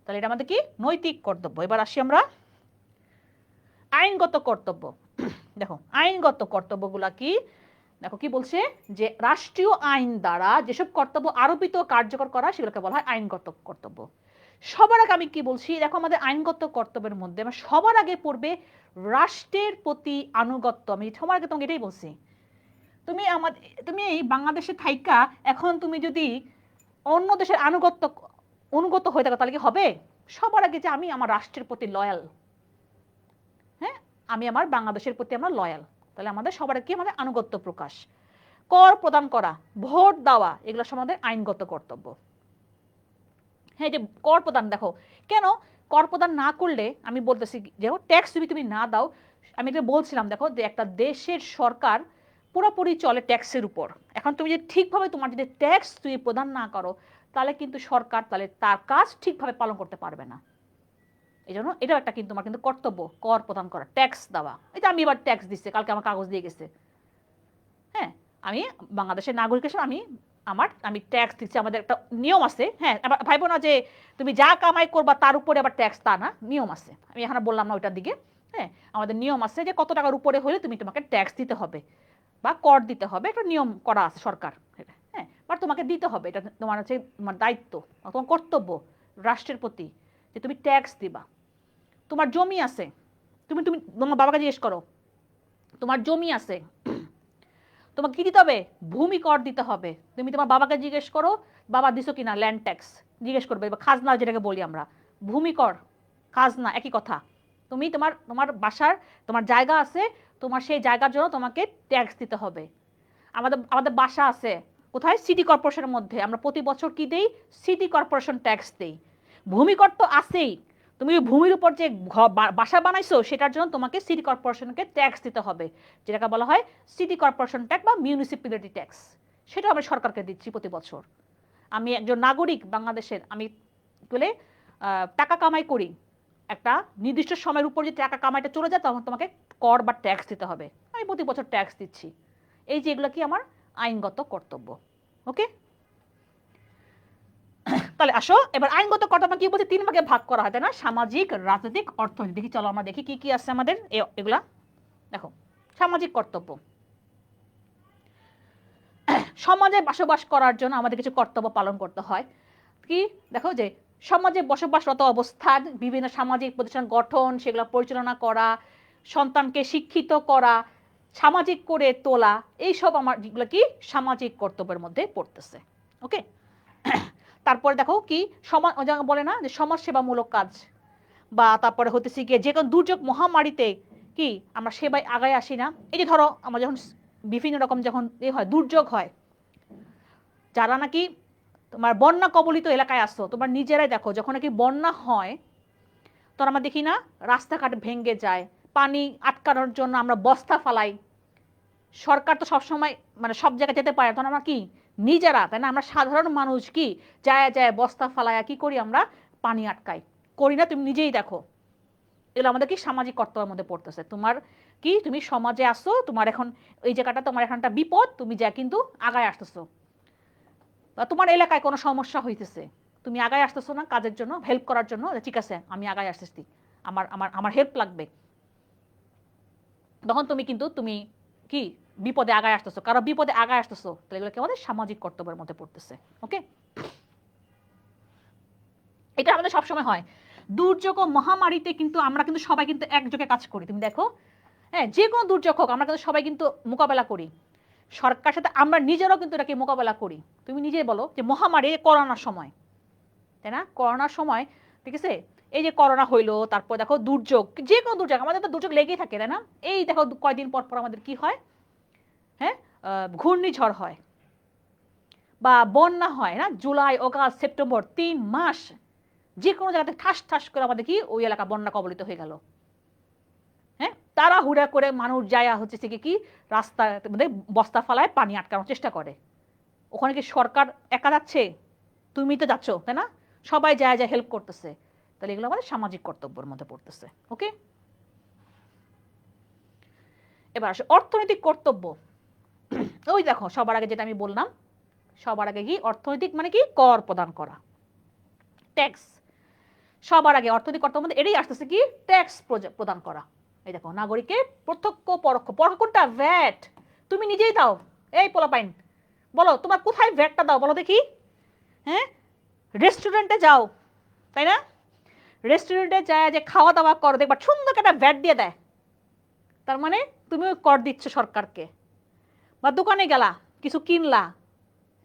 তাহলে এটা আমাদের কি নৈতিক কর্তব্য। এবার আসি আমরা আইনগত কর্তব্য। দেখো আইনগত কর্তব্যগুলা কি, দেখো কি বলছে যে রাষ্ট্রীয় আইন দ্বারা যেসব কর্তব্য আরোপিত কার্যকর করা সেগুলোকে বলা হয় আইনগত কর্তব্য। সবার আগে আমি কি বলছি, দেখো আমাদের আইনগত কর্তব্যের মধ্যে আমার সবার আগে পড়বে রাষ্ট্রের প্রতি আনুগত্য। আমি সবার আগে তোমাকে এটাই বলছি, তুমি এই বাংলাদেশে থাইকা এখন তুমি যদি অন্য দেশের অনুগত হয়ে থাকো তাহলে কি হবে? সবার আগে যে আমি আমার রাষ্ট্রের প্রতি লয়াল, হ্যাঁ, আমি আমার বাংলাদেশের প্রতি আমরা লয়াল, তাহলে আমাদের সবার আগে আমাদের আনুগত্য প্রকাশ, কর প্রদান করা, ভোট দেওয়া, এগুলো সব আমাদের আইনগত কর্তব্য। হ্যাঁ, যে কর প্রদান, দেখো কেন কর প্রদান না করলে, আমি বলতেছি যে ট্যাক্স যদি তুমি না দাও, আমি এটা বলছিলাম দেখো যে একটা দেশের সরকার পুরোপুরি চলে ট্যাক্সের উপর। এখন তুমি যদি ঠিকভাবে তোমার যদি ট্যাক্স তুমি প্রদান না করো, তাহলে কিন্তু সরকার তাহলে তার কাজ ঠিকভাবে পালন করতে পারবে না। এই জন্য এটাও একটা কিন্তু তোমার কিন্তু কর্তব্য, কর প্রদান করা, ট্যাক্স দেওয়া। এটা আমি এবার ট্যাক্স দিচ্ছি, কালকে আমার কাগজ দিয়ে গেছে, হ্যাঁ, আমি বাংলাদেশের নাগরিক হিসেবে আমি ট্যাক্স দিচ্ছি, আমাদের একটা নিয়ম আছে। হ্যাঁ, ভাইবো না যে তুমি যা কামাই করবা তার উপরে আবার ট্যাক্স, তা না, নিয়ম আছে, আমি এখানে বললাম না ওইটার দিকে। হ্যাঁ, আমাদের নিয়ম আছে যে কত টাকার উপরে হলে তোমাকে ট্যাক্স দিতে হবে বা কর দিতে হবে, একটা নিয়ম করা আছে সরকার, হ্যাঁ, বাট তোমাকে দিতে হবে, এটা তোমার হচ্ছে তোমার দায়িত্ব, তোমার কর্তব্য রাষ্ট্রের প্রতি, যে তুমি ট্যাক্স দিবা। তোমার জমি আছে, তুমি তুমি তোমার বাবাকে জিজ্ঞেস করো, তোমার জমি আছে, তোমাকে কি দিতে হবে? ভূমি কর দিতে হবে। তুমি তোমার বাবাকে জিজ্ঞেস করো বাবা দিছো কিনা ল্যান্ড ট্যাক্স, জিজ্ঞেস করবে, বা খাজনা যেটাকে বলি আমরা, ভূমি কর খাজনা একই কথা। তুমি তোমার তোমার বাসার তোমার জায়গা আছে, তোমার সেই জায়গার জন্য তোমাকে ট্যাক্স দিতে হবে। আমাদের আমাদের বাসা আছে কোথায়? সিটি কর্পোরেশনের মধ্যে, আমরা প্রতি বছর কি দেই? সিটি কর্পোরেশন ট্যাক্স দেই। ভূমি কর তো আছেই, তুমি ভূমির উপর যে বাসা বানাইছো সেটার জন্য তোমাকে সিটি কর্পোরেশনকে ট্যাক্স দিতে হবে, যেটাকে বলা হয় সিটি কর্পোরেশন ট্যাক্স বা মিউনিসিপ্যালিটি ট্যাক্স। সেটা আমি সরকারকে দিচ্ছি প্রতি বছর। আমি একজন নাগরিক বাংলাদেশের, আমি বলে টাকা কামাই করি, একটা নির্দিষ্ট সময়ের উপর যদি টাকা কামাইটা চলে যায় তখন তোমাকে কর বা ট্যাক্স দিতে হবে, আমি প্রতি বছর ট্যাক্স দিচ্ছি। এই যে এগুলো কি আমার আইনগত কর্তব্য। ওকে, তাহলে আসো এবার আইনগত কর্তব্য কি বলছে, 3 ভাগে ভাগ করা হয়, তাই না? সামাজিক, রাজনৈতিক, অর্থনৈতিক। দেখি চলো আমরা দেখি কি কি আছে আমাদের এগুলা। দেখো সামাজিক কর্তব্য, সমাজে বসবাস করার জন্য আমাদের কিছু কর্তব্য পালন করতে হয়। কি দেখো যে সমাজে বসবাসরত অবস্থান, বিভিন্ন সামাজিক প্রতিষ্ঠান গঠন, সেগুলো পরিচালনা করা, সন্তানকে শিক্ষিত করা, সামাজিক করে তোলা, এইসব আমার যেগুলো কি সামাজিক কর্তব্যের মধ্যে পড়তেছে। ওকে, তারপরে দেখো কি সমাজ বলে না যে সমাজ সেবামূলক কাজ, বা তারপরে হতেছে গিয়ে যে কোনো দুর্যোগ মহামারীতে কি আমরা সেবায় আগায় আসি না? এই যে ধরো আমরা যখন বিভিন্ন রকম যখন হয় দুর্যোগ হয়, যারা নাকি তোমার বন্যা কবলিত এলাকায় আসছো, তোমার নিজেরাই দেখো যখন নাকি বন্যা হয় তখন আমরা দেখি না রাস্তাঘাট ভেঙে যায়, পানি আটকানোর জন্য আমরা বস্তা ফালাই। সরকার তো সবসময় মানে সব জায়গায় যেতে পারে, তখন আমরা কি নিজেরা, তাই না, আমরা সাধারণ মানুষ কি যায় যায় বস্তা ফালায়া কি করি আমরা পানি আটকাই, করি না? তুমি নিজেই দেখো, এগুলো আমাদের কি সামাজিক কর্তব্যের মধ্যে পড়তেছে। তোমার কি তুমি সমাজে আসছো, তোমার এখন এই জায়গাটা তোমার এখানটা বিপদ, তুমি যা কিন্তু আগায় আসতেছো, বা তোমার এলাকায় কোনো সমস্যা হইতেছে, তুমি আগায় আসতেছো না কাজের জন্য, হেল্প করার জন্য, ঠিক আছে আমি আগায় আসতেছি, আমার আমার আমার হেল্প লাগবে, তখন তুমি কিন্তু তুমি কি বিপদে আগায় আসতেছো, কারো বিপদে আগায় আসতেছো, তাহলে এগুলো কি আমাদের সামাজিক কর্তব্যের মধ্যে পড়তেছে। ওকে, এটা আমাদের সবসময় হয়। দুর্যোগ ও মহামারীতে কিন্তু আমরা কিন্তু সবাই কিন্তু একযোগে কাজ করি। তুমি দেখো, হ্যাঁ, যে কোনো দুর্যোগ হোক আমরা কিন্তু সবাই কিন্তু মোকাবেলা করি। সরকারের সাথে আমরা নিজেরাও কিন্তু এটাকে মোকাবেলা করি। তুমি নিজেই বলো যে মহামারী করোনার সময়, তাই না, করোনার সময়, ঠিক আছে, এই যে করোনা হইলো, তারপর দেখো দুর্যোগ, যে কোনো দুর্যোগ, আমাদের তো দুর্যোগ লেগেই থাকে, তাই না? এই দেখো কয়দিন পর পর আমাদের কি হয়, হ্যাঁ, ঘূর্ণিঝড় হয় বা বন্যা হয় না, জুলাই অগাস্ট সেপ্টেম্বর 3 মাস যে কোনো জায়গাতে ঠাস ঠাস করে আমাদের কি ওই এলাকা বন্যা কবলিত হয়ে গেল। হ্যাঁ, তাড়াহুড়া করে মানুষ যায় হচ্ছে থেকে কি রাস্তার মধ্যে বস্তা ফালায় পানি আটকানোর চেষ্টা করে। ওখানে কি সরকার একা যাচ্ছে? তুমি তো যাচ্ছ, তাই না? সবাই যায় যায় হেল্প করতেছে। তাহলে এগুলো আমাদের সামাজিক কর্তব্যের মধ্যে পড়তেছে। ওকে, এবার আসে অর্থনৈতিক কর্তব্য। ওই দেখো সবার আগে যেটা আমি বললাম, সবার আগে কি অর্থনৈতিক মানে কি কর প্রদান করা, ট্যাক্স। সবার আগে অর্থনৈতিক কর্তব্য মধ্যে এটাই আসতেছে কি ট্যাক্স প্রদান করা। এই দেখো নাগরিককে প্রত্যক্ষ পরোক্ষ, পরোক্ষ কোনটা? ভ্যাট। তুমি নিজেই দাও। এই পোলাপাইন বলো তোমার কোথায় ভ্যাটটা দাও বলো দেখি। হ্যাঁ, রেস্টুরেন্টে যাও, তাই না? রেস্টুরেন্টে যায় যে খাওয়া দাওয়া করো, দেখবা সুন্দর একটা ভ্যাট দিয়ে দেয়। তার মানে তুমিও কর দিচ্ছ সরকারকে। বা দোকানে গেলা কিছু কিনলা,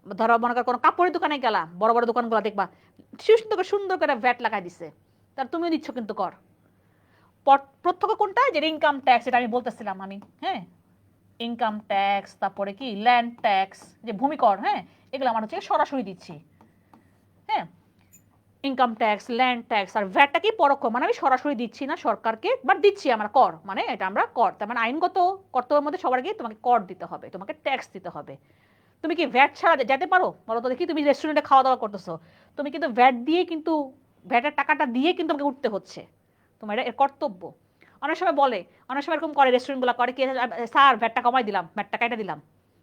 ধরো মনে করো কোনো কাপড়ের দোকানে গেলা, বড় বড় দোকানগুলো দেখবা সুন্দর সুন্দর করে ভ্যাট লাগাই দিছে, তার তুমিও দিচ্ছ কিন্তু কর। প্রত্যক্ষ কোনটা? যে ইনকাম ট্যাক্স, এটা আমি বলতেছিলাম আমি, হ্যাঁ, ইনকাম ট্যাক্স, তারপরে কি ল্যান্ড ট্যাক্স, যে ভূমি কর, হ্যাঁ, এগুলো আমরা হচ্ছে সরাসরি দিচ্ছি। হ্যাঁ, ইনকাম ট্যাক্স, ল্যান্ড ট্যাক্স। আর ভ্যাটটা কি পরোক্ষ, মানে আমি সরাসরি দিচ্ছি না সরকারকে, বাট দিচ্ছি আমরা কর, মানে এটা আমরা কর। তার মানে আইনগত কর্তব্যের মধ্যে সবার আগে তোমাকে কর দিতে হবে, তোমাকে ট্যাক্স দিতে হবে। তুমি কি ভ্যাট ছাড়া যেতে পারো বলো তো দেখি? তুমি রেস্টুরেন্টে খাওয়া দাওয়া করতেছো, তুমি কিন্তু ভ্যাট দিয়ে কিন্তু, ভ্যাটের টাকাটা দিয়ে কিন্তু তোমাকে উঠতে হচ্ছে, তোমার এটা এর কর্তব্য। অনেক সময় বলে, অনেক সময় এরকম করে রেস্টুরেন্টগুলো করে কি, স্যার ভ্যাটটা কমাই দিলাম, ভ্যাটটা কেটে দিলাম।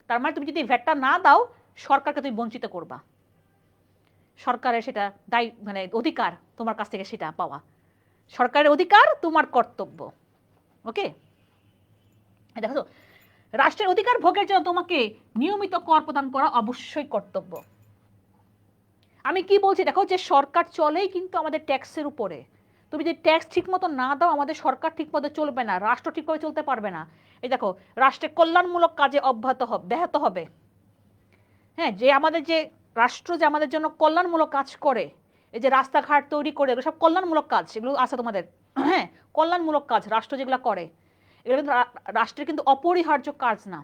তার মানে তুমি যদি ভ্যাটটা না দাও সরকারকে তুমি বঞ্চিত করবা। সরকারের সেটা দায়, মানে অধিকার তোমার কাছ থেকে সেটা পাওয়া, সরকারের অধিকার তোমার কর্তব্য। ওকে, দেখো, রাষ্ট্রের অধিকার ভোগের জন্য তোমাকে নিয়মিত কর প্রদান করা অবশ্যই কর্তব্য। আমি কি বলছি দেখো, যে সরকার চলেই কিন্তু আমাদের ট্যাক্সের উপরে। তুমি যদি ট্যাক্স ঠিক মতো না দাও, আমাদের সরকার ঠিক মতো চলবে না, রাষ্ট্র ঠিকভাবে চলতে পারবে না। এই দেখো, রাষ্ট্রের কল্যাণমূলক কাজে ব্যাহত হবে। হ্যাঁ, যে আমাদের যে রাষ্ট্র যে আমাদের জন্য কল্যাণমূলক কাজ করে, এই যে রাস্তাঘাট তৈরি করে, এগুলো সব কল্যাণমূলক কাজ, এগুলো আছে তোমাদের, হ্যাঁ, কল্যাণমূলক কাজ রাষ্ট্র যেগুলো করে, এগুলো কিন্তু রাষ্ট্রের কিন্তু অপরিহার্য কাজ না।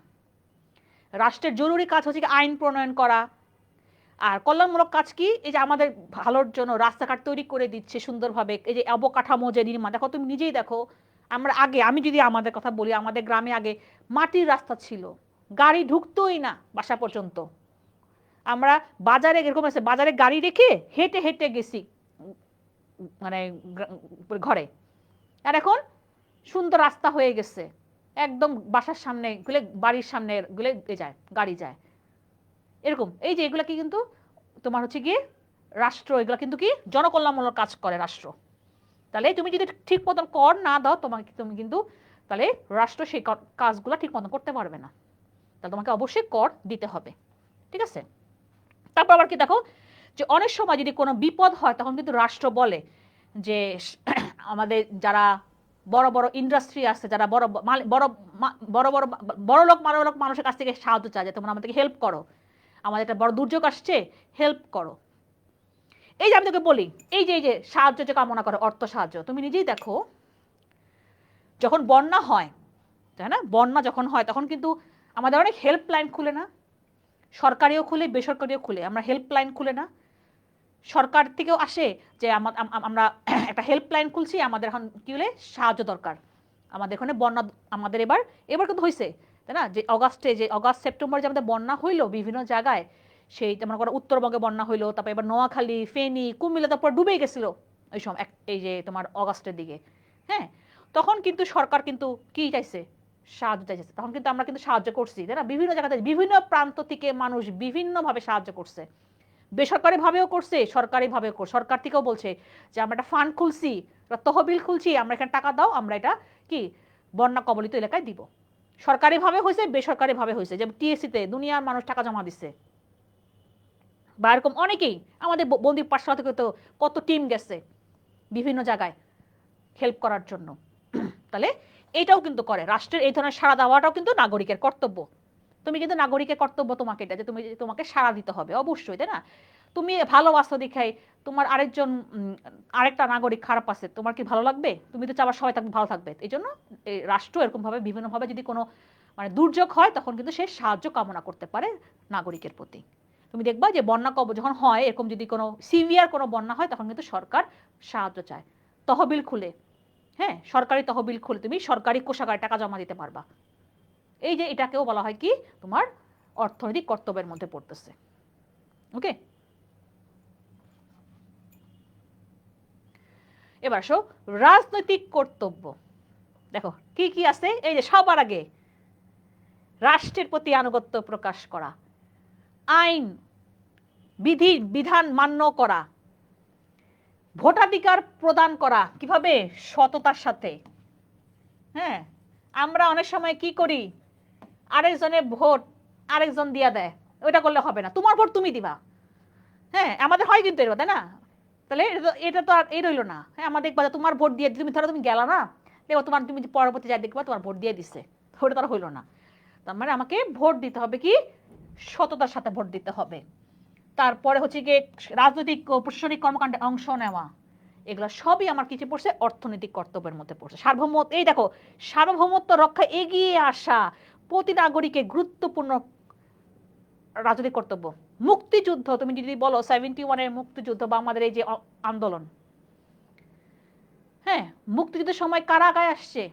রাষ্ট্রের জরুরি কাজ হচ্ছে কি আইন প্রণয়ন করা। আর কল্যাণমূলক কাজ কি? এই যে আমাদের ভালোর জন্য রাস্তাঘাট তৈরি করে দিচ্ছে সুন্দরভাবে, এই যে অবকাঠামো যে নির্মাণ, দেখো তুমি নিজেই দেখো, আমরা আগে, আমি যদি আমাদের কথা বলি, আমাদের গ্রামে আগে মাটির রাস্তা ছিল, গাড়ি ঢুকতোই না বাসা পর্যন্ত। আমরা বাজারে এরকম আছে, বাজারে গাড়ি রেখে হেঁটে হেঁটে গেছি মানে ঘরে। আর এখন সুন্দর রাস্তা হয়ে গেছে, একদম বাসার সামনে গুলে, বাড়ির সামনে গুলে যায়, গাড়ি যায় এরকম। এই যে এগুলা কি কিন্তু তোমার হচ্ছে গিয়ে রাষ্ট্র, এগুলো কিন্তু কি জনকল্যাণমূলক কাজ করে রাষ্ট্র। তাহলে তুমি যদি ঠিক মতন কর না দাও, তুমি কিন্তু তাহলে রাষ্ট্র সেই কাজগুলো ঠিক মতন করতে পারবে না। তাহলে তোমাকে অবশ্যই কর দিতে হবে, ঠিক আছে? তারপর আবার কি দেখো, যে অনেক সময় যদি কোনো বিপদ হয়, তখন কিন্তু রাষ্ট্র বলে যে আমাদের যারা বড় বড় ইন্ডাস্ট্রি আছে, যারা বড় বড় বড় বড় বড় লোক মানুষের কাছ থেকে সাহায্য চায়, যে তোমরা আমাদেরকে হেল্প করো, আমাদের একটা বড় দুর্যোগ আসছে, হেল্প করো। এই যে আমি তোকে বলি, এই যে সাহায্য যে কামনা করে, অর্থ সাহায্য, তুমি নিজেই দেখো, যখন বন্যা হয়, তাই না, বন্যা যখন হয় তখন কিন্তু আমাদের অনেক হেল্পলাইন খুলে না, সরকারিও খুলে বেসরকারিও খুলে, আমরা হেল্পলাইন খুলে না, সরকার থেকেও আসে যে আমরা একটা হেল্পলাইন খুলছি, আমাদের এখন কি হলে সাহায্য দরকার, আমাদের এখানে বন্যা, আমাদের এবার কিন্তু হয়েছে, তাই না, যে অগাস্ট সেপ্টেম্বর যে আমাদের বন্যা হইলো বিভিন্ন জায়গায়, সেই মনে করো উত্তরবঙ্গে বন্যা হইলো, তারপর এবার নোয়াখালী, ফেনী, কুমিল্লা, তারপর ডুবে গেছিল ওই সময়, এই যে তোমার অগাস্টের দিকে। হ্যাঁ, তখন কিন্তু সরকার কিন্তু কি চাইছে, সাহায্য চাইছে। তখন কিন্তু আমরা কিন্তু সাহায্য করছি, তাই না, বিভিন্ন জায়গাতে বিভিন্ন প্রান্ত থেকে মানুষ বিভিন্নভাবে সাহায্য করছে, বেসরকারিভাবেও করছে, সরকারিভাবেও করছে। সরকার থেকেও বলছে যে আমরা একটা ফান্ড খুলছি, তহবিল খুলছি, আমরা এখানে টাকা দাও, আমরা এটা কি বন্যা কবলিত এলাকায় দিব। সরকারিভাবে হয়েছে, বেসরকারিভাবে হয়েছে, যেমন টিএসসিতে দুনিয়ার মানুষ টাকা জমা দিচ্ছে, বা এরকম অনেকেই আমাদের বন্দি পাঠশালা থেকে তো কত টিম গেছে, বিভিন্ন জায়গায় হেল্প করার জন্য। তাহলে এটাও কিন্তু করে, রাষ্ট্রের এই ধরনের সাড়া দেওয়াটাও কিন্তু নাগরিকের কর্তব্য। তুমি কিন্তু নাগরিকের কর্তব্য তোমাকে এটা, যে তোমাকে সাড়া দিতে হবে অবশ্যই, তাই না? তুমি ভালোবাসো দেখাই তোমার আরেকটা নাগরিক খারাপ আছে, তোমার কি ভালো লাগবে? তুমি তো চাবার সবাই ভালো থাকবে। এই জন্য রাষ্ট্র এরকম ভাবে বিভিন্নভাবে যদি কোনো মানে দুর্যোগ হয় তখন কিন্তু সে সাহায্য কামনা করতে পারে নাগরিকের প্রতি। তুমি দেখবা যে বন্যা যখন হয় এরকম, যদি কোনো সিভিয়ার কোনো বন্যা হয় তখন কিন্তু সরকার সাহায্য চায়, তহবিল খুলে, হ্যাঁ সরকারি তহবিল খুলে তুমি সরকারি কোষাগারে টাকা জমা দিতে পারবা। এই যে এটাকেও বলা হয় কি তোমার অর্থনৈতিক কর্তব্যের মধ্যে পড়তেছে। ওকে, এবার আসো রাজনৈতিক কর্তব্য। দেখো কি কি আছে, এই যে সবার আগে রাষ্ট্রের প্রতি আনুগত্য প্রকাশ করা, আইন বিধান মান্য করা, ভোটাধিকার প্রদান করা, কিভাবে? সততার সাথে। হ্যাঁ, আমরা অনেক সময় কি করি, আরেকজনের ভোট আরেকজন দিয়া দেয়, ওইটা করলে হবে না, তোমার ভোট তুমি দিবা। হ্যাঁ, আমাদের হয় কিন্তু এটা, তাই না? তাহলে এটা তো আর এই রইলো না। হ্যাঁ, আমাদের দেখবা তোমার ভোট দিয়ে তুমি ধরো তুমি গেলা না, দেখো তুমি পরবর্তী যাই দেখবা তোমার ভোট দিয়ে দিচ্ছে, ওটা তো আর হইলো না। তার মানে আমাকে ভোট দিতে হবে কি সততার সাথে ভোট দিতে হবে। তারপরে হচ্ছে গিয়ে রাজনৈতিক ও প্রশাসনিক কর্মকাণ্ডে অংশ নেওয়া, এগুলো সবই আমার কিছু পড়ছে অর্থনৈতিক কর্তব্যের মধ্যে পড়ছে। সার্বভৌমত্ব, এই দেখো সার্বভৌমত্ব রক্ষা এগিয়ে আসা প্রতি নাগরিকের গুরুত্বপূর্ণ রাজনৈতিক কর্তব্য। মুক্তিযুদ্ধ, তুমি যদি বলো 71-এর মুক্তিযুদ্ধ বা আমাদের এই যে আন্দোলন, হ্যাঁ মুক্তিযুদ্ধের সময় কারা গায়ে আসছে?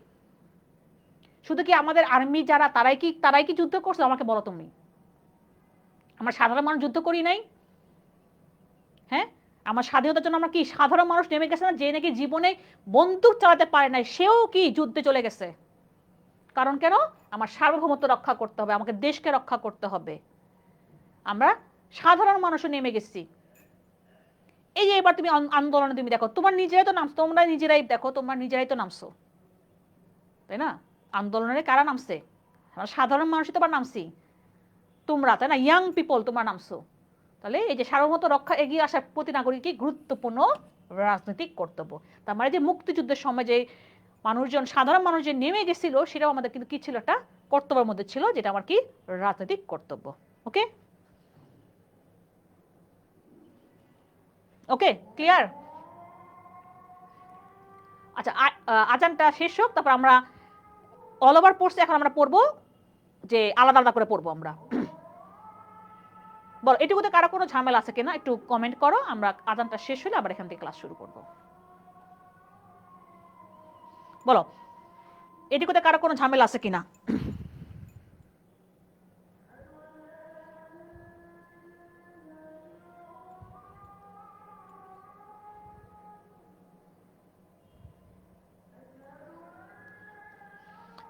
শুধু কি আমাদের আর্মি যারা তারাই কি যুদ্ধ করছে? আমাকে বলো তুমি। আমরা সাধারণ মানুষ যুদ্ধ করি নাই? হ্যাঁ, আমার স্বাধীনতার জন্য আমরা কি সাধারণ মানুষ নেমে গেছে না? যে নাকি জীবনে বন্দুক চালাতে পারে নাই সেও কি যুদ্ধে চলে গেছে। কারণ কেন? আমার সার্বভৌমত্ব রক্ষা করতে হবে, আমাকে দেশকে রক্ষা করতে হবে। আমরা সাধারণ মানুষও নেমে গেছি। এই যে এবার তুমি আন্দোলনে তুমি দেখো, তোমার নিজেরাই তো নামছো, তোমরা নিজেরাই দেখো, তোমরা নিজেরাই তো নামছো, তাই না? আন্দোলনে কারা নামছে? আমরা সাধারণ মানুষই তো আবার নামছি, তোমরা, তাই না? ইয়াং পিপল তোমরা নামছো। তাহলে এই যে সার্বভৌমত্ব রক্ষা এগিয়ে আসার প্রতি নাগরিকই গুরুত্বপূর্ণ রাজনৈতিক কর্তব্য। তার মানে যে মুক্তিযুদ্ধের সময় যে মানুষজন, সাধারণ মানুষ যে নেমে গেছিল, সেটাও আমাদের কিন্তু কি ছিল, একটা কর্তব্যের মধ্যে ছিল, যেটা আমার কি রাজনৈতিক কর্তব্য। ওকে ওকে, ক্লিয়ার? আচ্ছা, আজানটা শেষ হোক, তারপর আমরা অল ওভার পড়ছি, এখন আমরা পড়বো যে আলাদা আলাদা করে পড়বো আমরা। বলো এটুকুতে কারো কোনো ঝামেলা আছে কিনা, একটু কমেন্ট করো। আমরা আজানটা শেষ হলে আবার এখান থেকে ক্লাস শুরু করবো। বলো এটুকুতে কারো কোনো ঝামেলা আছে কিনা।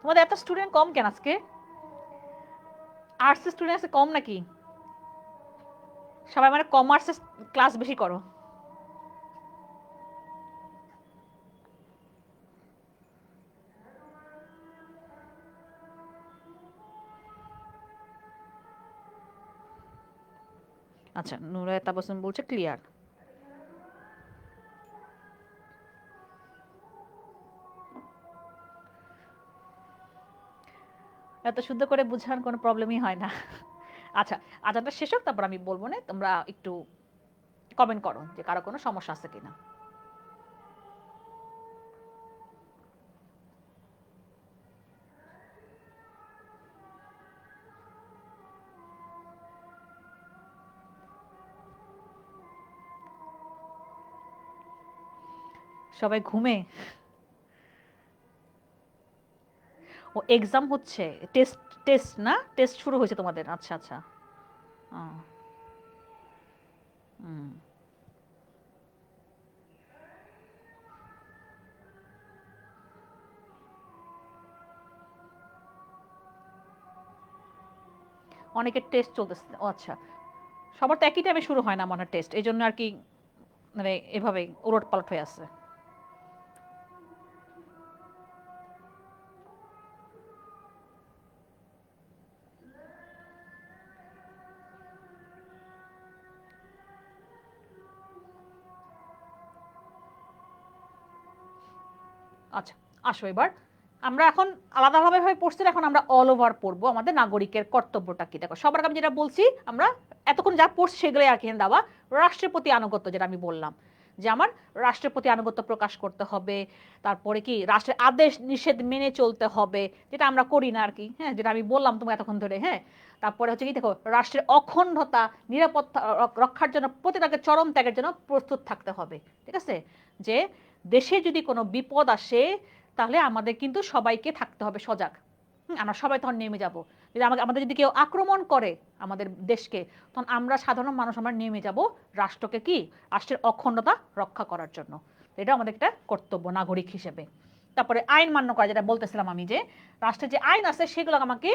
তোমাদের এত স্টুডেন্ট কম কেন আজকে? আর্টস স্টুডেন্ট আছে কম নাকি? সবাই মানে কমার্সের ক্লাস বেশি করো? আচ্ছা, নুরায়া তাবাসসুম বলছে ক্লিয়ার। এত শুদ্ধ করে বুঝার কোনো প্রবলেমই হয় না। আচ্ছা, আজানটা শেষ হোক, তারপর আমি বলবো না, তোমরা একটু কমেন্ট করো যে কারো কোনো সমস্যা আছে কিনা। সবাই ঘুমে? ও এক্সাম হচ্ছে, টেস্ট, টেস্ট না, টেস্ট শুরু হয়েছে তোমাদের? আচ্ছা আচ্ছা। হুম, অনেকের টেস্ট চলতেছে। ও আচ্ছা, সবার তো একই টাইমে শুরু হয় না মনে হয় টেস্ট, এই জন্য আর কি মানে এভাবে উলট পালট হয়ে আছে। আচ্ছা, আসো এবার আমরা এখন আলাদাভাবে পড়ছি, এখন আমরা অল ওভার পড়বো আমাদের নাগরিকের কর্তব্যটা কি। দেখো সবার আগে আমি যেটা বলছি, আমরা এতক্ষণ যা পড়ছি সেগুলোই আর কি দেওয়া। রাষ্ট্রের প্রতি আনুগত্য, যেটা আমি বললাম যে আমার রাষ্ট্রের প্রতি আনুগত্য প্রকাশ করতে হবে, তারপরে কি রাষ্ট্রের আদেশ নিষেধ মেনে চলতে হবে, যেটা আমরা করি না আর কি, হ্যাঁ, যেটা আমি বললাম তোমাকে এতক্ষণ ধরে। হ্যাঁ, তারপরে হচ্ছে কি, দেখো রাষ্ট্রের অখণ্ডতা নিরাপত্তা রক্ষার জন্য প্রতিটাকে চরম ত্যাগের জন্য প্রস্তুত থাকতে হবে। ঠিক আছে, যে দেশে যদি কোনো বিপদ আসে তাহলে আমাদের কিন্তু সবাইকে থাকতে হবে সজাগ। আমরা সবাই তখন নেমে যাব। যদি আমাদের যদি কেউ আক্রমণ করে আমাদের দেশকে, তখন আমরা সাধারণ মানুষ আমরা নেমে যাব রাষ্ট্রকে কি, রাষ্ট্রের অখণ্ডতা রক্ষা করার জন্য। এটা আমাদের একটা কর্তব্য নাগরিক হিসেবে। তারপরে আইন মান্য করা, যেটা বলতেছিলাম আমি, যে রাষ্ট্রের যে আইন আছে সেগুলো আমাকে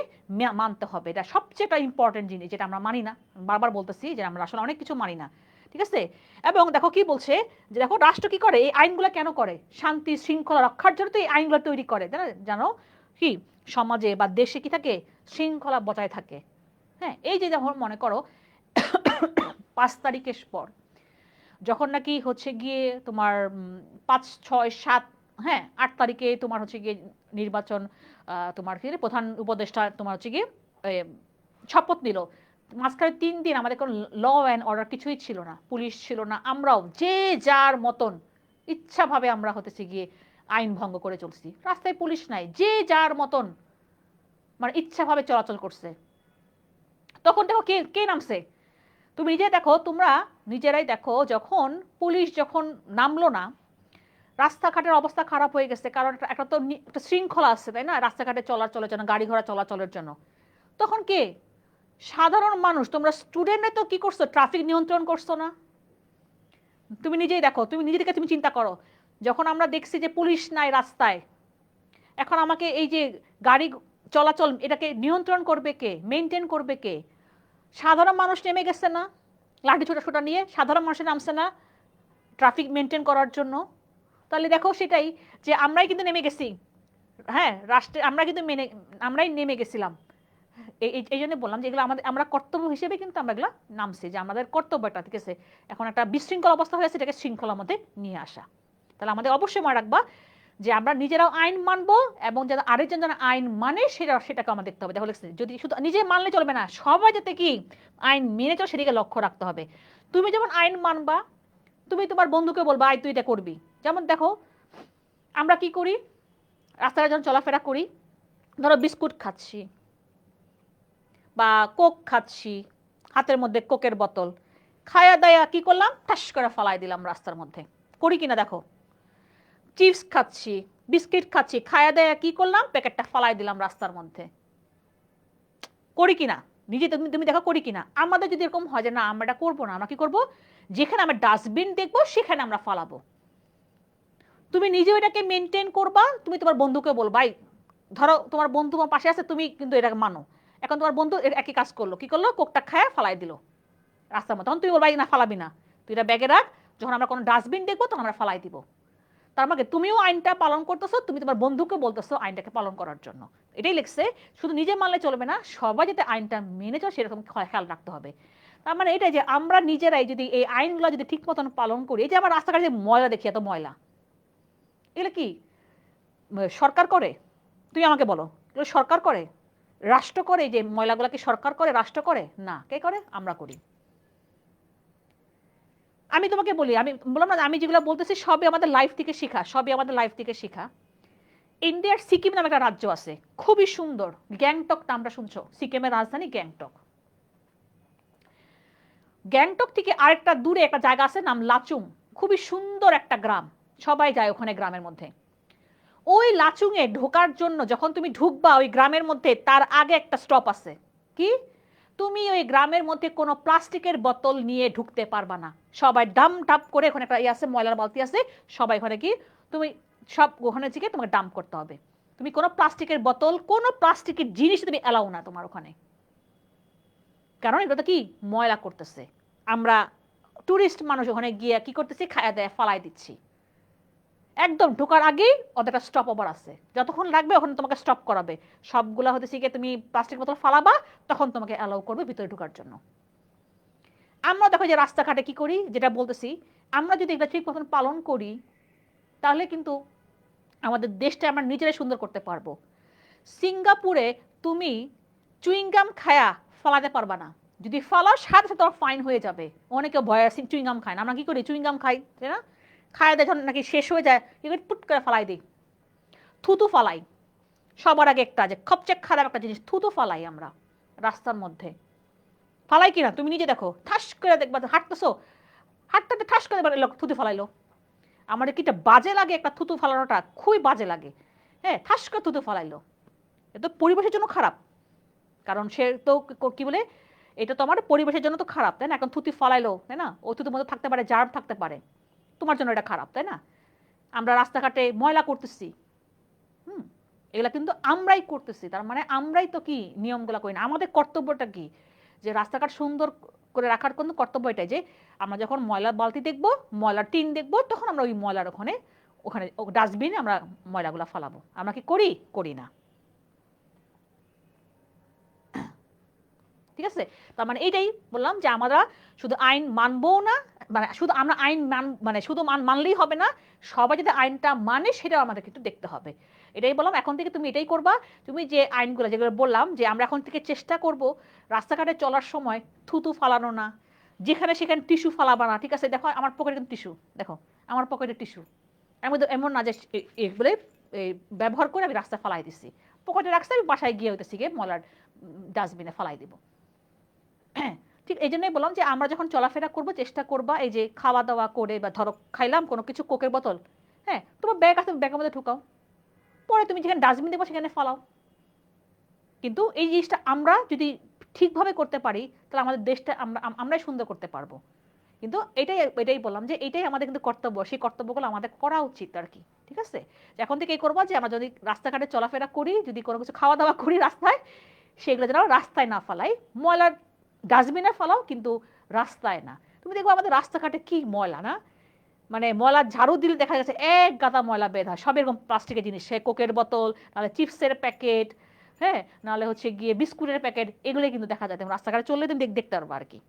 মানতে হবে। এটা সবচেয়ে একটা ইম্পর্টেন্ট জিনিস, যেটা আমরা মানি না। বারবার বলতেছি যে আমরা আসলে অনেক কিছু মানি না। ঠিক আছে, এবং দেখো কি বলছে, যে দেখো রাষ্ট্র কি করে, এই আইনগুলো কেন করে, শান্তি শৃঙ্খলা রক্ষার জন্য তো এই আইনগুলো তৈরি করে, জানো কি, সমাজে বা দেশে কি থাকে, শৃঙ্খলা বজায় থাকে। হ্যাঁ, এই যে যখন মনে করো 5 তারিখের পর যখন নাকি হচ্ছে গিয়ে তোমার 5, 6, 7, হ্যাঁ 8 তারিখে তোমার হচ্ছে গিয়ে নির্বাচন, তোমার কি প্রধান উপদেষ্টা তোমার হচ্ছে গিয়ে শপথ নিল, মাঝখানে 3 দিন আমাদের কোনো ল অ্যান্ড অর্ডার কিছুই ছিল না, পুলিশ ছিল না, আমরাও যে যার মতন ইচ্ছাভাবে আমরা হতেছে গিয়ে আইন ভঙ্গ করে চলছি। রাস্তায় পুলিশ নাই, যে যার মতন মানে ইচ্ছাভাবে চলাচল করছে। তখন দেখো কে কে নামছে, তুমি নিজে দেখো, তোমরা নিজেরাই দেখো, যখন পুলিশ যখন নামলো না, রাস্তাঘাটের অবস্থা খারাপ হয়ে গেছে, কারণ একটা তো একটা শৃঙ্খলা আছে তাই না, রাস্তাঘাটে চলাচলের জন্য, গাড়ি ঘোড়া চলাচলের জন্য। তখন কে, সাধারণ মানুষ, তোমরা স্টুডেন্টরা তো কি করছো, ট্রাফিক নিয়ন্ত্রণ করছো না? তুমি নিজেই দেখো, তুমি নিজে থেকে তুমি চিন্তা করো, যখন আমরা দেখছি যে পুলিশ নাই রাস্তায়, এখন আমাকে এই যে গাড়ি চলাচল এটাকে নিয়ন্ত্রণ করবে কে, মেনটেন করবে কে? সাধারণ মানুষ নেমে গেছে না লাঠি ছোটা নিয়ে, সাধারণ মানুষের নামছে না ট্রাফিক মেনটেন করার জন্য? তাহলে দেখো সেটাই, যে আমরাই কিন্তু নেমে গেছি, হ্যাঁ রাষ্ট্রে আমরা কিন্তু আমরাই নেমে গেছিলাম। এই জন্য বললাম যে এগুলো আমাদের, আমরা কর্তব্য হিসেবে কিন্তু আমরা এগুলো নামছি, যে আমাদের কর্তব্যটা। ঠিক আছে, এখন একটা বিশৃঙ্খল অবস্থা হয়েছে, এটাকে শৃঙ্খলার মধ্যে নিয়ে আসা। তাহলে আমাদের অবশ্যই মনে রাখবা যে আমরা নিজেরাও আইন মানবো, এবং যেন আরেকজন যেন আইন মানে সেটাকে আমাদের দেখতে হবে। দেখো যদি শুধু নিজে মানলে চলবে না, সবাই যাতে কি আইন মেনে চলে সেদিকে লক্ষ্য রাখতে হবে। তুমি যেমন আইন মানবা, তুমি তোমার বন্ধুকে বলবা আই তুই এটা করবি। যেমন দেখো আমরা কি করি, রাস্তায় যখন চলাফেরা করি, ধরো বিস্কুট খাচ্ছি বা কোক খাচ্ছি, হাতের মধ্যে কোকের বোতল, খায়া দায়া কি করলাম, ঠাস করে ফালাই দিলাম রাস্তার মধ্যে, করি কিনা দেখো। চিপস খাচ্ছি, বিস্কিট খাচ্ছি, খায়া দায়া কি করলাম, প্যাকেটটা ফালাই দিলাম রাস্তার মধ্যে, করি কিনা নিজে তুমি তুমি দেখো, করি কিনা। আমাদের যদি এরকম হয় যে না আমরা এটা করবো না, আমরা কি করবো, যেখানে আমরা ডাস্টবিন দেখবো সেখানে আমরা ফালাবো। তুমি নিজে এটাকে মেনটেন করবা, তুমি তোমার বন্ধুকে বলবা, ভাই ধরো তোমার বন্ধু তোমার পাশে আছে, তুমি কিন্তু এটাকে মানো। এখন তোমার বন্ধু একই কাজ করলো, কি করলো, কোকটা খায় ফালাই দিল রাস্তার মধ্যে, তখন তুই বলবা না ফালাবি না, তুই এটা ব্যাগে রাখ, যখন আমরা কোনো ডাস্টবিন দেখবো তখন আমরা ফালাই দিব। তার মানে তুমিও আইনটা পালন করতেছো, তুমি তোমার বন্ধুকে বলতেছো আইনটাকে পালন করার জন্য। এটাই লিখছে, শুধু নিজে মানলে চলবে না, সবাই যাতে আইনটা মেনে চলে সেরকম খেয়াল রাখতে হবে। তার মানে এটাই যে আমরা নিজেরাই যদি এই আইনগুলো যদি ঠিক মতন পালন করি, এই যে আমার রাস্তাঘাটে ময়লা দেখি, এত ময়লা, এগুলো কি সরকার করে? তুই আমাকে বলো, এগুলো সরকার করে, রাষ্ট্র করে? যে ময়লাগুলো কি সরকার করে, রাষ্ট্র করে না, কে করে, আমরা করি। আমি তোমাকে বলি, আমি বললাম না, আমি যেগুলো বলতেছি সবই আমাদের লাইফ থেকে শেখা, সবই আমাদের লাইফ থেকে শেখা। ইন্ডিয়ার সিকিম নামে একটা রাজ্য আছে, খুবই সুন্দর, গ্যাংটক নামটা শুনছো, সিকিমের রাজধানী গ্যাংটক। গ্যাংটক থেকে আরেকটা দূরে একটা জায়গা আছে নাম লাচুং, খুবই সুন্দর একটা গ্রাম, সবাই যায় ওখানে গ্রামের মধ্যে। ওই লাচুংয়ে ঢোকার জন্য যখন তুমি ঢুকবা ওই গ্রামের মধ্যে, তার আগে একটা স্টপ আছে। কি, তুমি ওই গ্রামের মধ্যে কোনো প্লাস্টিকের বোতল নিয়ে ঢুকতে পারবা না। সবাই ডাম টাপ করে, ওখানে একটা আছে ময়লার বালতি আছে, সবাই ওখানে কি, তুমি সব ওখানে থেকে তোমাকে ডাম্প করতে হবে। তুমি কোনো প্লাস্টিকের বোতল, কোনো প্লাস্টিকের জিনিস তুমি এলাও না তোমার ওখানে, কারণ এটা তো কি ময়লা করতেছে। আমরা টুরিস্ট মানুষ ওখানে গিয়ে কি করতেছি, খায়া দেয়া ফালাই দিচ্ছি। একদম ঢোকার আগেই ওদের একটা স্টপ ওভার আছে, যতক্ষণ লাগবে ওখানে তোমাকে স্টপ করাবে, সবগুলা হতেছে গিয়ে তুমি প্লাস্টিক বোতল ফালাবা, তখন তোমাকে অ্যালাউ করবে ভিতরে ঢোকার জন্য। আমরা দেখো যে রাস্তাঘাটে কি করি, যেটা বলতেছি, আমরা যদি এটা ঠিক মতন পালন করি তাহলে কিন্তু আমাদের দেশটা আমরা নিজেরাই সুন্দর করতে পারবো। সিঙ্গাপুরে তুমি চুইংগাম খায়া ফালাতে পারবা না, যদি ফালাও সাথে সাথে তোমার ফাইন হয়ে যাবে। অনেকে ভয় চুইংগাম খায় না, আমরা কি করি চুইংগাম খাই তাই না, খায় দেখুন নাকি শেষ হয়ে যায় কি করি পুট করে ফালাই দিই, থুতু ফালাই। সবার আগে একটা যে খপচেক খারাপ একটা জিনিস, থুতু ফালাই আমরা রাস্তার মধ্যে। ফালাই কিনা তুমি নিজে দেখো, ঠাস করে দেখবা হাঁটতেছো, হাঁটতে ঠাস করে থুতু ফালাইলো। আমাদের কিটা বাজে লাগে, একটা থুতু ফালানোটা খুবই বাজে লাগে। হ্যাঁ, ঠাস করে থুতু ফালাইলো, এ তো পরিবেশের জন্য খারাপ। কারণ সে তো কি বলে, এটা তো আমার পরিবেশের জন্য তো খারাপ তাই না। এখন থুতু ফালাইলো তাই না, ওই থুতুর মধ্যে থাকতে পারে জার্ম থাকতে পারে, তোমার জন্য এটা খারাপ তাই না। আমরা রাস্তাঘাটে ময়লা করতেছি, এগুলা কিন্তু আমরাই করতেছি, তার মানে আমরাই তো কি নিয়মগুলো করি না। আমাদের কর্তব্যটা কি, যে রাস্তাঘাট সুন্দর করে রাখার কিন্তু কর্তব্য এটাই যে আমরা যখন ময়লার বালতি দেখবো, ময়লার টিন দেখবো, তখন আমরা ওই ময়লার ওখানে ওখানে ডাস্টবিনে আমরা ময়লাগুলো ফালাবো। আমরা কি করি? করি না। ঠিক আছে, তার মানে এইটাই বললাম যে আমরা শুধু আইন মানবো না, মানে শুধু আমরা আইন মানে শুধু মানলেই হবে না, সবাই যদি আইনটা মানে সেটাও আমাদের কিন্তু দেখতে হবে। এটাই বললাম, এখন থেকে তুমি এটাই করবা। তুমি যে আইনগুলো যেগুলো বললাম যে আমরা এখন থেকে চেষ্টা করব রাস্তাঘাটে চলার সময় থুতু ফালানো না, যেখানে সেখানে টিস্যু ফালাবা না। ঠিক আছে, দেখো আমার পকেটে কিন্তু টিস্যু, দেখো আমার পকেটে টিস্যু, আমি তো এমন না যে বলে ব্যবহার করে আমি রাস্তা ফালাই দিচ্ছি, পকেটে রাখছি, আমি বাসায় গিয়ে হইতেছি গিয়ে ময়লার ডাস্টবিনে ফালাই দিব। ঠিক এই জন্যই বললাম যে আমরা যখন চলাফেরা করবো চেষ্টা করবা এই যে খাওয়া দাওয়া করে বা ধরো খাইলাম কোনো কিছু, কোকের বোতল, হ্যাঁ তোমার ব্যাগ আছে ব্যাগের মধ্যে ঢুকাও, পরে তুমি যেখানে ডাস্টবিন দেবো সেখানে ফালাও। কিন্তু এই জিনিসটা আমরা যদি ঠিকভাবে করতে পারি তাহলে আমাদের দেশটা আমরাই সুন্দর করতে পারবো। কিন্তু এটাই বললাম যে এটাই আমাদের কিন্তু কর্তব্য, সেই কর্তব্যগুলো আমাদের করা উচিত আর কি। ঠিক আছে, এখন থেকে এই করবো যে আমরা যদি রাস্তাঘাটে চলাফেরা করি, যদি কোনো কিছু খাওয়া দাওয়া করি রাস্তায়, সেগুলো যেন রাস্তায় না ফালাই, ময়লার ডাস্টবিনে ফালাও, কিন্তু রাস্তায় না। তুমি দেখবো আমাদের রাস্তাঘাটে কি ময়লা না, মানে ময়লার ঝাড়ু দিলে দেখা যাচ্ছে এক গাদা ময়লা বের হয়, সব এরকম প্লাস্টিকের জিনিস, সে কোকের বোতল, নাহলে চিপসের প্যাকেট, হ্যাঁ নাহলে হচ্ছে গিয়ে বিস্কুটের প্যাকেট, এগুলোই কিন্তু দেখা যায়। রাস্তাঘাটে চললে তুমি দেখতে পারবো আর কি।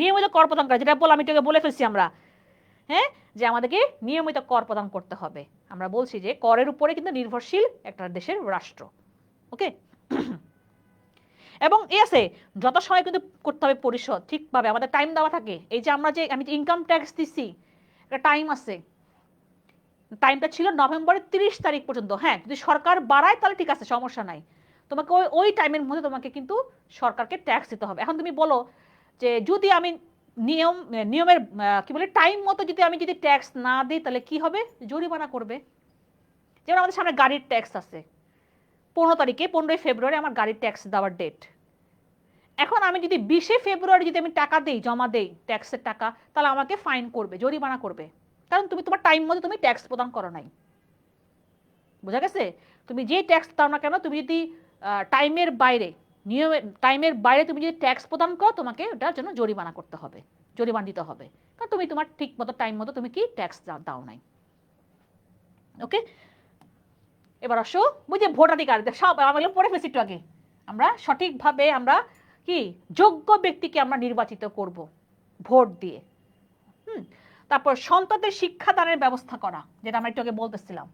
নিয়মিত কর প্রদান করা, যেটা বললাম, আমি তোকে বলে ফেলছি আমরা, হ্যাঁ যে আমাদেরকে নিয়মিত কর প্রদান করতে হবে। আমরা বলছি যে করের উপরে কিন্তু নির্ভরশীল একটা দেশের রাষ্ট্র। ওকে, এবং আছে যত সময় কিন্তু করতে হবে পরিশোধ ঠিকভাবে, আমাদের টাইম দেওয়া থাকে। এই যে আমি যে ইনকাম ট্যাক্স দিচ্ছি, একটা টাইম আছে, টাইমটা ছিল নভেম্বরের 30 তারিখ পর্যন্ত। হ্যাঁ, যদি সরকার বাড়ায় তাহলে ঠিক আছে, সমস্যা নাই, তোমাকে ওই টাইমের মধ্যে তোমাকে কিন্তু সরকারকে ট্যাক্স দিতে হবে। এখন তুমি বলো যে যদি আমি নিয়মের কি বলে টাইম মতো যদি ট্যাক্স না দিই তাহলে কি হবে, জরিমানা করবে। যেমন আমাদের সামনে গাড়ির ট্যাক্স আছে, 15 তারিখে, 15ই ফেব্রুয়ারি আমার গাড়ির ট্যাক্স দেওয়ার ডেট। এখন আমি যদি 20শে ফেব্রুয়ারি যদি আমি টাকা দেই, জমা দেই ট্যাক্সের টাকা, তাহলে আমাকে ফাইন করবে, জরিমানা করবে, কারণ তুমি তোমার টাইম মতো তুমি ট্যাক্স প্রদান করো নাই। বোঝা গেছে? তুমি যে ট্যাক্স দাও না কেন, তুমি যদি টাইমের বাইরে, টাইমের বাইরে তুমি যদি ট্যাক্স প্রদান করো, তোমাকে ওটার জন্য জরিমানা করতে হবে, জরিমানা দিতে হবে, কারণ তুমি তোমার ঠিক মতো টাইম মতো তুমি কি ট্যাক্স দাও নাই। ওকে, এবার আসো বুঝে ভোটাধিকার সব আমরা পড়ে ফেলছি একটু আগে। আমরা সঠিকভাবে আমরা কি যোগ্য ব্যক্তিকে আমরা নির্বাচিত করব ভোট দিয়ে। তারপর সন্তানদের শিক্ষাদানের ব্যবস্থা করা, যেটা আমরা একটু আগে বলতেছিলাম।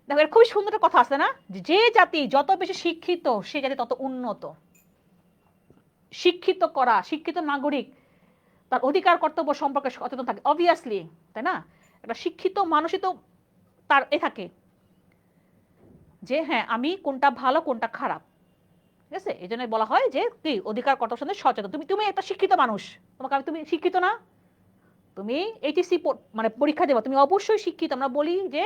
দেখো এর খুবই সুন্দর কথা আছে না, যে জাতি যত বেশি শিক্ষিত সে জাতি তত উন্নত। শিক্ষিত করা, শিক্ষিত নাগরিক তার অধিকার কর্তব্য সম্পর্কে সচেতন থাকে অবভিয়াসলি, তাই না। একটা শিক্ষিত মানুষই তো তার থাকে যে হ্যাঁ আমি কোনটা ভালো কোনটা খারাপ। ঠিক আছে, এই জন্য বলা হয় যে কি অধিকার কর্তব্য সম্বন্ধে সচেতন। তুমি একটা শিক্ষিত মানুষ, তুমি শিক্ষিত না, তুমি এইচএসসি মানে পরীক্ষা দেবো, তুমি অবশ্যই শিক্ষিত। আমরা বলি যে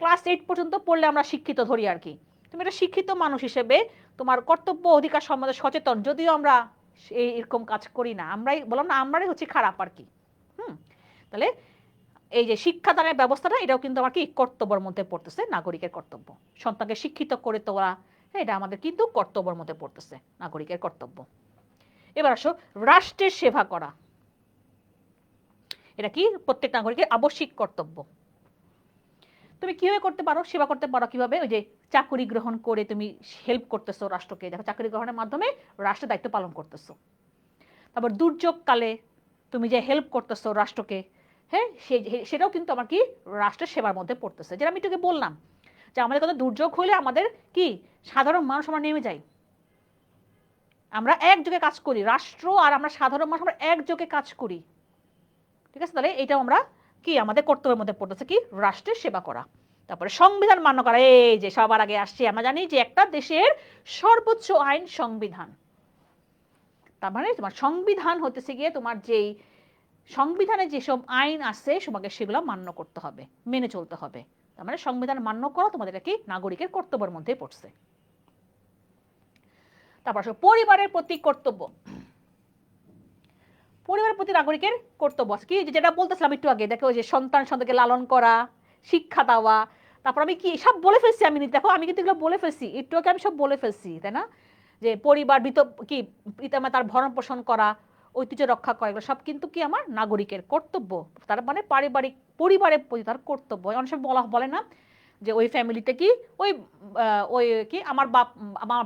ক্লাস 8 পর্যন্ত পড়লে আমরা শিক্ষিত ধরি আর কি। তুমি একটা শিক্ষিত মানুষ হিসেবে তোমার কর্তব্য অধিকার সম্বন্ধে সচেতন, যদিও আমরা এরকম কাজ করি না, আমরাই বললাম না, আমরাই হচ্ছে খারাপ আর কি। তাহলে এই যে শিক্ষাদানের ব্যবস্থাটা, এটাও কিন্তু আমার কি কর্তব্যের মধ্যে পড়তেছে, নাগরিকের কর্তব্য। সন্তানকে শিক্ষিত করে তোলা, এটা আমাদের কিন্তু কর্তব্যের মধ্যে পড়তেছে, নাগরিকের কর্তব্য। এবার আসো রাষ্ট্রের সেবা করা, এটা কি প্রত্যেক নাগরিকের আবশ্যিক কর্তব্য। তুমি কিভাবে করতে পারো, সেবা করতে পারো কিভাবে, ওই যে চাকরি গ্রহণ করে তুমি হেল্প করতেছো রাষ্ট্রকে, দেখো চাকরি গ্রহণের মাধ্যমে রাষ্ট্রের দায়িত্ব পালন করতেছো। তারপর দুর্যোগকালে তুমি যে হেল্প করতেছো রাষ্ট্রকে, হ্যাঁ সেটাও কিন্তু আমার কি রাষ্ট্রের সেবার মধ্যে পড়তেছে। যেটা আমি তোকে বললাম যে আমাদের কোনো দুর্যোগ হলে আমাদের কি সাধারণ মানুষ আমরা নেমে যাই, আমরা একযোগে কাজ করি, রাষ্ট্র আর আমরা সাধারণ মানুষ আমরা একযোগে কাজ করি। ঠিক আছে, তাহলে এটাও আমরা কি আমাদের কর্তব্যের মধ্যে পড়তেছে কি রাষ্ট্রের সেবা করা। তারপরে সংবিধান মান্য করা, এই যে সবার আগে আসছে, আমরা জানি যে একটা দেশের সর্বোচ্চ আইন সংবিধান। তার মানে তোমার সংবিধান হতেছে গিয়ে তোমার যেই সংবিধানে যেসব আইন আছে তোমাকে সেগুলো মান্য করতে হবে, মেনে চলতে হবে। তার মানে সংবিধান মান্য করা তোমাদের কি নাগরিকের কর্তব্যের মধ্যে পড়ছে। তারপর পরিবারের প্রতি কর্তব্য। পরিবারের প্রতি নাগরিকের কর্তব্য কি যেটা বলতেছিলাম একটু আগে, দেখো যে সন্তানকে লালন করা, শিক্ষা দেওয়া, তারপর আমি কি সব বলে ফেলছি, আমি দেখো আমি কিন্তু এগুলো বলে ফেলছি একটু আগে, আমি সব বলে ফেলছি তাই না, যে পরিবার কি পিতামাতার ভরণ পোষণ করা, ঐতিহ্য রক্ষা করা, এগুলো সব কিন্তু কি আমার নাগরিকের কর্তব্য। তার মানে পরিবারের প্রতি তার কর্তব্য। অনেক সময় বলে না যে ওই ফ্যামিলিতে কি ওই কি আমার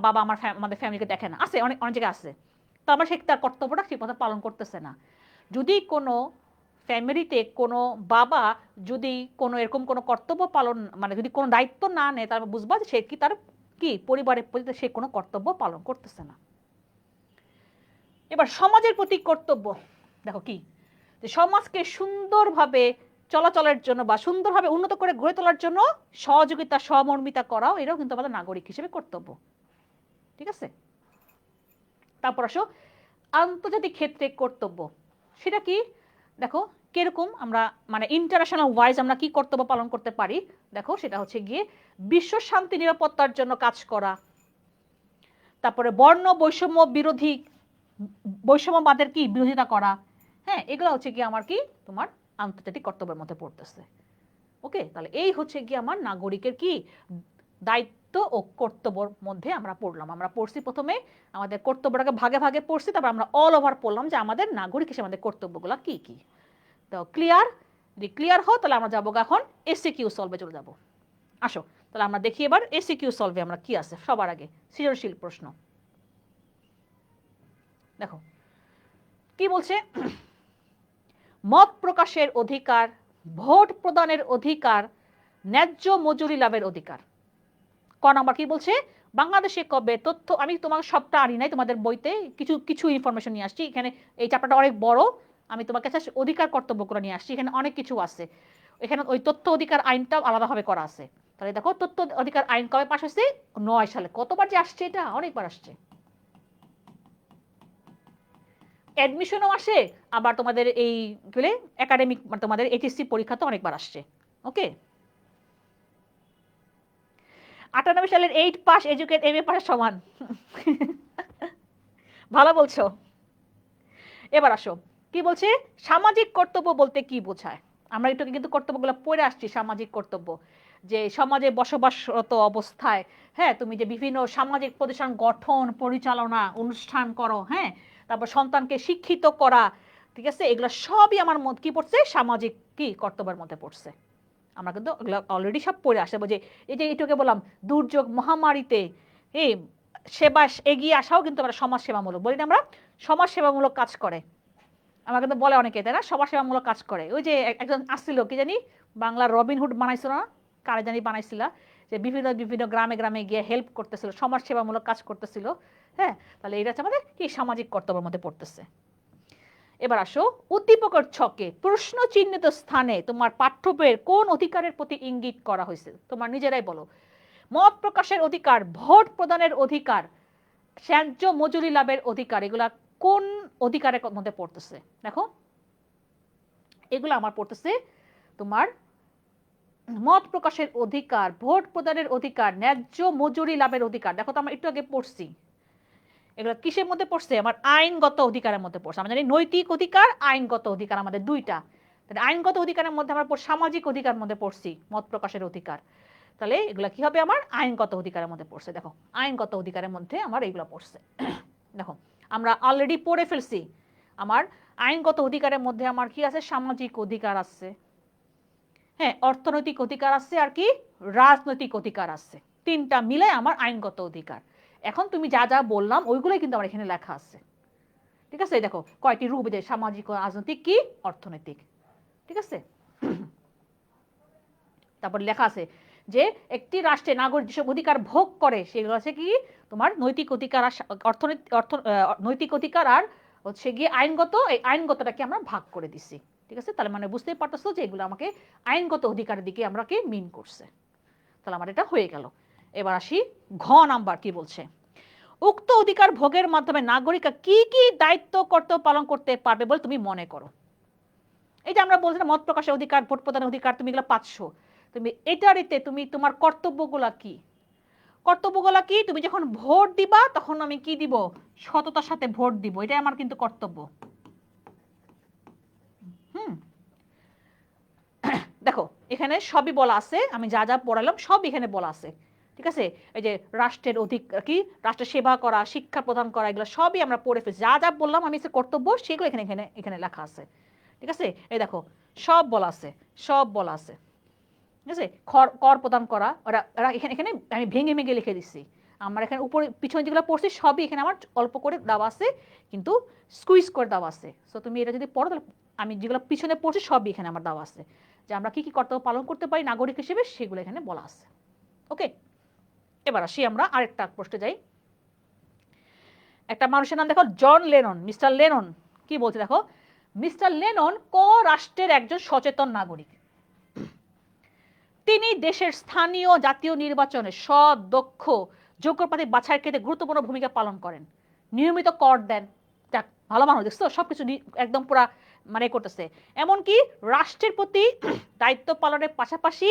বাবা আমাদের ফ্যামিলিকে দেখে না, আছে অনেক অনেক জায়গায় আছে, তো আমার সে তার কর্তব্যটা ঠিক মতো পালন করতেছে না। যদি কোনো ফ্যামিলিতে কোনো বাবা যদি কোনো এরকম কোনো কর্তব্য পালন মানে যদি কোনো দায়িত্ব না নেয়, তার বুঝবা যে সে কি তার কি পরিবারের প্রতি সে কোনো কর্তব্য পালন করতেছে না। এবার সমাজের প্রতি কর্তব্য দেখো কি, যে সমাজকে সুন্দরভাবে চলাচলের জন্য বা সুন্দরভাবে উন্নত করে গড়ে তোলার জন্য সহযোগিতা সহমর্মিতা করাও এটাও কিন্তু আমাদের নাগরিক হিসেবে কর্তব্য। ঠিক আছে, তারপর আসো আন্তর্জাতিক ক্ষেত্রে কর্তব্য। সেটা কি দেখো কিরকম আমরা মানে ইন্টারন্যাশনাল ওয়াইজ আমরা কি কর্তব্য পালন করতে পারি। দেখো সেটা হচ্ছে গিয়ে বিশ্ব শান্তি নিরাপত্তার জন্য কাজ করা, তারপরে বর্ণ বৈষম্যবাদের কি বিরোধিতা করা। হ্যাঁ, এগুলো হচ্ছে কি আমার কি তোমার আন্তর্জাতিক কর্তব্যের মধ্যে পড়তেছে। ওকে, তাহলে এই হচ্ছে কি আমার নাগরিকের কি দায়িত্ব ও কর্তব্যের মধ্যে আমরা পড়লাম। আমরা পড়ছি প্রথমে আমাদের কর্তব্যটাকে ভাগে ভাগে পড়ছি, তারপর আমরা অল ওভার পড়লাম যে আমাদের নাগরিক হিসেবে আমাদের কর্তব্যগুলো কি কি। তো ক্লিয়ার? যদি ক্লিয়ার হয় তাহলে আমরা যাবো এখন এসিকিউ সলভে চলে যাব। আসো তাহলে আমরা দেখি এবার এসিকিউ সলভে আমরা কি আছে। সবার আগে সৃজনশীল প্রশ্ন দেখো কি বলছে, মত প্রকাশের অধিকার, ভোট প্রদানের অধিকার, ন্যায্য মজুরি লাভের অধিকার। ক নাম্বার কি বলছে, বাংলাদেশে কবে তথ্য, আমি তোমাকে সবটা আনি নাই, তোমাদের বইতে কিছু কিছু ইনফরমেশন নিয়ে আসছি। এখানে এই চ্যাপ্টারটা অনেক বড়, আমি তোমার কাছে অধিকার কর্তব্যগুলো নিয়ে আসছি। এখানে অনেক কিছু আছে, এখানে ওই তথ্য অধিকার আইনটাও আলাদাভাবে করা আছে। তাহলে দেখো তথ্য অধিকার আইন কবে পাশ হয়েছে, 9 সালে। কতবার যে আসছে, এটা অনেকবার আসছে। অ্যাডমিশনও আসে, আবার তোমাদের এই বলে একাডেমিক মানে তোমাদের এইচএসসি পরীক্ষা তো অনেকবার আসছে। ওকে, 98 সালের 8 পাস এডুকেট এমএ পাসের সমান। ভালো বলছো। এবার আসো কি বলছে, সামাজিক কর্তব্য বলতে কি বোঝায়। আমরা একটু কিন্তু কর্তব্যগুলো পড়ে আসছি। সামাজিক কর্তব্য যে সমাজে বসবাসরত অবস্থায় হ্যাঁ তুমি যে বিভিন্ন সামাজিক প্রতিষ্ঠান গঠন পরিচালনা অনুষ্ঠান করো, হ্যাঁ তারপর সন্তানকে শিক্ষিত করা, ঠিক আছে, এগুলো সবই আমার মধ্যে কি পড়ছে, সামাজিক কি কর্তব্যের মধ্যে পড়ছে। আমরা কিন্তু অলরেডি সব পড়ে আসবো। যে এই যে এটুকে বললাম দুর্যোগ মহামারীতে এই সেবা এগিয়ে আসাও কিন্তু আমরা সমাজ সেবামূলক বলি না, আমরা সমাজ সেবামূলক কাজ করে আমরা কিন্তু বলে অনেকে তাই না, সমাজ সেবামূলক কাজ করে। ওই যে একজন আসছিল কি জানি বাংলার রবিনহুড বানাইছিল না, কারে জানি বানাইছিল, যে বিভিন্ন বিভিন্ন গ্রামে গ্রামে গিয়ে হেল্প করতেছিল, সমাজ সেবামূলক কাজ করতেছিল। হ্যাঁ, তাহলে এটা হচ্ছে আমাদের কি সামাজিক কর্তব্যের মধ্যে পড়তেছে। এবার আসো উদ্দীপকের ছকে প্রশ্ন চিহ্নিত স্থানে তোমার পাঠ্য বইয়ের কোন অধিকারের প্রতি ইঙ্গিত করা হয়েছে, তোমার নিজেরাই বলো। মত প্রকাশের অধিকার, ভোট প্রদানের অধিকার, ন্যায্য মজুরি লাভের অধিকার, এগুলা কোন অধিকারের মধ্যে পড়তেছে। দেখো এগুলো আমার পড়তেছে তোমার মত প্রকাশের অধিকার, ভোট প্রদানের অধিকার, ন্যায্য মজুরি লাভের অধিকার। দেখো তো আমরা একটু আগে পড়ছি, এগুলো কিসের মধ্যে পড়ছে, আমার আইনগত অধিকারের মধ্যে পড়ছে। আমরা জানি নৈতিক অধিকার আইনগত অধিকার আমাদের দুইটা। তাহলে আইনগত অধিকারের মধ্যে আমরা সামাজিক অধিকার মধ্যে পড়ছি মত প্রকাশের অধিকার, তাহলে এগুলো কি হবে, আমার আইনগত অধিকারের মধ্যে পড়ছে। দেখো আইনগত অধিকারের মধ্যে আমার এগুলো পড়ছে। দেখো আমরা অলরেডি পড়ে ফেলছি, আমার আইনগত অধিকারের মধ্যে আমার কি আছে, সামাজিক অধিকার আছে, হ্যাঁ অর্থনৈতিক অধিকার আছে, আর কি রাজনৈতিক অধিকার আছে। তিনটা মিলে আমার আইনগত অধিকার। এখন তুমি যা যা বললাম ওইগুলোই কিন্তু আমার এখানে লেখা আছে। ঠিক আছে, দেখো কয়টি রূপ, যে সামাজিক, রাজনৈতিক কি অর্থনৈতিক। ঠিক আছে? তারপর লেখা আছে যে একটি রাষ্ট্রে নাগরিক যেসব অধিকার ভোগ করে সেগুলো আছে কি তোমার নৈতিক অধিকার আর নৈতিক অধিকার আর হচ্ছে গিয়ে আইনগত, এই আইনগতটাকে আমরা ভাগ করে দিছি। ঠিক আছে? তাহলে মানে বুঝতেই পারতেছো যে এগুলো আমাকে আইনগত অধিকারের দিকে আমরাকে মিন করছে। তাহলে আমার এটা হয়ে গেল। এবার আসি ঘ নাম্বার কি বলছে। উক্ত অধিকার ভোগের মাধ্যমে নাগরিকরা কি কি দায়িত্ব কর্তব্য পালন করতে পারবে বলে তুমি মনে করো? এই যে আমরা বলছিলাম মত প্রকাশের অধিকার, ভোট প্রদানের অধিকার, তুমি এগুলো পাচ্ছ, তুমি এটারিতে তুমি তোমার কর্তব্যগুলা কি? কর্তব্যগুলা কি? তুমি যখন ভোট দিবা তখন আমি কি দিব? সততার সাথে ভোট দিব, এটাই আমার কিন্তু কর্তব্য। হুম, দেখো এখানে সবই বলা আছে, আমি যা যা পড়ালাম সব এখানে বলা আছে। ঠিক আছে? এই যে রাষ্ট্রের অধিকার কি, রাষ্ট্রের সেবা করা, শিক্ষা প্রদান করা, এগুলো সবই আমরা পড়ে ফেলছি। যা যা বললাম আমি কর্তব্য সেগুলো এখানে এখানে এখানে লেখা আছে। ঠিক আছে? এই দেখো সব বলা আছে, সব বলা আছে। ঠিক আছে? কর প্রদান করা, ওরা এখানে এখানে আমি ভেঙে ভেঙে লিখে দিচ্ছি। আমার এখানে উপরে পিছনে যেগুলো পড়ছি সবই এখানে আমার অল্প করে দেওয়া আছে, কিন্তু স্কুইজ করে দেওয়া আছে। সো তুমি এটা যদি পড়ো তাহলে আমি যেগুলো পিছনে পড়ছি সবই এখানে আমার দেওয়া আছে, যে আমরা কি কি কর্তব্য পালন করতে পারি নাগরিক হিসেবে সেগুলো এখানে বলা আছে। ওকে, এবার আসি আমরা আরেকটা প্রশ্নে যাই। একটা মানুষের নাম দেখো জন লেনন, মিস্টার লেনন কি বলছে দেখো। মিস্টার লেনন ক রাষ্ট্রের একজন সচেতন নাগরিক। তিনি দেশের স্থানীয় জাতীয় নির্বাচনে সৎ, দক্ষ, যোগ্য প্রার্থী বাছাইয়ের ক্ষেত্রে গুরুত্বপূর্ণ ভূমিকা পালন করেন, নিয়মিত কর দেন। যাক, ভালো মানুষ দেখছো, সবকিছু একদম পুরা মানে করতেছে। এমনকি রাষ্ট্রের প্রতি দায়িত্ব পালনের পাশাপাশি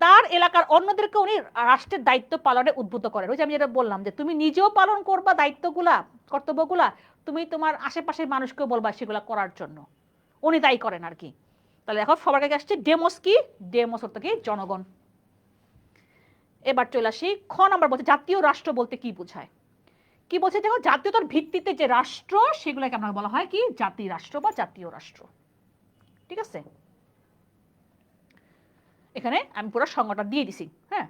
তার এলাকার অন্যদেরকে উনি রাষ্ট্রের দায়িত্ব পালনে উদ্বুদ্ধ করেন। ওই যে আমি যেটা বললাম যে তুমি নিজেও পালন করবা দায়িত্বগুলা, কর্তব্যগুলা, তুমি তোমার আশেপাশের মানুষকেও বলবা সেগুলা করার জন্য। উনি তাই করেন আর কি। তাহলে এখন সবার কাছে আসছে ডেমোস কি, ডেমোস অর্থ কি জনগণ। এবার চলে আসি খ নাম্বার বলছে জাতীয় রাষ্ট্র বলতে কি বোঝায়। কি বলছে দেখো, জাতীয়তার ভিত্তিতে যে রাষ্ট্র সেগুলোকে আমরা বলা হয় কি জাতি রাষ্ট্র বা জাতীয় রাষ্ট্র। ঠিক আছে? এখানে আমি পুরো সংজ্ঞাটা দিয়ে দিছি। হ্যাঁ,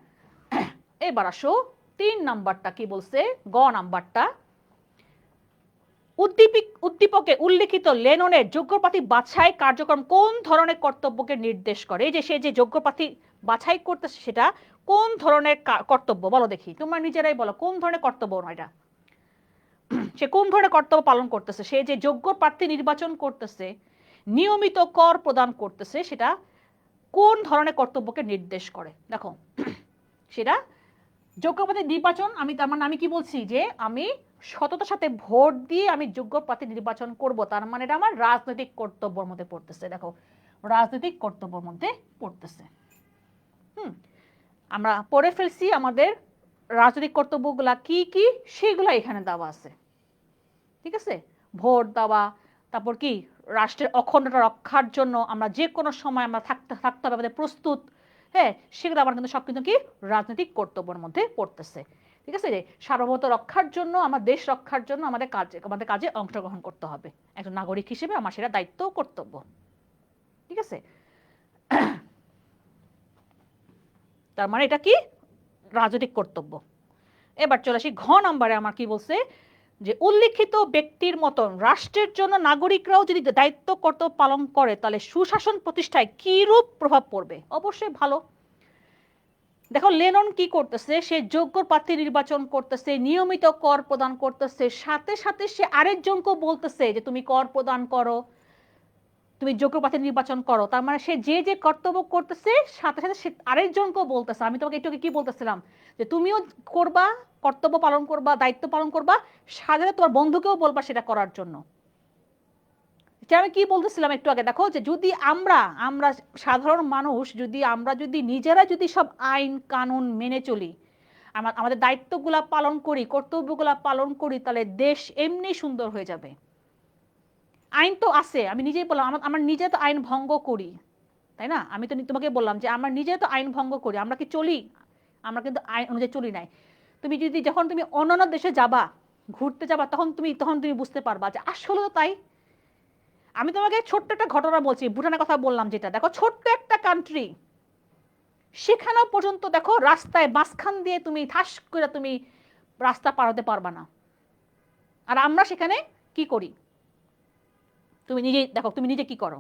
এবার আসো 3 নাম্বারটা কি বলছে, গ নাম্বারটা। উদ্দীপকে উল্লেখিত লেননের যোগ্য প্রার্থী বাছাই কার্যক্রম কোন ধরনের কর্তব্যকে নির্দেশ করে? এই যে সে যে যোগ্য প্রার্থী বাছাই করতেছে সেটা কোন ধরনের কর্তব্য বলো দেখি, তোমরা নিজেরাই বলো কোন ধরনের কর্তব্য এটা। সে কোন ধরনের কর্তব্য পালন করতেছে? সে যে যোগ্য প্রার্থী নির্বাচন করতেছে, নিয়মিত কর প্রদান করতেছে, সেটা কোন ধরনের কর্তব্যকে নির্দেশ করে? দেখো সেটা যোগ্য প্রার্থী নির্বাচন, আমি তার মানে আমি কি বলছি যে আমি সততার সাথে ভোট দিয়ে আমি যোগ্য প্রার্থী নির্বাচন করব, তার মানে এটা আমার রাজনৈতিক কর্তব্যের মধ্যে পড়তেছে। দেখো রাজনৈতিক কর্তব্যের মধ্যে পড়তেছে। আমরা পড়ে ফেলছি আমাদের রাজনৈতিক কর্তব্যগুলা কি কি সেগুলো এখানে দেওয়া আছে। ঠিক আছে? ভোট দেওয়া, তারপর কি রাষ্ট্রের অখণ্ডতা রক্ষার জন্য আমরা যে কোনো সময় আমরা থাকতে হবে আমাদের প্রস্তুত। হ্যাঁ, সেগুলো আমার কিন্তু সব কিন্তু কি রাজনৈতিক কর্তব্যের মধ্যে পড়তেছে। ঠিক আছে? যে সার্বভৌমত্ব রক্ষার জন্য, আমার দেশ রক্ষার জন্য আমাদের কাজে অংশগ্রহণ করতে হবে। একজন নাগরিক হিসেবে আমার সেটা দায়িত্ব কর্তব্য। ঠিক আছে? তার মানে এটা কি রাজনৈতিক কর্তব্য। এবার চলে আসি ঘ নম্বরে আমার কি বলছে, যে উল্লিখিত ব্যক্তির মতন রাষ্ট্রের জন্য নাগরিকরাও যদি দায়িত্ব কর্তব্য পালন করে তাহলে সুশাসন প্রতিষ্ঠায় কি রূপ প্রভাব পড়বে? অবশ্যই ভালো। দেখো লেনন কি করতেছে, সে যোগ্য প্রার্থী নির্বাচন করতেছে, নিয়মিত কর প্রদান করতেছে, সাথে সাথে সে আরেকজনকেও বলতেছে যে তুমি কর প্রদান করো, তুমি যোগ্য প্রার্থী নির্বাচন করো। তার মানে সে যে যে কর্তব্য করতেছে সাথে সাথে সে আরেকজনকেও বলতেছে। আমি তোমাকে একটু কি বলতেছিলাম যে তুমিও করবা, কর্তব্য পালন করবা, দায়িত্ব পালন করবা, সাথে সাথে তোমার বন্ধুকেও বলবা সেটা করার জন্য। আমি কি বলতেছিলাম একটু আগে, দেখো যে যদি আমরা আমরা সাধারণ মানুষ আমরা যদি নিজেরা যদি সব আইন কানুন মেনে চলি, আমাদের দায়িত্বগুলা পালন করি, কর্তব্যগুলা পালন করি, তাহলে দেশ এমনি সুন্দর হয়ে যাবে। আইন তো আছে, আমি নিজেই বললাম আমার নিজে তো আইন ভঙ্গ করি, তাই না? আমি তো তোমাকে বললাম যে আমরা নিজে তো আইন ভঙ্গ করি, আমরা কি চলি? আমরা কিন্তু আইন অনুযায়ী চলি নাই। তুমি যদি যখন তুমি অন্যান্য দেশে যাবা, ঘুরতে যাবা, তখন তুমি বুঝতে পারবা যে আসলে তো তাই। আমি তোমাকে ছোট্ট একটা ঘটনা বলছি, ভুটানের কথা বললাম যেটা, দেখো ছোট্ট একটা কান্ট্রি, সেখানেও পর্যন্ত দেখো রাস্তায় মাঝখান দিয়ে তুমি ঠাস করে তুমি রাস্তা পার হতে পারবা না। আর আমরা সেখানে কি করি? তুমি নিজে দেখো, তুমি নিজে কি করো?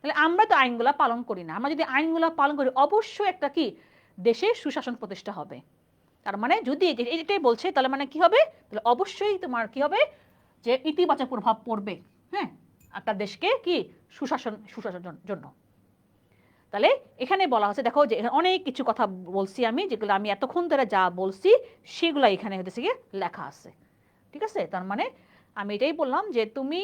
তাহলে আমরা তো আইনগুলা পালন করি না। আমরা যদি আইনগুলা পালন করি অবশ্যই একটা কি দেশে সুশাসন প্রতিষ্ঠা হবে। তার মানে যদি এটাই বলছে তাহলে মানে কি হবে, তাহলে অবশ্যই তোমার কি হবে যে ইতিবাচক প্রভাব পড়বে, হ্যাঁ, একটা দেশকে কি সুশাসনের জন্য। তাহলে এখানে বলা হচ্ছে, দেখো যে অনেক কিছু কথা বলছি আমি, যেগুলো আমি এতক্ষণ ধরে যা বলছি সেগুলো এখানে হচ্ছে গিয়ে লেখা আছে, ঠিক আছে। তার মানে আমি এটাই বললাম যে তুমি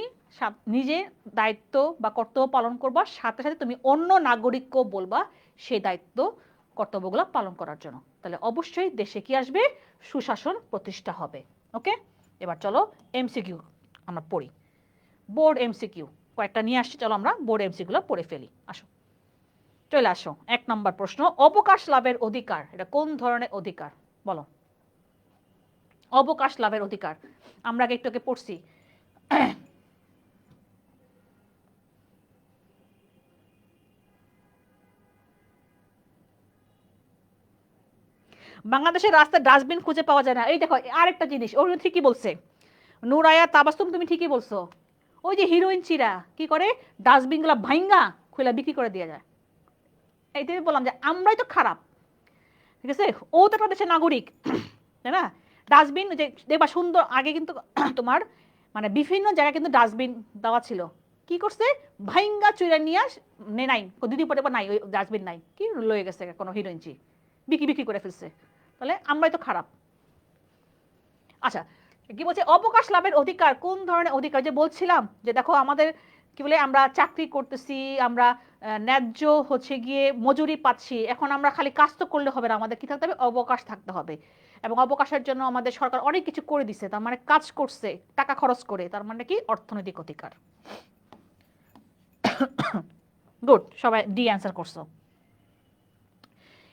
নিজে দায়িত্ব বা কর্তব্য পালন করবা, সাথে সাথে তুমি অন্য নাগরিককেও বলবা সেই দায়িত্ব কর্তব্যগুলো পালন করার জন্য। তাহলে অবশ্যই দেশে কি আসবে, সুশাসন প্রতিষ্ঠা হবে। ওকে, এবার চলো এমসিকিউ আমরা পড়ি। বোর্ড এমসিকিউ কয়েকটা নিয়ে আসছি, চলো আমরা বোর্ড এমসিকিউগুলো পড়ে ফেলি। আসো, চলে আসো। 1 নম্বর প্রশ্ন, অবকাশ লাভের অধিকার এটা কোন ধরনের অধিকার বলো? অবকাশ লাভের অধিকার আমরা আগে একটু পড়ছি। বাংলাদেশের রাস্তায় ডাস্টবিন খুঁজে পাওয়া যায় না। এই দেখো আরেকটা জিনিস, ওর ঠিকই বলছে নুরায়া তাবাসসুম, তুমি ঠিকই বলছো। ওই যে হিরোইন চিরা কি করে, ডাস্টবিনগুলো ভাঙ্গা খুলে বিক্রি করে দিয়ে যায়। এইটাই বললাম যে আমরাই তো খারাপ, ঠিক আছে। ও তো একটা দেশের নাগরিক, তাই না? ডাস্টবিন যে দেখবা সুন্দর, আগে কিন্তু তোমার মানে বিভিন্ন জায়গায় কিন্তু ডাস্টবিন দেওয়া ছিল, কি করছে ভাইঙ্গা চুইরা নিয়ে নাই, দুদিন পরে নাই, ওই ডাস্টবিন নাই, কি লয়ে গেছে কোনো হিরোইনচি বিক্রি বিক্রি করে ফেলছে। তাহলে আমরাই তো খারাপ। আচ্ছা, কি বলছে অবকাশ লাভের অধিকার কোন ধরনের অধিকার, যে বলছিলাম যে দেখো আমাদের কি বলে আমরা চাকরি করতেছি, আমরা ন্যায্য হচ্ছে গিয়ে মজুরি পাচ্ছি, এখন আমরা খালি কাজ তো করলে হবে না, আমাদের কি থাকতে হবে, অবকাশ থাকতে হবে। এবং অবকাশের জন্য আমাদের সরকার অনেক কিছু করে দিছে, তার মানে কাজ করছে টাকা খরচ করে, তার মানে কি অর্থনৈতিক অধিকার। গুড, সবাই ডি অ্যান্সার করছো।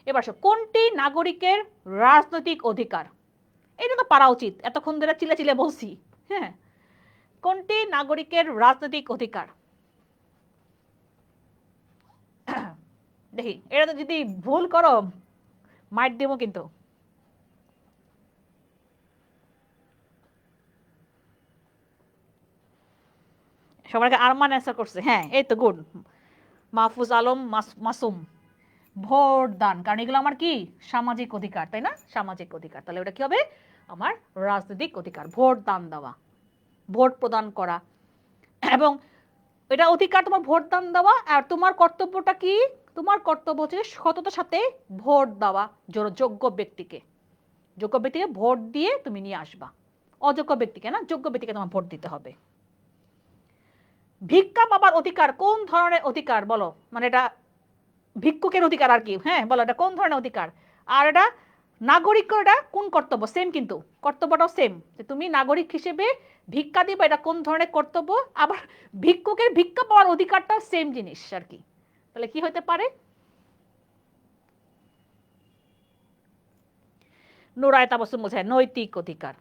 এবার কোনটি নাগরিকের রাজনৈতিক অধিকার, এটা তো পারা উচিত, এতক্ষণ ধরে চিলে চিলে বলছি। হ্যাঁ, কোনটি নাগরিকের রাজনৈতিক অধিকার? দেখি এটা তো যদি ভুল করো মাইট দেবো কিন্তু। সবাইকে আরমান অ্যান্সার করছে, হ্যাঁ এই তো গুড, মাহফুজ আলম মাসুম। ভোট দান, কারণ এগুলো আমার কি সামাজিক অধিকার, তাই না, সামাজিক অধিকার। তাহলে ওটা কি হবে আমার রাজনৈতিক অধিকার, ভোট দান দেওয়া, ভোট প্রদান করা। এবং এটা অধিকার তোমার ভোট দান দেওয়া, আর তোমার কর্তব্যটা কি, তোমার কর্তব্য হচ্ছে সততার সাথে ভোট দেওয়া যোগ্য ব্যক্তিকে, যোগ্য ব্যক্তিকে ভোট দিয়ে তুমি নিয়ে আসবা, অযোগ্য ব্যক্তিকে না, যোগ্য ব্যক্তিকে তোমার ভোট দিতে হবে। ভিক্ষা পাবার অধিকার কোন ধরনের অধিকার বলো, মানে এটা ভিক্ষুকের অধিকার আর কি, হ্যাঁ বলো এটা কোন ধরনের অধিকার। আর এটা নাগরিক, এটা কোন কর্তব্য, সেম কিন্তু কর্তব্যটাও সেম, যে তুমি নাগরিক হিসেবে ভিক্ষা দিবা, এটা কোন ধরনের কর্তব্য। আবার ভিক্ষুকের ভিক্ষা পাওয়ার অধিকারটাও সেম জিনিস আর কি। তাহলে কি হতে পারে, নুরায় তাবাসসুম বোঝায় নৈতিক অধিকার।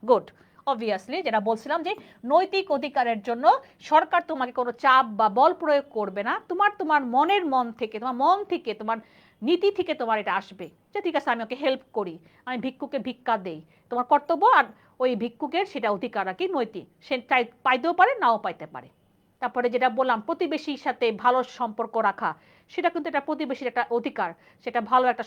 গুড, অবভিয়াসলি যেটা বলছিলাম যে নৈতিক অধিকারের জন্য সরকার তোমাকে কোনো চাপ বা বল প্রয়োগ করবে না, তোমার মনের মন থেকে, তোমার মন থেকে, তোমার নীতি থেকে তোমার এটা আসবে যে ঠিক আছে আমি ওকে হেল্প করি, আমি ভিক্ষুকে ভিক্ষা দেই, তোমার কর্তব্য। আর ওই ভিক্ষুকের সেটা অধিকার আর কি নৈতিক, সে চাই পাইতেও পারে নাও পাইতে পারে। তারপরে যেটা বললাম প্রতিবেশীর সাথে ভালো সম্পর্ক রাখা, সেটা কিন্তু একটা প্রতিবেশীর একটা অধিকার, সেটা ভালো একটা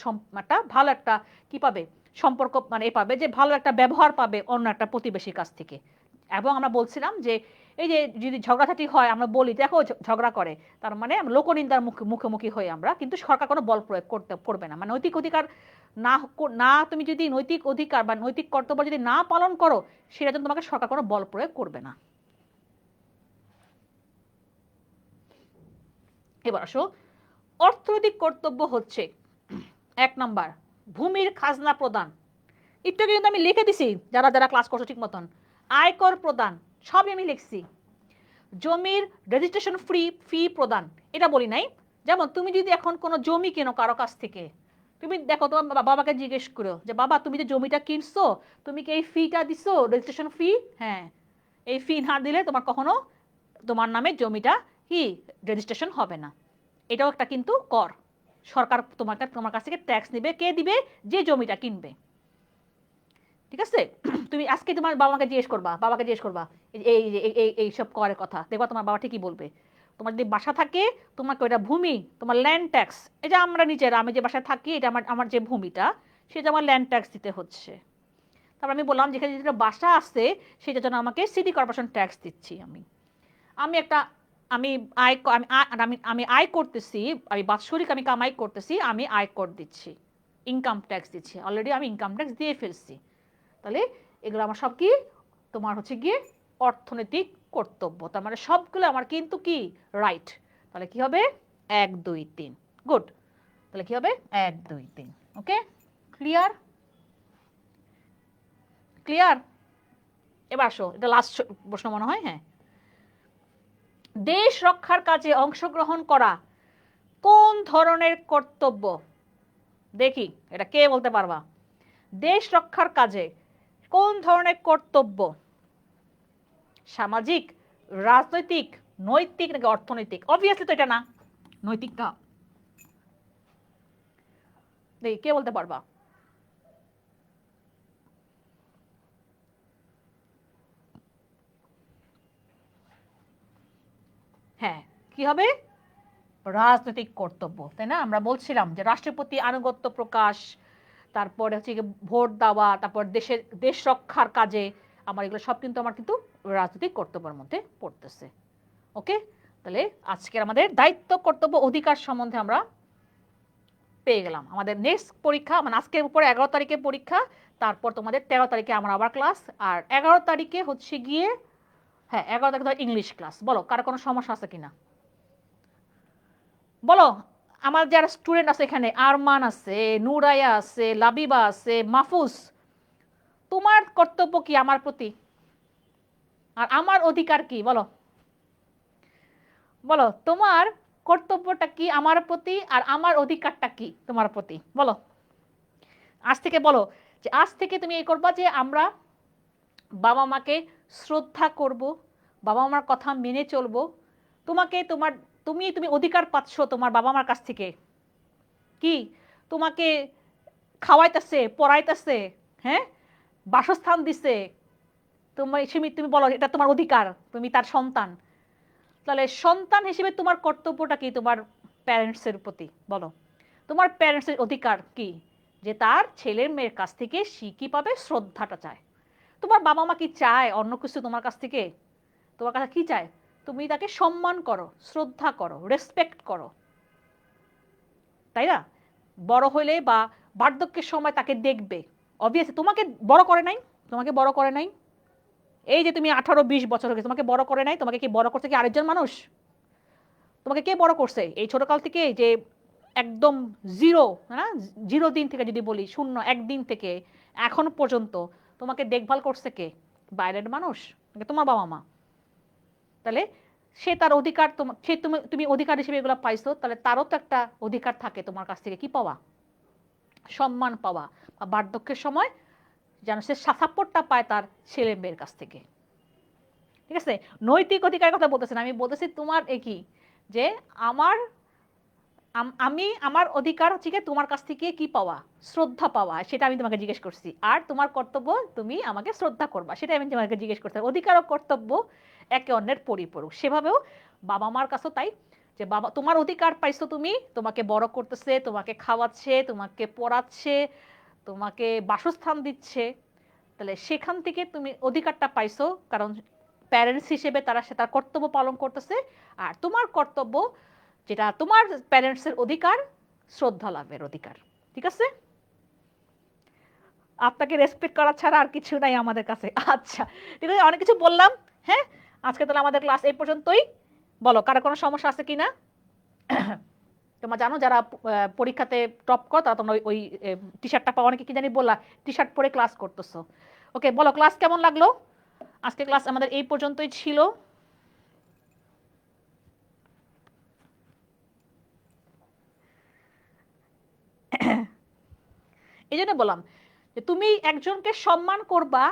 ভালো একটা কি পাবে সম্পর্ক, মানে এ পাবে যে ভালো একটা ব্যবহার পাবে অন্য একটা প্রতিবেশীর কাছ থেকে। এবং আমরা বলছিলাম যে এই যে যদি ঝগড়াঝাটি হয়, আমরা বলি দেখো ঝগড়া করে, তার মানে লোকনিন্দার মুখোমুখি হয়ে আমরা, কিন্তু সরকার কোনো বল প্রয়োগ করবে না, মানে নৈতিক অধিকার না না, তুমি যদি নৈতিক অধিকার বা নৈতিক কর্তব্য যদি না পালন করো, সেটা জন্য তোমাকে সরকার কোনো বল প্রয়োগ করবে না। এবার আসো, অর্থনৈতিক কর্তব্য হচ্ছে 1 নাম্বার ভূমির খাজনা প্রদান, একটু কিন্তু আমি লিখে দিছি, যারা যারা ক্লাস করছো ঠিক মতন, আয়কর প্রদান সবই আমি লিখছি। জমির রেজিস্ট্রেশন ফি প্রদান, এটা বলি নাই। যেমন তুমি যদি এখন কোনো জমি কেনো কারো কাছ থেকে, তুমি দেখো তোমার বাবাকে জিজ্ঞেস করো যে বাবা তুমি যে জমিটা কিনছো, তুমি কি এই ফিটা দিছো, রেজিস্ট্রেশন ফি? হ্যাঁ, এই ফি না দিলে তোমার কখনো তোমার নামে জমিটা কি রেজিস্ট্রেশন হবে না। এটাও একটা কিন্তু কর, সরকার তোমার কাছ থেকে ট্যাক্স নেবে, কে দিবে, যে জমিটা কিনবে, ঠিক আছে। তুমি আজকে তোমার বাবাকে জিজ্ঞেস করবা এই সব করের কথা, দেখবা তোমার বাবা ঠিকই বলবে। তোমার যদি বাসা থাকে তোমাকে ওইটা ভূমি, তোমার ল্যান্ড ট্যাক্স, এই যে আমরা নিজেরা, আমি যে বাসায় থাকি এটা আমার আমার যে ভূমিটা সেটা আমার ল্যান্ড ট্যাক্স দিতে হচ্ছে। তারপর আমি বললাম যেখানে যেটা বাসা আছে সেটার জন্য আমাকে সিটি কর্পোরেশন ট্যাক্স দিচ্ছি। আমি একটা আমি আয় আমি আমি আমি আয় করতেছি, আমি বাৎসরিক আমি কামাই করতেছি, আমি আয়কর দিচ্ছি, ইনকাম ট্যাক্স দিচ্ছি, অলরেডি আমি ইনকাম ট্যাক্স দিয়ে ফেলছি। তাহলে এগুলো আমার সব কি তোমার হচ্ছে গিয়ে অর্থনৈতিক কর্তব্য, তার মানে সবগুলো আমার কিন্তু কি রাইট। তাহলে কি হবে 1 2 3, গুড। তাহলে কি হবে 1 2 3, ওকে, ক্লিয়ার ক্লিয়ার। এবার আসো, এটা লাস্ট প্রশ্ন মনে হয়। হ্যাঁ, দেশ রক্ষার কাজে অংশগ্রহণ করা কোন ধরনের কর্তব্য? দেখি এটা কে বলতে পারবা। দেশ রক্ষার কাজে কোন ধরনের কর্তব্য? সামাজিক, রাজনৈতিক, নৈতিক নাকি অর্থনৈতিক? অবভিয়াসলি তো এটা না, নৈতিকটা। দেখি কে বলতে পারবা। হ্যাঁ, কি হবে? রাজনৈতিক কর্তব্য, তাই না? আমরা বলছিলাম যে রাষ্ট্রের প্রতি আনুগত্য প্রকাশ, তারপরে হচ্ছে ভোট দেওয়া, তারপর দেশ রক্ষার কাজে আমার এগুলো সব কিন্তু আমার কিন্তু রাজনৈতিক কর্তব্যের মধ্যে পড়তেছে। ওকে, তাহলে আজকের আমাদের দায়িত্ব কর্তব্য অধিকার সম্বন্ধে আমরা পেয়ে গেলাম। আমাদের নেক্সট পরীক্ষা মানে আজকের উপরে 11 তারিখে পরীক্ষা, তারপর তোমাদের 13 তারিখে আমার আবার ক্লাস, আর 11 তারিখে হচ্ছে গিয়ে, হ্যাঁ 11 তারিখে ইংলিশ ক্লাস। বলো কার কোনো সমস্যা আছে কিনা বলো। আমার যারা স্টুডেন্ট আছে এখানে, আরমান আছে, নুরাইয়া আছে, লাবিবা আছে, মাহফুজ, তোমার কর্তব্য কি আমার প্রতি, আর আমার অধিকার কি? বলো বলো, তোমার কর্তব্যটা কি আমার প্রতি, আর আমার অধিকারটা কি তোমার প্রতি? বলো আজ থেকে, বলো যে আজ থেকে তুমি এই করবা যে আমরা বাবা মাকে শ্রদ্ধা করব, বাবা মার কথা মেনে চলবো। তোমাকে তোমার তুমি অধিকার পাচ্ছ তোমার বাবা মার কাছ থেকে, কি তোমাকে খাওয়াইতেছে, পড়াইতেছে, হ্যাঁ, বাসস্থান দিছে, তুমি বলো এটা তোমার অধিকার, তুমি তার সন্তান। তাহলে সন্তান হিসেবে তোমার কর্তব্যটা কি তোমার প্যারেন্টসের প্রতি? বলো তোমার প্যারেন্টসের অধিকার কি? যে তার ছেলের মেয়ের কাছ থেকে সে কি পাবে? শ্রদ্ধাটা চায়। তোমার বাবা মা কি চায় অন্য কিছু তোমার কাছ থেকে? তোমার কাছে কি চায়? তুমি তাকে সম্মান করো, শ্রদ্ধা করো, রেসপেক্ট করো, তাই না? বড় হলে বা বার্ধক্যের সময় তাকে দেখবে। অবভিয়াসলি তোমাকে বড় করে নাই, তোমাকে বড় করে নাই, এই যে তুমি 18-20 বছর হয়ে গেছে, তোমাকে বড় করে নাই। তোমাকে কি বড় করছে কি আরেকজন মানুষ? তোমাকে কে বড় করছে এই ছোটকাল থেকে, যে একদম জিরো, হ্যাঁ, জিরো দিন থেকে যদি বলি, শূন্য একদিন থেকে এখন পর্যন্ত তোমাকে দেখভাল করছে কে? বাইরের মানুষ, তোমার বাবা মা। তাহলে সে তার অধিকার, সে তুমি অধিকার হিসেবে এগুলো পাইছো, তাহলে তারও তো একটা অধিকার থাকে তোমার কাছ থেকে কি পাওয়া? সম্মান পাওয়া, বা বার্ধক্যের সময় যেন সে সাপোর্টটা পায় তার ছেলে মেয়ের কাছ থেকে। ঠিক আছে, নৈতিক অধিকারের কথা বলতেছেন, আমি বলতেছি তোমার কি, যে আমার আমি আমার অধিকার হচ্ছে কি তোমার কাছ থেকে কি পাওয়া? শ্রদ্ধা পাওয়া, সেটা আমি তোমাকে জিজ্ঞেস করছি। আর তোমার কর্তব্য তুমি আমাকে শ্রদ্ধা করবা, সেটা আমি তোমাকে জিজ্ঞেস করছি। অধিকার ও কর্তব্য একে অন্যের পরিপূরক। সেভাবেও বাবা মার কাছেও তাই, যে বাবা তোমার অধিকার পাইছো, তুমি, তোমাকে বড় করতেছে, তোমাকে খাওয়াচ্ছে, তোমাকে পড়াচ্ছে, তোমাকে বাসস্থান দিচ্ছে, তাহলে সেখান থেকে তুমি অধিকারটা পাইছো, কারণ প্যারেন্টস হিসেবে তারা সে তার কর্তব্য পালন করতেছে। আর তোমার কর্তব্য, যেটা তোমার প্যারেন্টসের অধিকার, শ্রদ্ধা লাভের অধিকার। ঠিক আছে, আপনাকে রেসপেক্ট করা ছাড়া আর কিছু নাই আমাদের কাছে। আচ্ছা ঠিক আছে, অনেক কিছু বললাম। হ্যাঁ, আজকে তাহলে আমাদের ক্লাস এই পর্যন্তই। বলো কারো কোনো সমস্যা আছে কিনা? তোমরা জানো যারা পরীক্ষাতে টপ করো তারা তোমরা ওই টি শার্টটা পাওয়া, অনেকে কি জানি বললা টি শার্ট পরে ক্লাস করতেছো। ওকে, বলো ক্লাস কেমন লাগলো? আজকে ক্লাস আমাদের এই পর্যন্তই ছিল। এই জন্য বললাম যে তুমি একজনকে সম্মান করবা,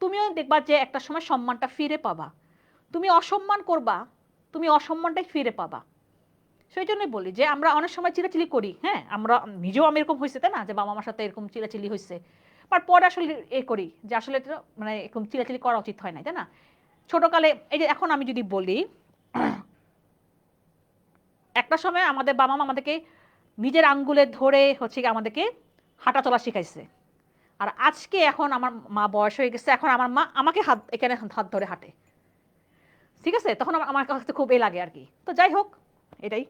তুমিও দেখবা যে একটা সময় সম্মানটা ফিরে পাবা। তুমি অসম্মান করবা, তুমি অসম্মানটাই ফিরে পাবা। সেই জন্যই বলি যে আমরা অনেক সময় চিলাচিলি করি, হ্যাঁ, আমরা নিজেও, আমি এরকম হয়েছে তাই না, যে বাবা মার সাথে এরকম চিলাচিলি হয়েছে, বাট পরে আসলে করি যে আসলে মানে এরকম চিলাচিলি করা উচিত হয় না, তাই না? ছোটকালে, এই যে এখন আমি যদি বলি একটা সময় আমাদের বাবা মা আমাদেরকে নিজের আঙ্গুলে ধরে হচ্ছে কি আমাদেরকে হাঁটা চলা শিখাইছে। আর আজকে এখন আমার মা বয়স হয়ে গেছে, এখন আমার মা আমাকে এখানে হাত ধরে হাঁটে, ঠিক আছে? তখন আমার কাছে খুব লাগে আর কি। তো যাই হোক, এটাই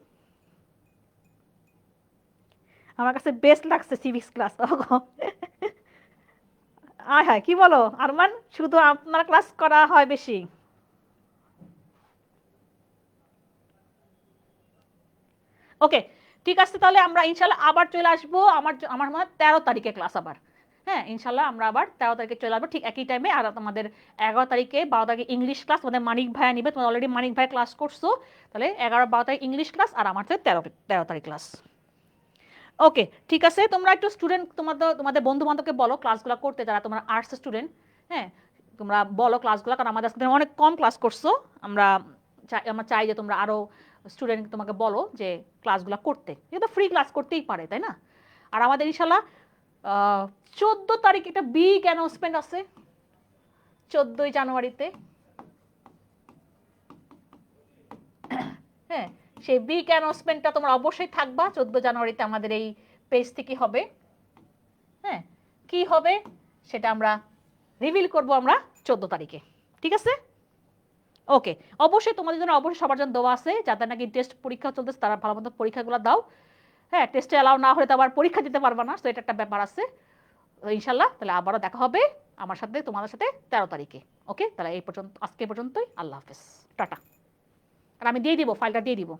আমার কাছে বেস্ট লাগছে সিভিক্স ক্লাস। আয় হায়, কি বলো আরমান, শুধু আপনার ক্লাস করা হয় বেশি? ওকে, ঠিক আছে, তাহলে আমরা ইনশাল্লাহ আবার চলে আসবো। আমার মনে হয় 13 তারিখে ক্লাস আবার। হ্যাঁ, ইনশাল্লাহ আমরা আবার 13 তারিখে চলে আসবো ঠিক একই টাইমে। আর তোমাদের 11 তারিখে 12 তারিখে ইংলিশ ক্লাস তোমাদের মানিক ভাইয়া নিবে। তোমরা অলরেডি মানিক ভাই ক্লাস করছো, তাহলে 11 12 তারিখ ইংলিশ ক্লাস, আর আমার 13 তারিখ ক্লাস। ওকে, ঠিক আছে, তোমরা একটু স্টুডেন্ট তোমাদের তোমাদের বন্ধু বান্ধবকে বলো ক্লাসগুলো করতে, যারা তোমার আর্টস স্টুডেন্ট। হ্যাঁ, তোমরা বলো ক্লাসগুলো, কারণ আমাদের আজকে অনেক কম ক্লাস করছো। আমরা আমরা চাই যে তোমরা আরো স্টুডেন্ট তোমাকে বলো যে ক্লাসগুলো করতে, কিন্তু ফ্রি ক্লাস করতেই পারে, তাই না? আর আমাদের ইনশাল্লাহ 14 তারিখ একটা বিগ অ্যানাউন্সমেন্ট আছে, 14ই জানুয়ারিতে। হ্যাঁ, সেই বিগ অ্যানাউন্সমেন্টটা তোমরা অবশ্যই থাকবা 14 জানুয়ারিতে আমাদের এই পেজ থেকে হবে। হ্যাঁ, কি হবে সেটা আমরা রিভিল করব আমরা 14 তারিখে, ঠিক আছে? ওকে, অবশ্যই তোমাদের জন্য অবশ্যই সবার জন্য দোয়া আছে, যাদের নাকি টেস্ট পরীক্ষা চলতেছে তারা ভালো মতো পরীক্ষাগুলো দাও। হ্যাঁ, টেস্টে অ্যালাউ না হলে তো আবার পরীক্ষা দিতে পারবা না, তো এটা একটা ব্যাপার আছে। তো ইনশাল্লাহ তাহলে আবারও দেখা হবে আমার সাথে, তোমাদের সাথে 13 তারিখে। ওকে, তাহলে এই পর্যন্ত, আজকে পর্যন্তই। আল্লাহ হাফেজ, টাটা। আর আমি দিয়ে দিব, ফাইলটা দিয়ে দিব।